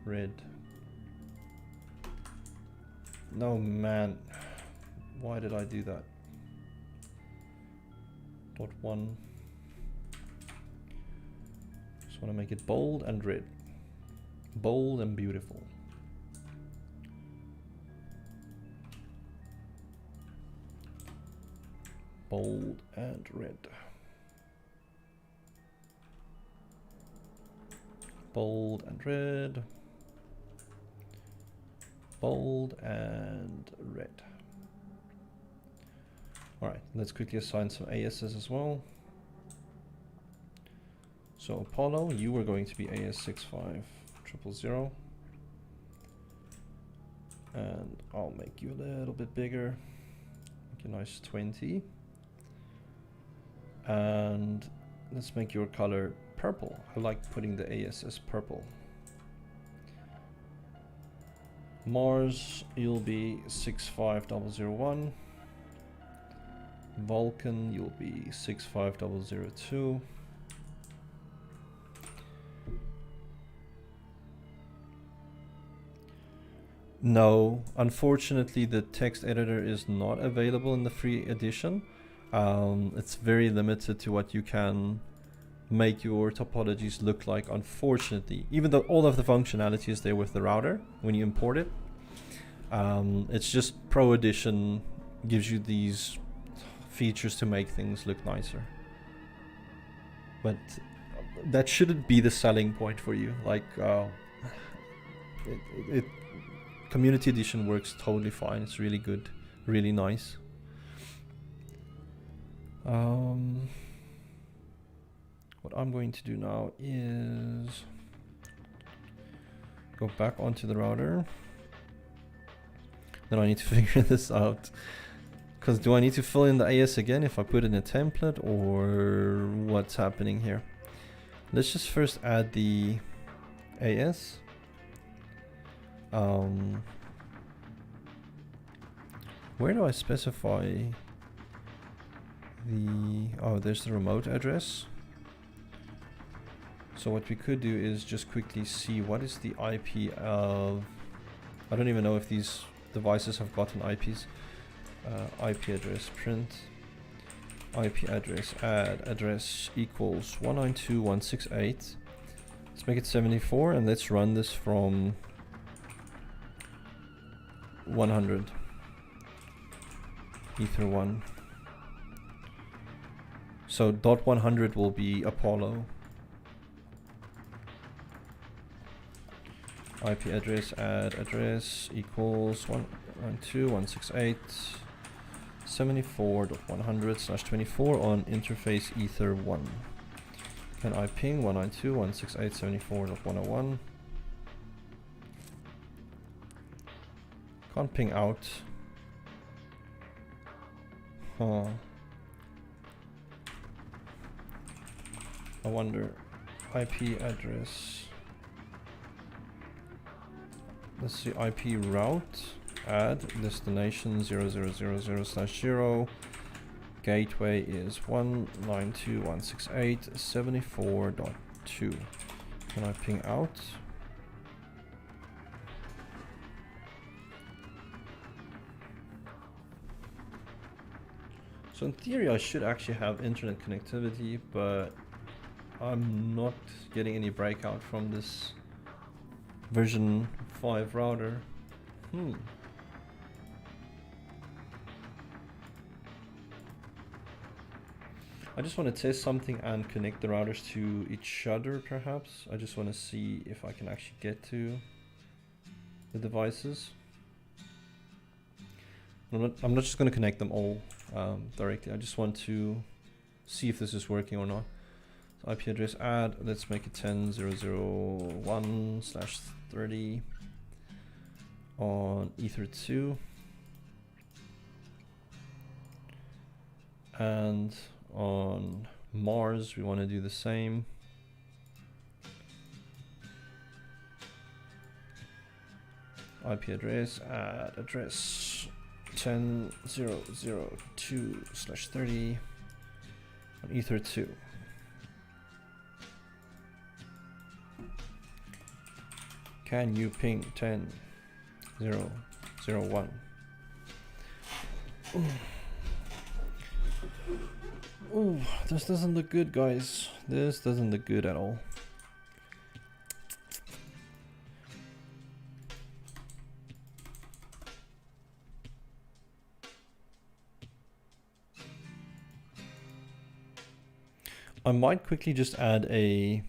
Red. No, man. Why did I do that? .1. Just want to make it bold and red. Bold and beautiful. Bold and red. Bold and red. Bold and red. Alright, let's quickly assign some ASs as well. So Apollo, you are going to be AS65000. And I'll make you a little bit bigger. Make a nice 20. And let's make your color purple. I like putting the AS as purple. Mars, you'll be 65001. Vulcan, you'll be 65002. No, unfortunately the text editor is not available in the free edition. It's very limited to what you can make your topologies look like, unfortunately, even though all of the functionality is there with the router when you import it. It's just Pro Edition gives you these features to make things look nicer, but that shouldn't be the selling point for you. Like Community Edition works totally fine. It's really good, really nice. What I'm going to do now is go back onto the router. Then I need to figure this out. Because do I need to fill in the AS again if I put in a template, or what's happening here? Let's just first add the AS. Where do I specify the... Oh, there's the remote address. So what we could do is just quickly see what is the IP of... I don't even know if these devices have gotten IPs. IP address print. IP address add address equals 192.168. Let's make it 74 and let's run this from 100. Ether 1. So .100 will be Apollo. IP address add address equals 192.168 74.100/24 on interface Ether 1. Can I ping 192.168.74.101? Can't ping out. Huh. I wonder. IP address. Let's see. IP route. Add destination 0000/0. Gateway is 192.168.74.2. Can I ping out? So in theory I should actually have internet connectivity, but I'm not getting any breakout from this version 5 router. I just want to test something and connect the routers to each other, perhaps. I just want to see if I can actually get to the devices. I'm not just going to connect them all directly. I just want to see if this is working or not. So IP address add, let's make it 10.0.0.1/30 on Ether 2. And on Mars, we want to do the same. IP address add address 10.0.0.2/30 on Ether 2. Can you ping 10.0.0.1? Ooh, this doesn't look good, guys. This doesn't look good at all. I might quickly just add a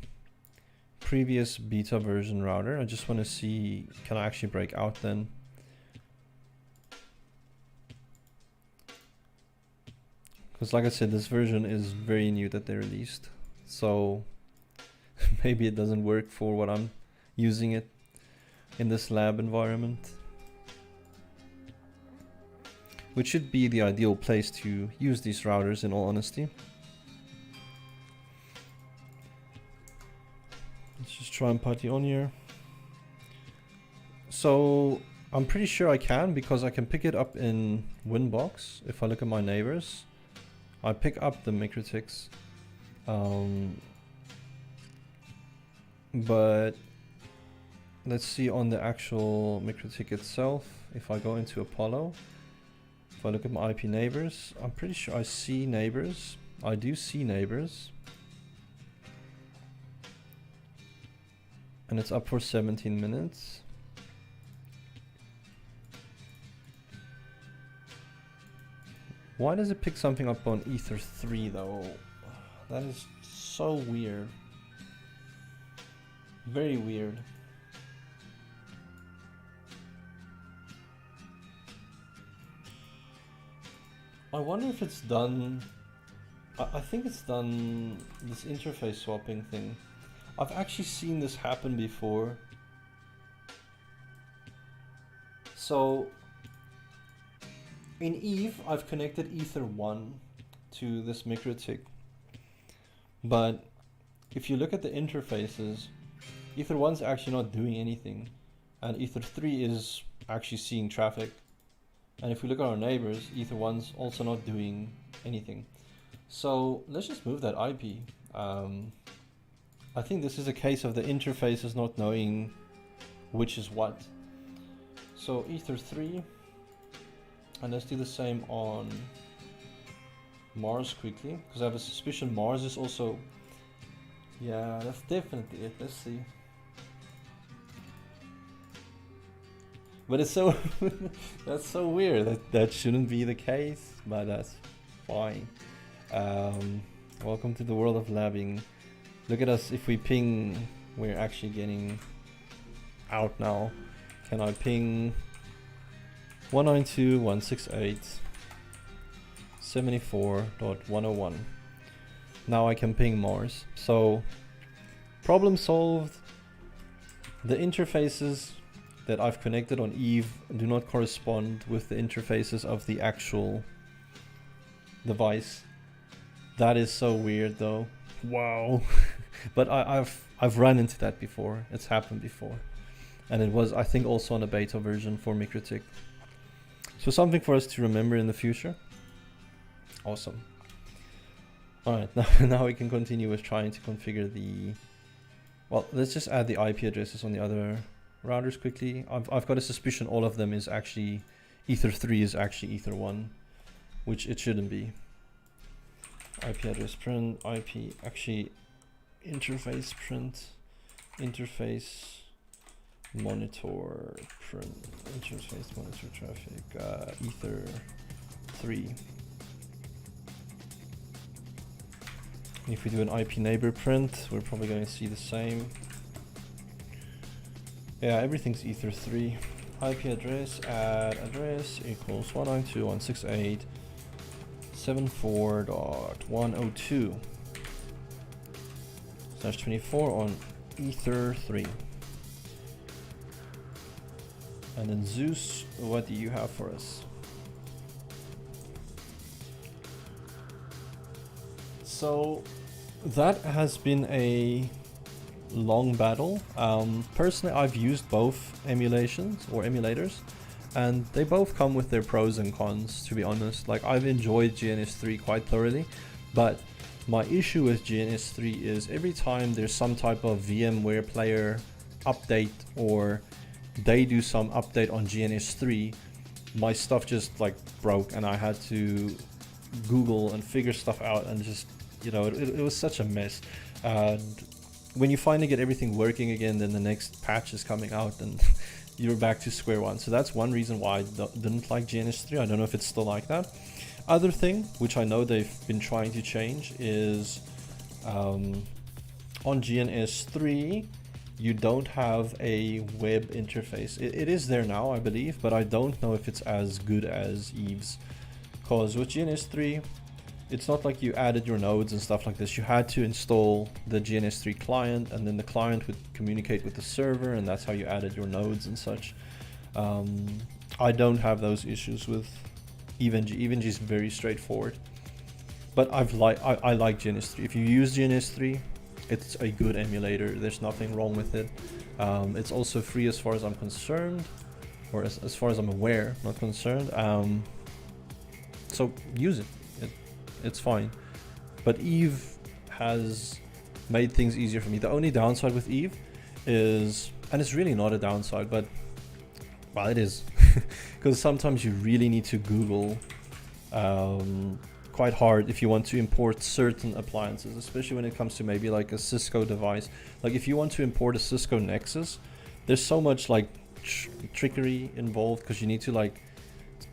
previous beta version router. I just want to see, can I actually break out then? Because like I said, this version is very new that they released. So maybe it doesn't work for what I'm using it in this lab environment. Which should be the ideal place to use these routers, in all honesty. just try and putty on here. So I'm pretty sure I can, because I can pick it up in Winbox. If I look at my neighbors, I pick up the MikroTiks. But let's see on the actual MikroTik itself. If I go into Apollo, if I look at my IP neighbors, I'm pretty sure I see neighbors. I do see neighbors. And it's up for 17 minutes. Why does it pick something up on Ether 3 though? That is so weird. Very weird. I wonder if it's done... I think it's done this interface swapping thing. I've actually seen this happen before. So in Eve, I've connected Ether 1 to this MikroTik. But if you look at the interfaces, Ether 1's actually not doing anything. And Ether 3 is actually seeing traffic. And if we look at our neighbors, Ether 1's also not doing anything. So let's just move that IP. I think this is a case of the interfaces not knowing which is what. So Ether 3, and let's do the same on Mars quickly, because I have a suspicion Mars is also... Yeah, that's definitely it. Let's see. But it's so... that's so weird. That shouldn't be the case, but that's fine. Welcome to the world of labbing. Look at us. If we ping, we're actually getting out now. Can I ping 192.168.74.101? Now I can ping Mars. So problem solved. The interfaces that I've connected on Eve do not correspond with the interfaces of the actual device. That is so weird though. Wow. But I've run into that before. It's happened before. And it was, I think, also on a beta version for MikroTik. So something for us to remember in the future. Awesome. Alright, now we can continue with trying to configure the... Well, let's just add the IP addresses on the other routers quickly. I've got a suspicion all of them is actually... Ether 3 is actually Ether 1, which it shouldn't be. IP address print, IP, actually interface print, interface monitor print, interface monitor traffic, Ether 3. If we do an IP neighbor print, we're probably going to see the same. Yeah, everything's Ether 3. IP address, add address equals 192.168.74.102 /24 on Ether 3. And then Zeus, what do you have for us? So that has been a long battle. Personally, I've used both emulations or emulators, and they both come with their pros and cons, to be honest. Like, I've enjoyed GNS3 quite thoroughly, but my issue with GNS3 is every time there's some type of VMware player update or they do some update on GNS3, my stuff just like broke and I had to Google and figure stuff out, and just, you know, it was such a mess. When you finally get everything working again, then the next patch is coming out and you're back to square one. So that's one reason why I didn't like GNS3. I don't know if it's still like that. Other thing, which I know they've been trying to change, is on GNS3, you don't have a web interface. It is there now, I believe, but I don't know if it's as good as Eve's. Because with GNS3, it's not like you added your nodes and stuff like this. You had to install the GNS3 client, and then the client would communicate with the server, and that's how you added your nodes and such. I don't have those issues with EVE-NG. EVE-NG is very straightforward. But I like GNS3. If you use GNS3, it's a good emulator. There's nothing wrong with it. It's also free as far as I'm concerned, or as far as I'm aware, not concerned. So use it. It's fine. But Eve has made things easier for me. The only downside with Eve is, and it's really not a downside, but well, it is, because sometimes you really need to Google quite hard if you want to import certain appliances, especially when it comes to maybe like a Cisco device. Like if you want to import a Cisco Nexus, there's so much like trickery involved, because you need to like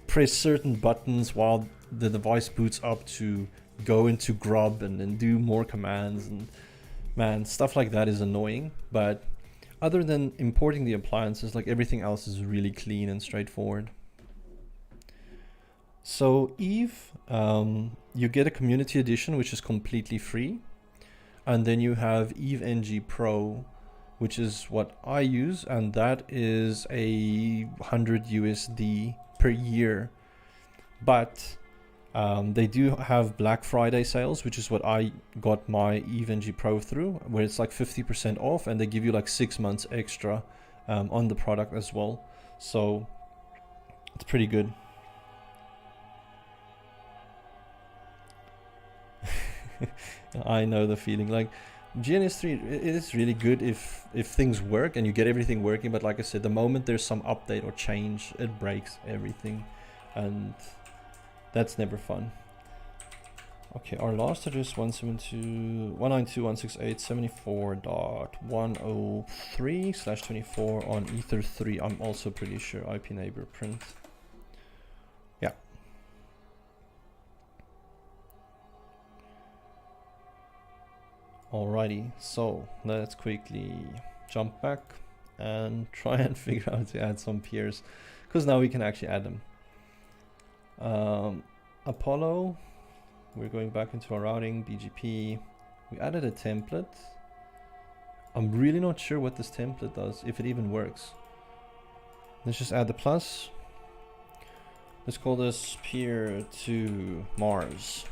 press certain buttons while the device boots up to go into grub and then do more commands, and man, stuff like that is annoying. But other than importing the appliances, like everything else is really clean and straightforward. So Eve, you get a community edition, which is completely free. And then you have Eve NG Pro, which is what I use. And that is a 100 USD per year. But they do have Black Friday sales, which is what I got my Eve NG Pro through, where it's like 50% off, and they give you like 6 months extra on the product as well. So it's pretty good. I know the feeling. Like GNS3, it is really good if things work and you get everything working. But like I said, the moment there's some update or change, it breaks everything, and that's never fun. Okay, our last address 192.168.74.103/24 on Ether 3. I'm also pretty sure IP neighbor print. Yeah. Alrighty, so let's quickly jump back and try and figure out how to add some peers, because now we can actually add them. Apollo, we're going back into our routing, BGP. We added a template. I'm really not sure what this template does, if it even works. Let's just add the plus. Let's call this peer to Mars.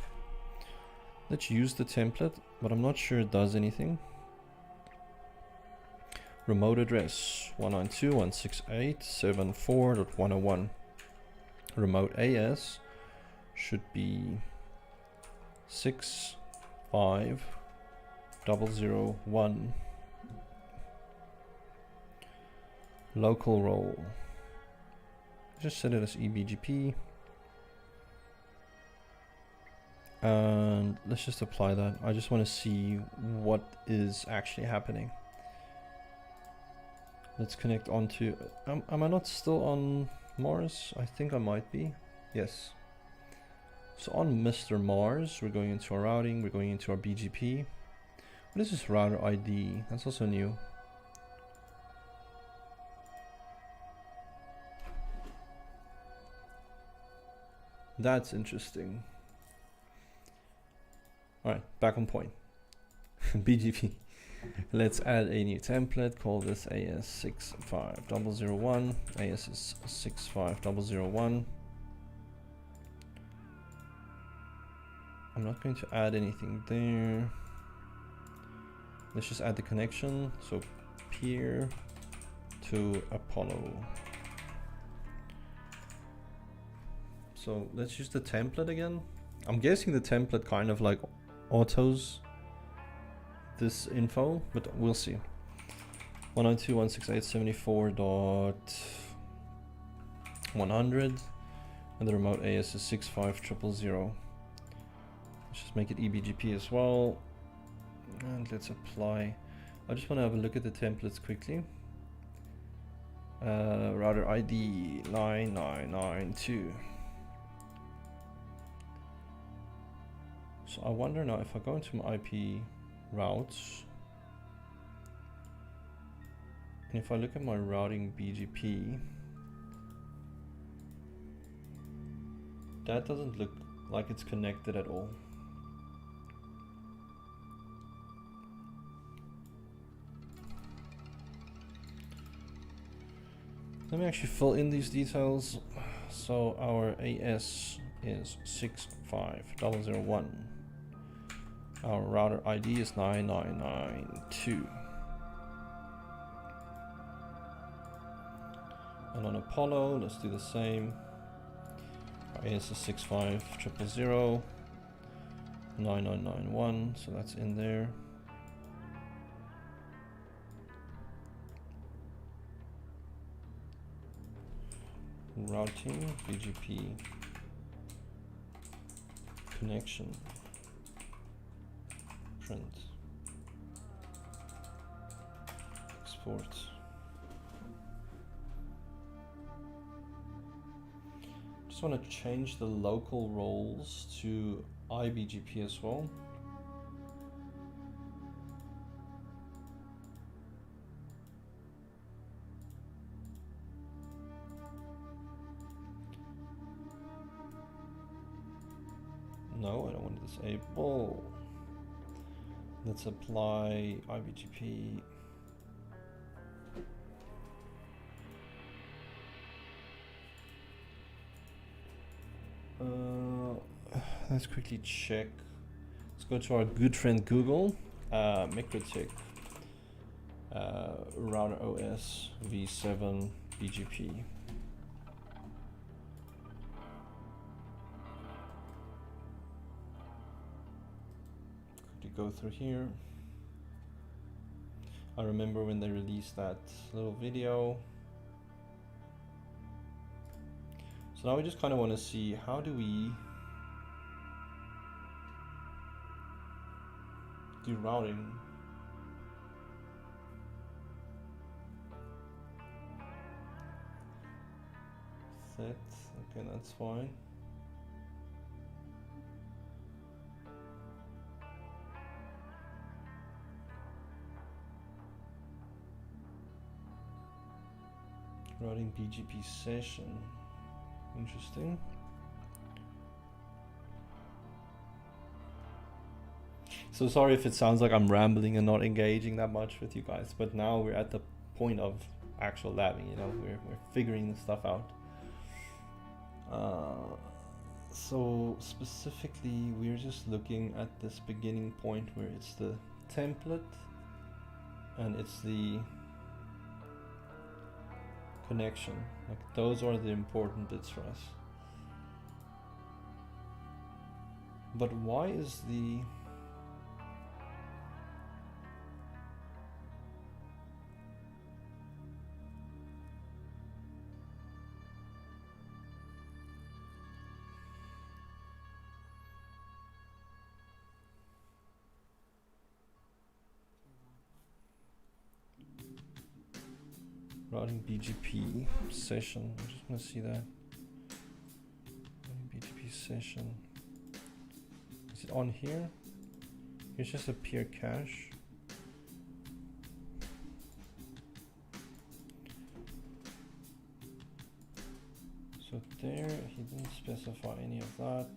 Let's use the template, but I'm not sure it does anything. Remote address 192.168.74.101. Remote AS should be 65001. Local role, just set it as eBGP, and let's just apply that. I just want to see what is actually happening. Let's connect onto, am I not still on Mars? I think I might be. Yes. So on Mr. Mars, we're going into our routing, we're going into our BGP. What is this router ID? That's also new. That's interesting. Alright, back on point. BGP. Let's add a new template, call this AS65001. AS is 65001. I'm not going to add anything there. Let's just add the connection. So peer to Apollo. So let's use the template again. I'm guessing the template kind of like autos this info, but we'll see. 192.168.74.100, and the remote AS is 65000. Let's just make it eBGP as well, and let's apply. I just want to have a look at the templates quickly. Router ID 9992. So I wonder now if I go into my IP routes, and if I look at my routing BGP, that doesn't look like it's connected at all. Let me actually fill in these details. So our AS is 65001. Our router ID is 9992. And on Apollo, let's do the same. Our AS is 65000 9991, so that's in there. Routing Bgp Connection print export. Just want to change the local roles to iBGP as well. No, I don't want to disable. Let's apply iBGP. Let's quickly check. Let's go to our good friend Google. Microtik router OS v7 BGP. Go through here. I remember when they released that little video. So now we just kind of want to see, how do we do routing? Set, okay, that's fine. Routing BGP session. Interesting. So sorry if it sounds like I'm rambling and not engaging that much with you guys, but now we're at the point of actual labbing, you know, we're figuring this stuff out. So specifically, we're just looking at this beginning point where it's the template and it's the connection. Like, those are the important bits for us. But why is the routing BGP session? I'm just gonna see that. BGP session. Is it on here? Here's just a peer cache. So there, he didn't specify any of that.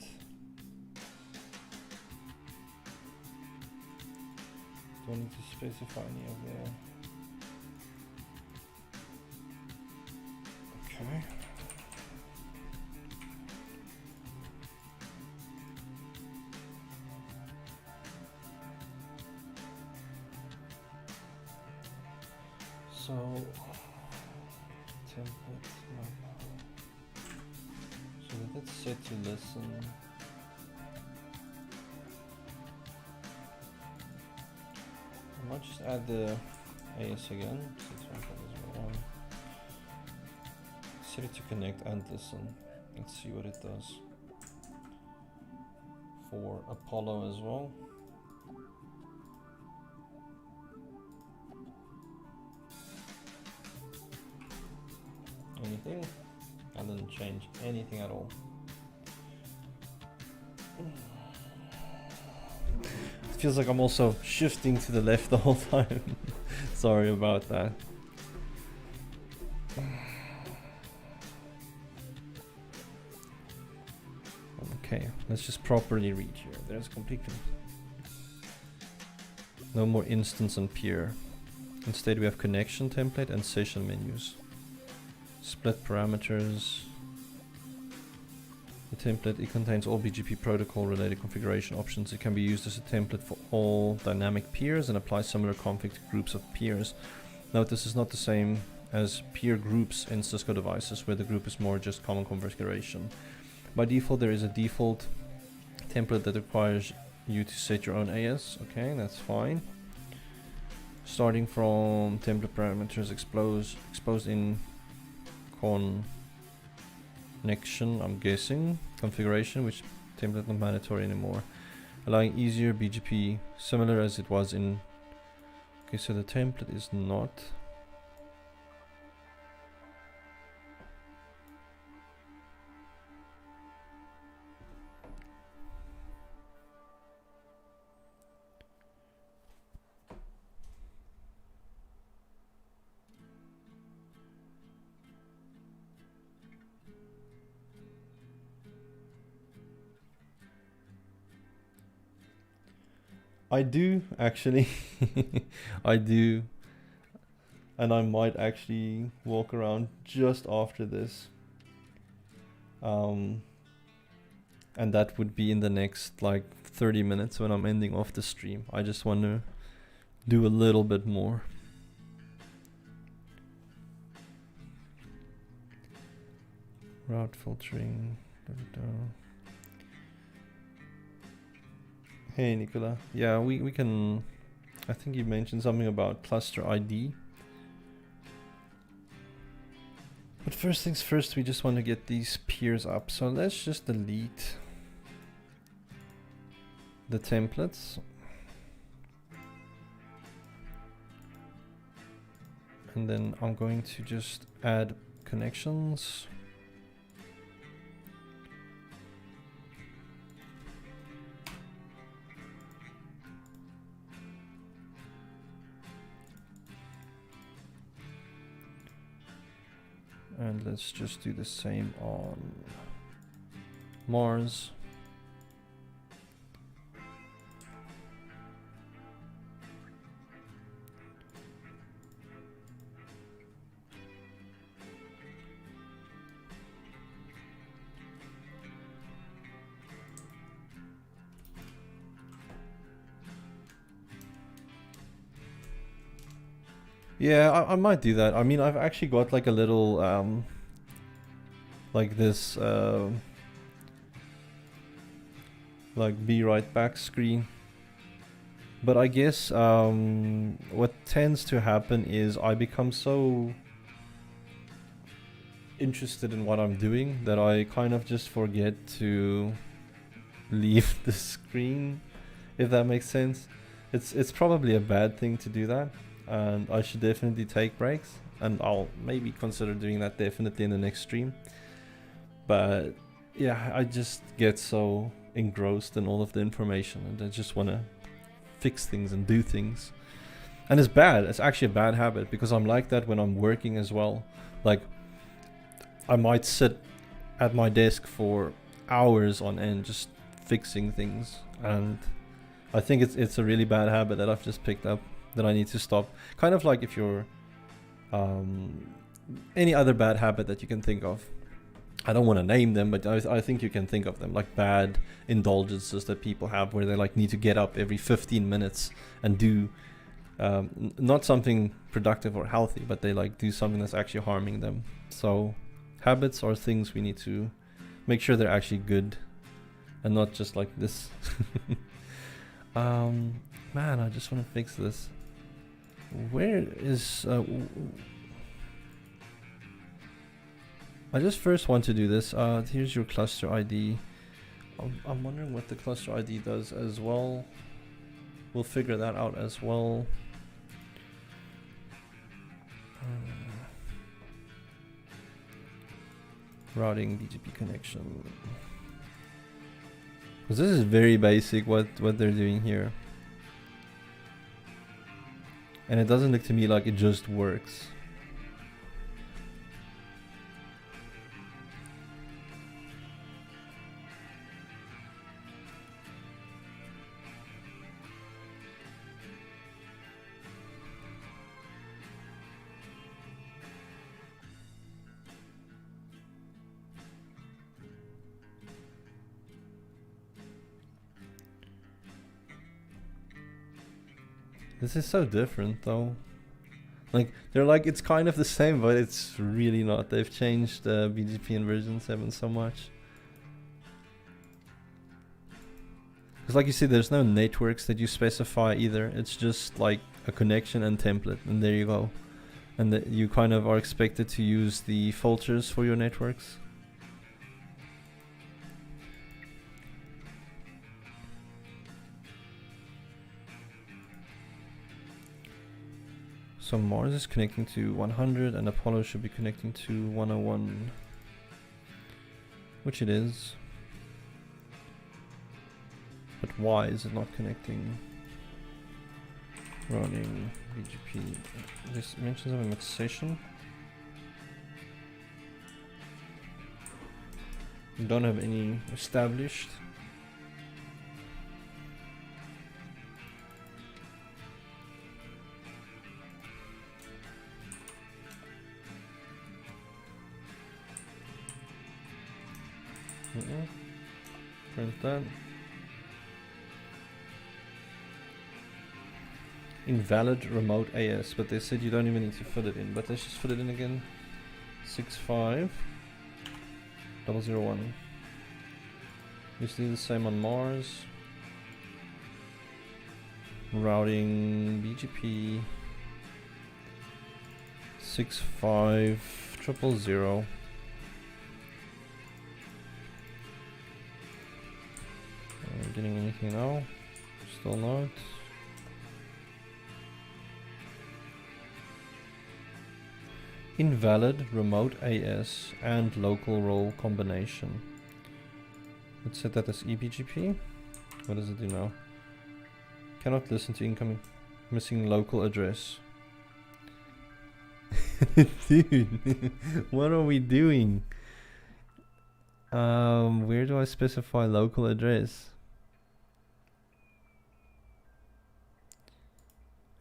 Don't need to specify any of that. Okay. So template map. So let's set to listen. I might just add the AS again. Set it to connect and listen. Let's see what it does. For Apollo as well. Anything? I didn't change anything at all. It feels like I'm also shifting to the left the whole time. Sorry about that. Okay, let's just properly read here. There's completely no more instance and peer. Instead we have connection template and session menus. Split parameters. The template, it contains all BGP protocol related configuration options. It can be used as a template for all dynamic peers and applies similar config to groups of peers. Note this is not the same as peer groups in Cisco devices, where the group is more just common configuration. By default, there is a default template that requires you to set your own AS. Okay, that's fine. Starting from template parameters exposed in connection, I'm guessing, configuration, which template not mandatory anymore. Allowing easier BGP, similar as it was in... Okay, so the template is not... I do actually. I do, and I might actually walk around just after this, and that would be in the next like 30 minutes when I'm ending off the stream. I just want to do a little bit more. Route filtering. Hey Nicola, yeah, we can, I think you mentioned something about cluster ID. But first things first, we just want to get these peers up. So let's just delete the templates. And then I'm going to just add connections. And let's just do the same on Mars. Yeah, I might do that. I mean, I've actually got like a little, like this, like be right back screen. But I guess what tends to happen is I become so interested in what I'm doing that I kind of just forget to leave the screen, if that makes sense. It's probably a bad thing to do that. And I should definitely take breaks, and I'll maybe consider doing that definitely in the next stream. But yeah, I just get so engrossed in all of the information, and I just want to fix things and do things. And it's bad. It's actually a bad habit, because I'm like that when I'm working as well. Like, I might sit at my desk for hours on end just fixing things, and I think it's a really bad habit that I've just picked up, that I need to stop. Kind of like if you're any other bad habit that you can think of. I don't want to name them, but I think you can think of them, like bad indulgences that people have, where they like need to get up every 15 minutes and do not something productive or healthy, but they like do something that's actually harming them. So habits are things we need to make sure they're actually good and not just like this. Man, I just want to fix this. Where is I just first want to do this. Here's your cluster ID. I'm wondering what the cluster ID does as well. We'll figure that out as well. Routing BGP connection. Because this is very basic what they're doing here. And it doesn't look to me like it just works. This is so different though. Like, they're like, it's kind of the same, but it's really not. They've changed BGP in version 7 so much. Because like you see, there's no networks that you specify either. It's just like a connection and template, and there you go. And that you kind of are expected to use the filters for your networks. So Mars is connecting to 100 and Apollo should be connecting to 101, which it is. But why is it not connecting? Running BGP. This mentions having a session. We don't have any established. Print that. Invalid remote AS, but they said you don't even need to fill it in. But let's just fill it in again. 65001. Just do the same on Mars. Routing BGP 65000. Are we getting anything now? Still not. Invalid remote AS and local role combination. Let's set that as eBGP. What does it do now? Cannot listen to incoming. Missing local address. Dude, what are we doing? Where do I specify local address?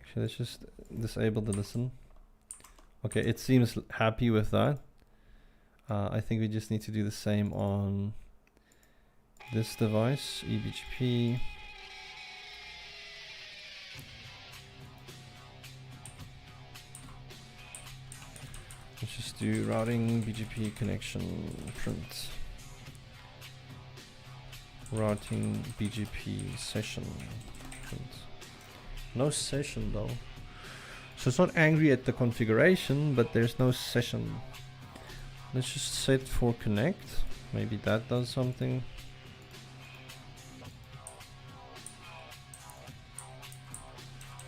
Actually, let's just disable the listen. Okay, it seems happy with that. I think we just need to do the same on this device, eBGP. Let's just do routing BGP connection print. Routing BGP session print. No session though. So it's not angry at the configuration, but there's no session. Let's just set for connect. Maybe that does something.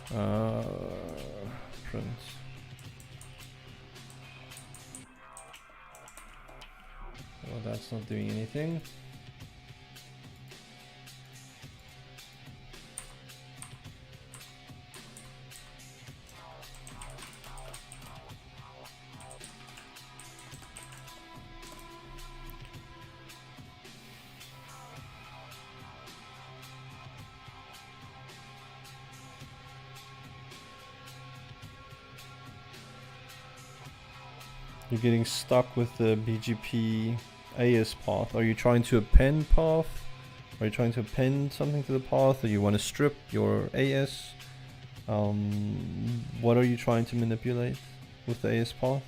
Print. Well, that's not doing anything. You're getting stuck with the BGP AS path. Are you trying to append path? Are you trying to append something to the path? Or you want to strip your AS? What are you trying to manipulate with the AS path?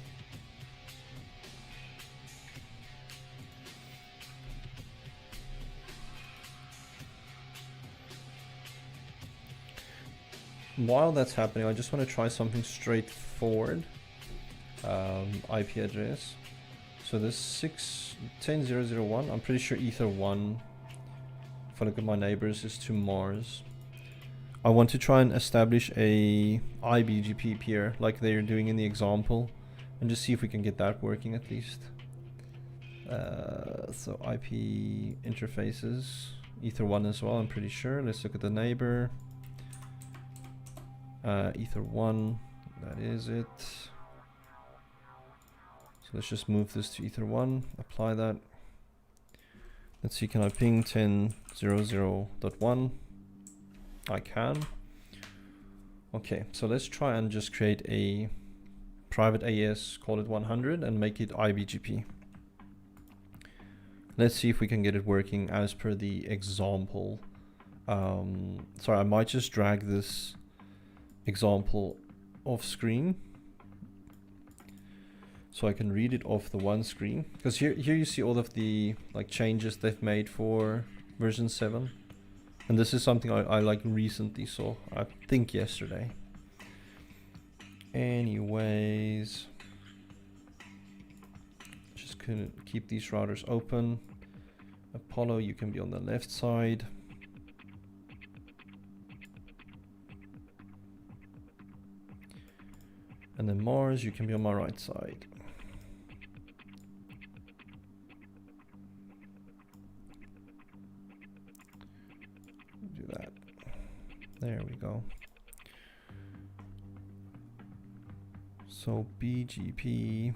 While that's happening, I just want to try something straightforward. IP address. So this 610.0.0.1, I'm pretty sure ether 1, if I look at my neighbors, is to Mars. I want to try and establish a iBGP peer like they're doing in the example, and just see if we can get that working at least. So IP interfaces, ether 1 as well, I'm pretty sure. Let's look at the neighbor. Ether 1, that is it. So let's just move this to ether 1, apply that. Let's see, can I ping 10.0.0.1? I can. Okay, so let's try and just create a private AS, call it 100, and make it iBGP. Let's see if we can get it working as per the example. Sorry, I might just drag this example off screen, so I can read it off the one screen, because here you see all of the like changes they've made for version 7, and this is something I like recently saw, I think yesterday. Anyways, just couldn't keep these routers open. Apollo, you can be on the left side. And then Mars, you can be on my right side. Do that. There we go. So BGP.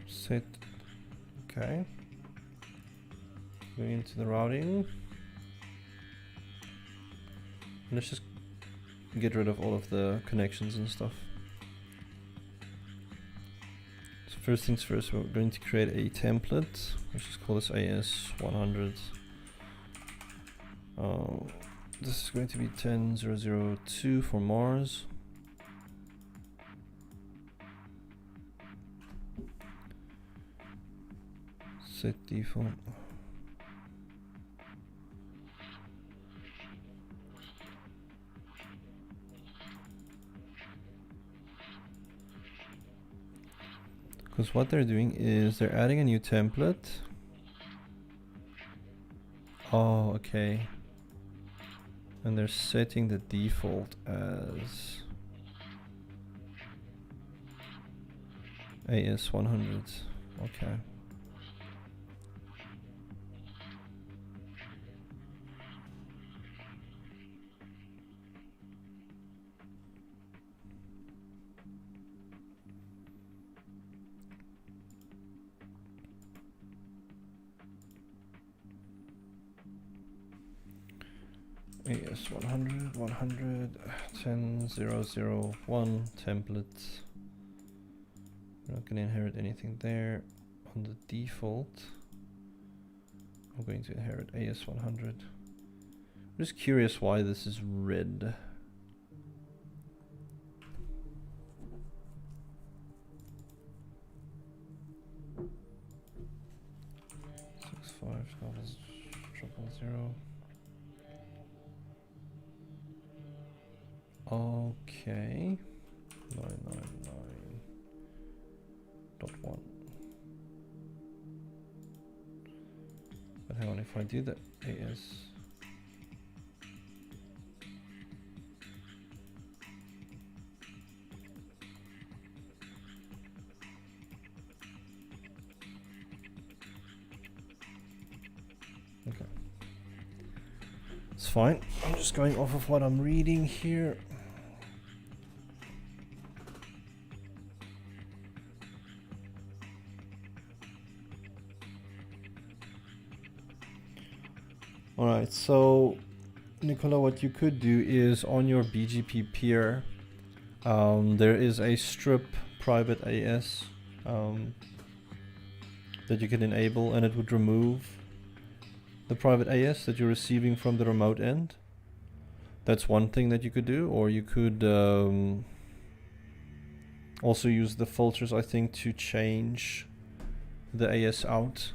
Set. Okay. Going into the routing. Let's just get rid of all of the connections and stuff. So first things first, we're going to create a template. Let's just call this AS100. This is going to be 10.0.0.2 for Mars. Set default. Because what they're doing is they're adding a new template. Oh, okay. And they're setting the default as AS100. Okay. AS100, 100, 10.0.0.1 template. We're not going to inherit anything there. On the default, I'm going to inherit AS100. I'm just curious why this is red. Six five triple zero. Okay, 999.1. But hang on, if I do the AS, okay, it's fine. I'm just going off of what I'm reading here. Alright, so Nicola, what you could do is on your BGP peer, there is a strip private AS that you can enable, and it would remove the private AS that you're receiving from the remote end. That's one thing that you could do, or you could also use the filters, I think, to change the AS out.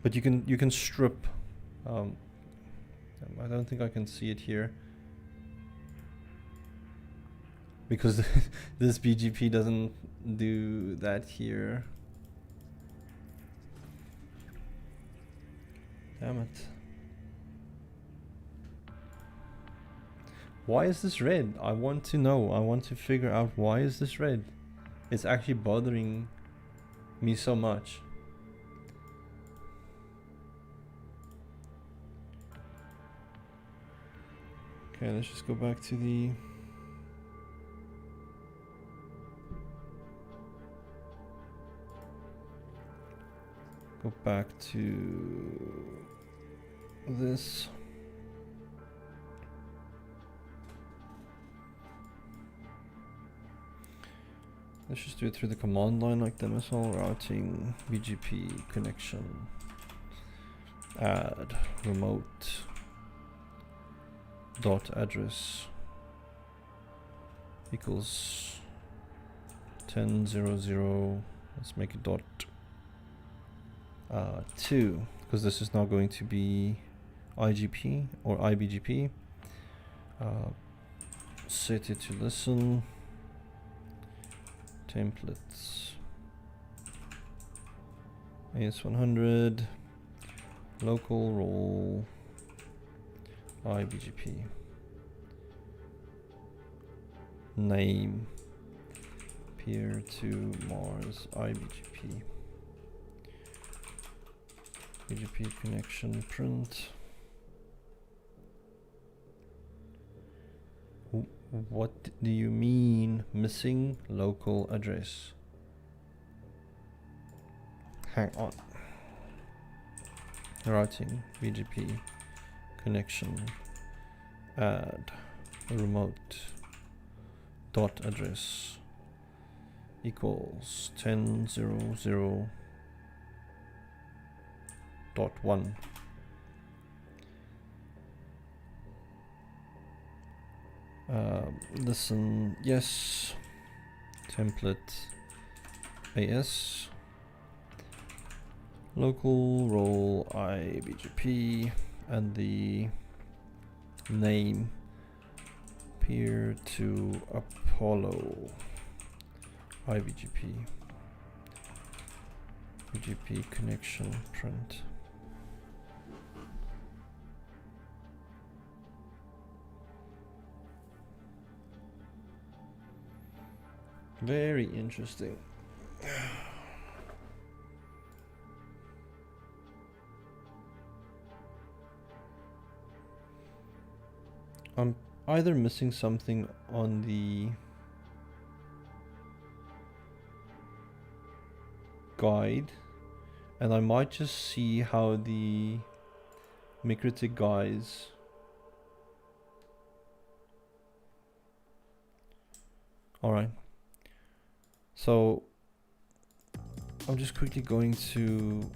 But you can strip. I don't think I can see it here because this BGP doesn't do that here. Damn it! Why is this red? I want to know. I want to figure out why is this red. It's actually bothering me so much. Okay, let's just go back to the Go back to this. Let's just do it through the command line like them as well. Routing Bgp connection. Add remote dot address equals 10.0.0. Let's make it dot 2, because this is now going to be IGP or IBGP. Set it to listen. Templates. AS100. Local role. IBGP. Name. Peer to Mars IBGP. Bgp connection print. What do you mean missing local address? Hang on. Routing Bgp connection. Add remote dot address equals 10.0.0.1. Listen, yes. Template AS. Local role IBGP, and the name peer to Apollo IBGP. Bgp connection print. Very interesting. I'm either missing something on the guide, and I might just see how the MikroTik guys alright. So I'm just quickly going to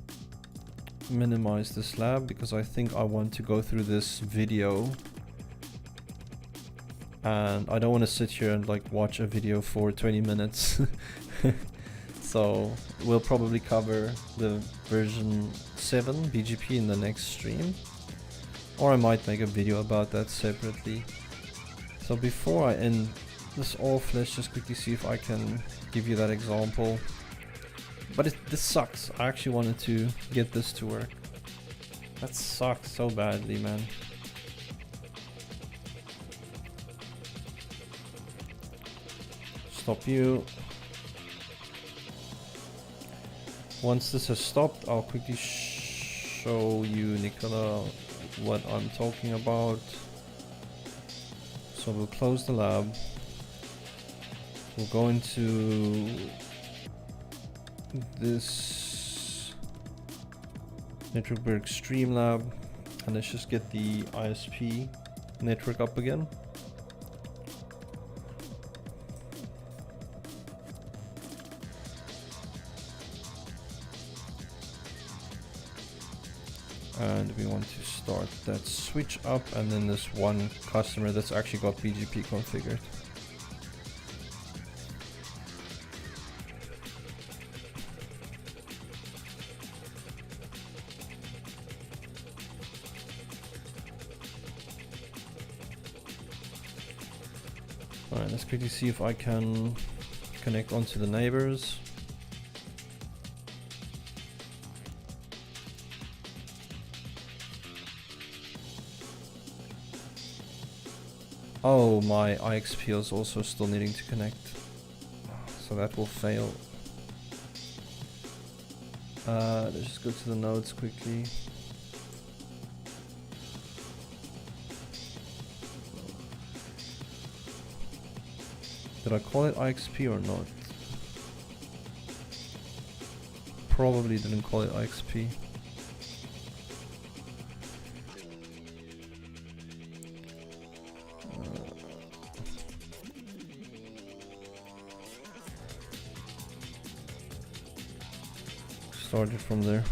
minimize this lab because I think I want to go through this video, and I don't want to sit here and like watch a video for 20 minutes. So we'll probably cover the version 7 BGP in the next stream, or I might make a video about that separately. So before I end this off, let's just quickly see if I can give you that example. But this sucks. I actually wanted to get this to work. That sucks so badly, man. Stop you. Once this has stopped, I'll quickly show you, Nicola, what I'm talking about. So we'll close the lab. We'll go into this Network Berg Streamlab, and let's just get the ISP network up again. And we want to start that switch up, and then this one customer that's actually got BGP configured. Alright, let's quickly see if I can connect onto the neighbors. Oh, my IXP is also still needing to connect, so that will fail. Let's just go to the nodes quickly. Did I call it IXP or not? probably didn't call it ISP. Started from there.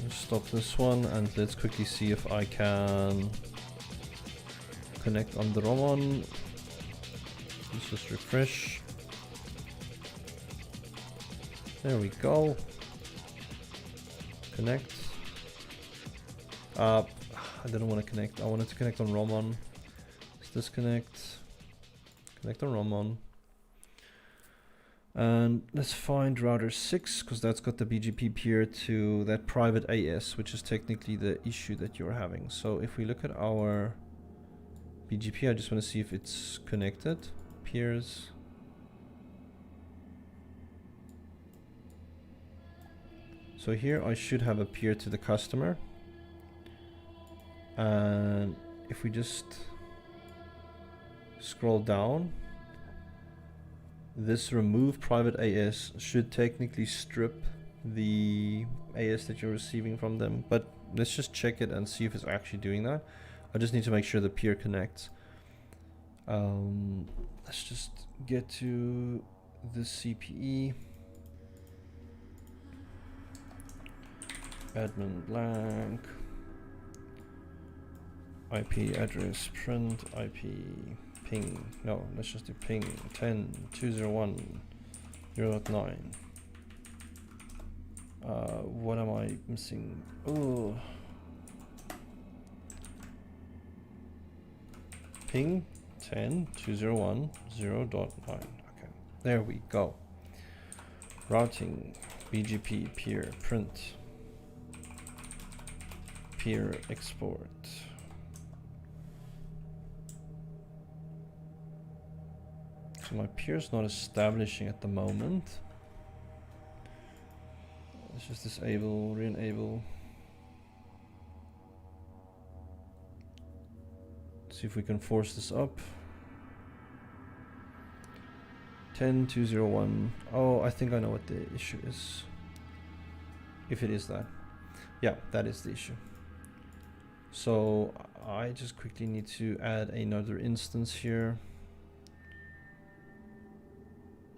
Let's stop this one and let's quickly see if I can connect on the wrong one. Let's just refresh. There we go. Connect. I didn't want to connect. I wanted to connect on Roman. Let's disconnect. Connect on Roman. And let's find router 6 because that's got the BGP peer to that private AS, which is technically the issue that you're having. So if we look at our BGP, I just want to see if it's connected. Peers. So here I should have a peer to the customer. And if we just scroll down, this remove private AS should technically strip the AS that you're receiving from them. But let's just check it and see if it's actually doing that. I just need to make sure the peer connects. Let's just get to the CPE. Admin blank. IP address print IP ping. No, let's just do ping 10.201.0.9. What am I missing? Oh, ping 10.201.0.9. Okay, there we go. Routing BGP peer print peer export. So my peer's not establishing at the moment. Let's just disable, re-enable. See if we can force this up. 10.201. Oh, I think I know what the issue is. If it is that. Yeah, that is the issue. So I just quickly need to add another instance here.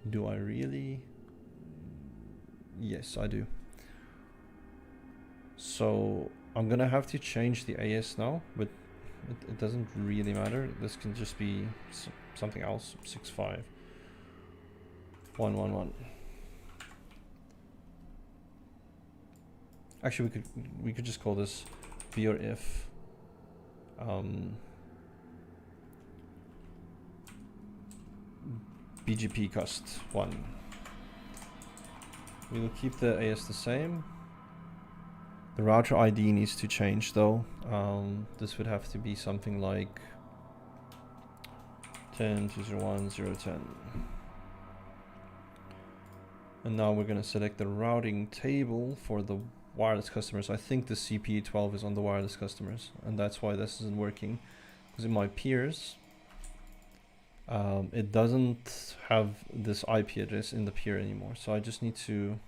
Do I really? Yes, I do. So I'm gonna have to change the AS now, but it doesn't really matter. This can just be something else. 65.111. Actually, we could just call this Vrf BGP cust 1. We will keep the AS the same. The router ID needs to change though. This would have to be something like 10.201.0.10. And now we're going to select the routing table for the wireless customers. I think the CPE 12 is on the wireless customers, and that's why this isn't working. Because in my peers, it doesn't have this IP address in the peer anymore. So I just need to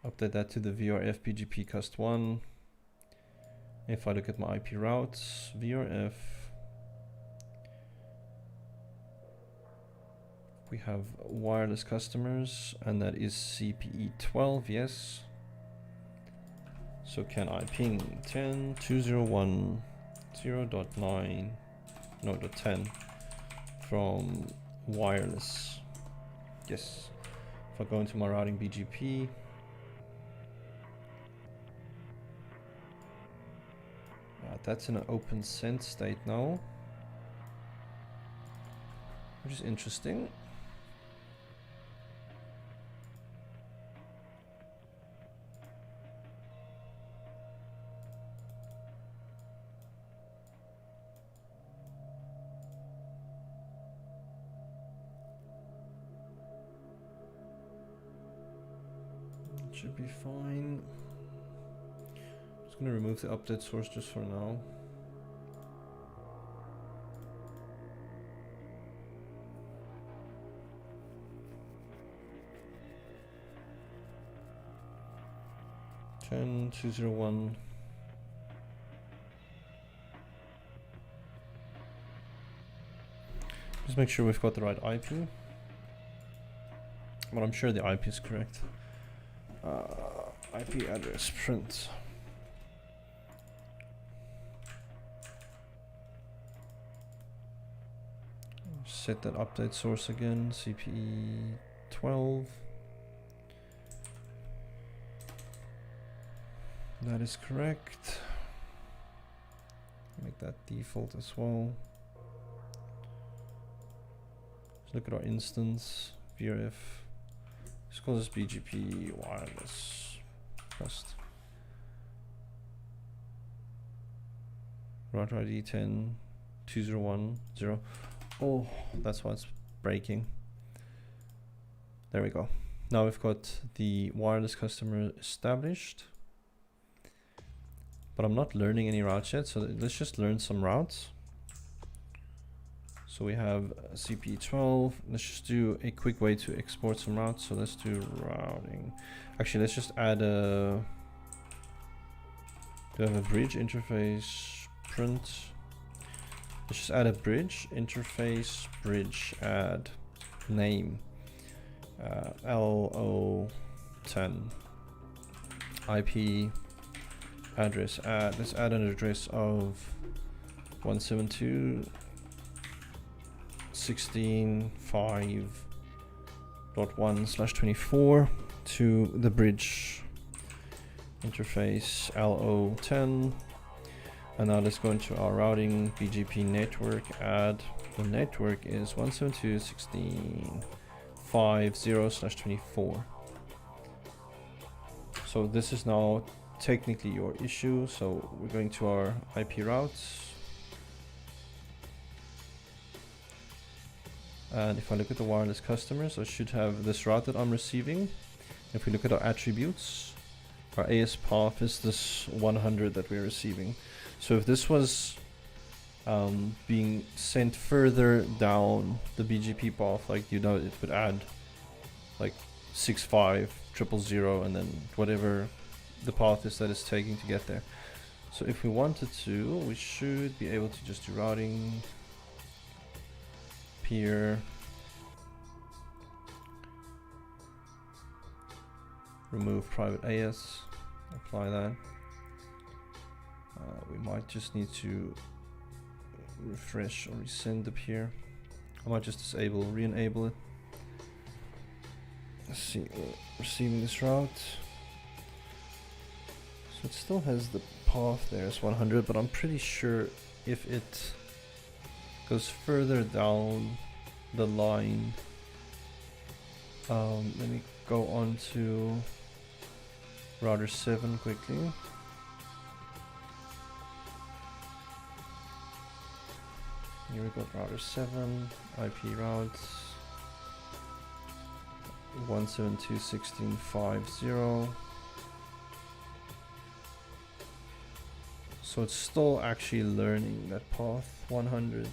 update that to the Vrf BGP cust 1. If I look at my IP routes, Vrf, we have wireless customers, and that is CPE 12, yes. So can I ping 10.201.0.9, no, .10 from wireless? Yes. If I go into my routing BGP, that's in an open send state now, which is interesting. Should be fine. Just gonna remove the update source just for now. 10.201. Just make sure we've got the right IP. But I'm sure the IP is correct. IP address print. Set that update source again, CPE 12. That is correct. Make that default as well. Let's look at our instance, Vrf. Let's call this BGP wireless first. Router ID 10.201.0. Oh, that's why it's breaking. There we go. Now we've got the wireless customer established. But I'm not learning any routes yet, so let's just learn some routes. So we have CP12. Let's just do a quick way to export some routes. So let's do routing. Actually, let's just add a... Do I have a bridge interface print? Let's just add a bridge interface bridge add name LO10 IP address add. Let's add an address of 172.16.5.1/24 to the bridge interface LO10. And now let's go into our routing BGP network add. The network is 172.16.50/24. So this is now technically your issue. So we're going to our IP routes. And if I look at the wireless customers, I should have this route that I'm receiving. If we look at our attributes, our AS path is this 100 that we're receiving. So if this was being sent further down the BGP path, like, you know, it would add like 65.000 and then whatever the path is that it's taking to get there. So if we wanted to, we should be able to just do routing peer remove private AS, apply that. We might just need to refresh or resend the peer. I might just disable, re-enable it. Let's see, we're receiving this route. So it still has the path there as 100, but I'm pretty sure if it goes further down the line, let me go on to router 7 quickly. Here we got router 7, IP routes 172.16.50. So it's still actually learning that path 100.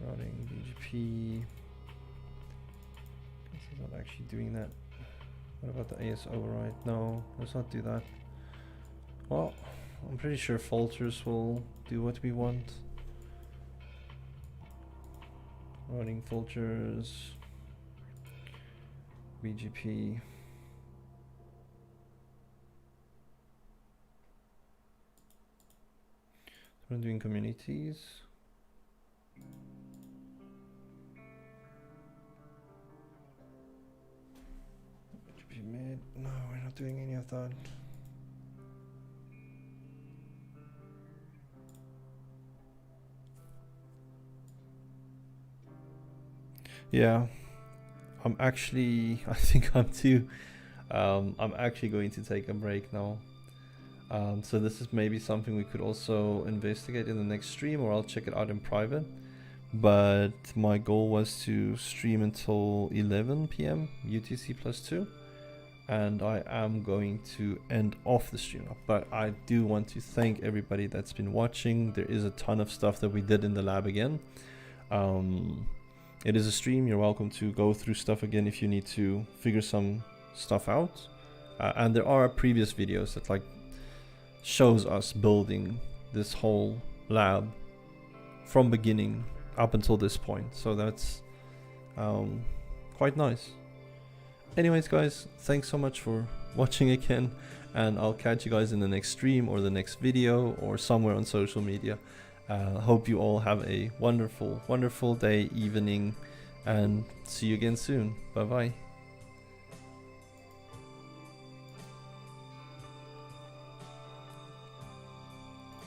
Routing BGP. This is not actually doing that. What about the AS override? No, let's not do that. Well, I'm pretty sure filters will do what we want. Routing filters, BGP. So I'm doing communities. BGP mid. No, we're not doing any of that. Yeah, I think I'm actually going to take a break now. So this is maybe something we could also investigate in the next stream, or I'll check it out in private. But my goal was to stream until 11 PM UTC +2. and I am going to end off the stream now. But I do want to thank everybody that's been watching. There is a ton of stuff that we did in the lab again. It is a stream. You're welcome to go through stuff again if you need to figure some stuff out. And there are previous videos that like shows us building this whole lab from beginning up until this point. So that's quite nice. Anyways, guys, thanks so much for watching again, and I'll catch you guys in the next stream or the next video or somewhere on social media. Hope you all have a wonderful day, evening, and see you again soon. Bye bye.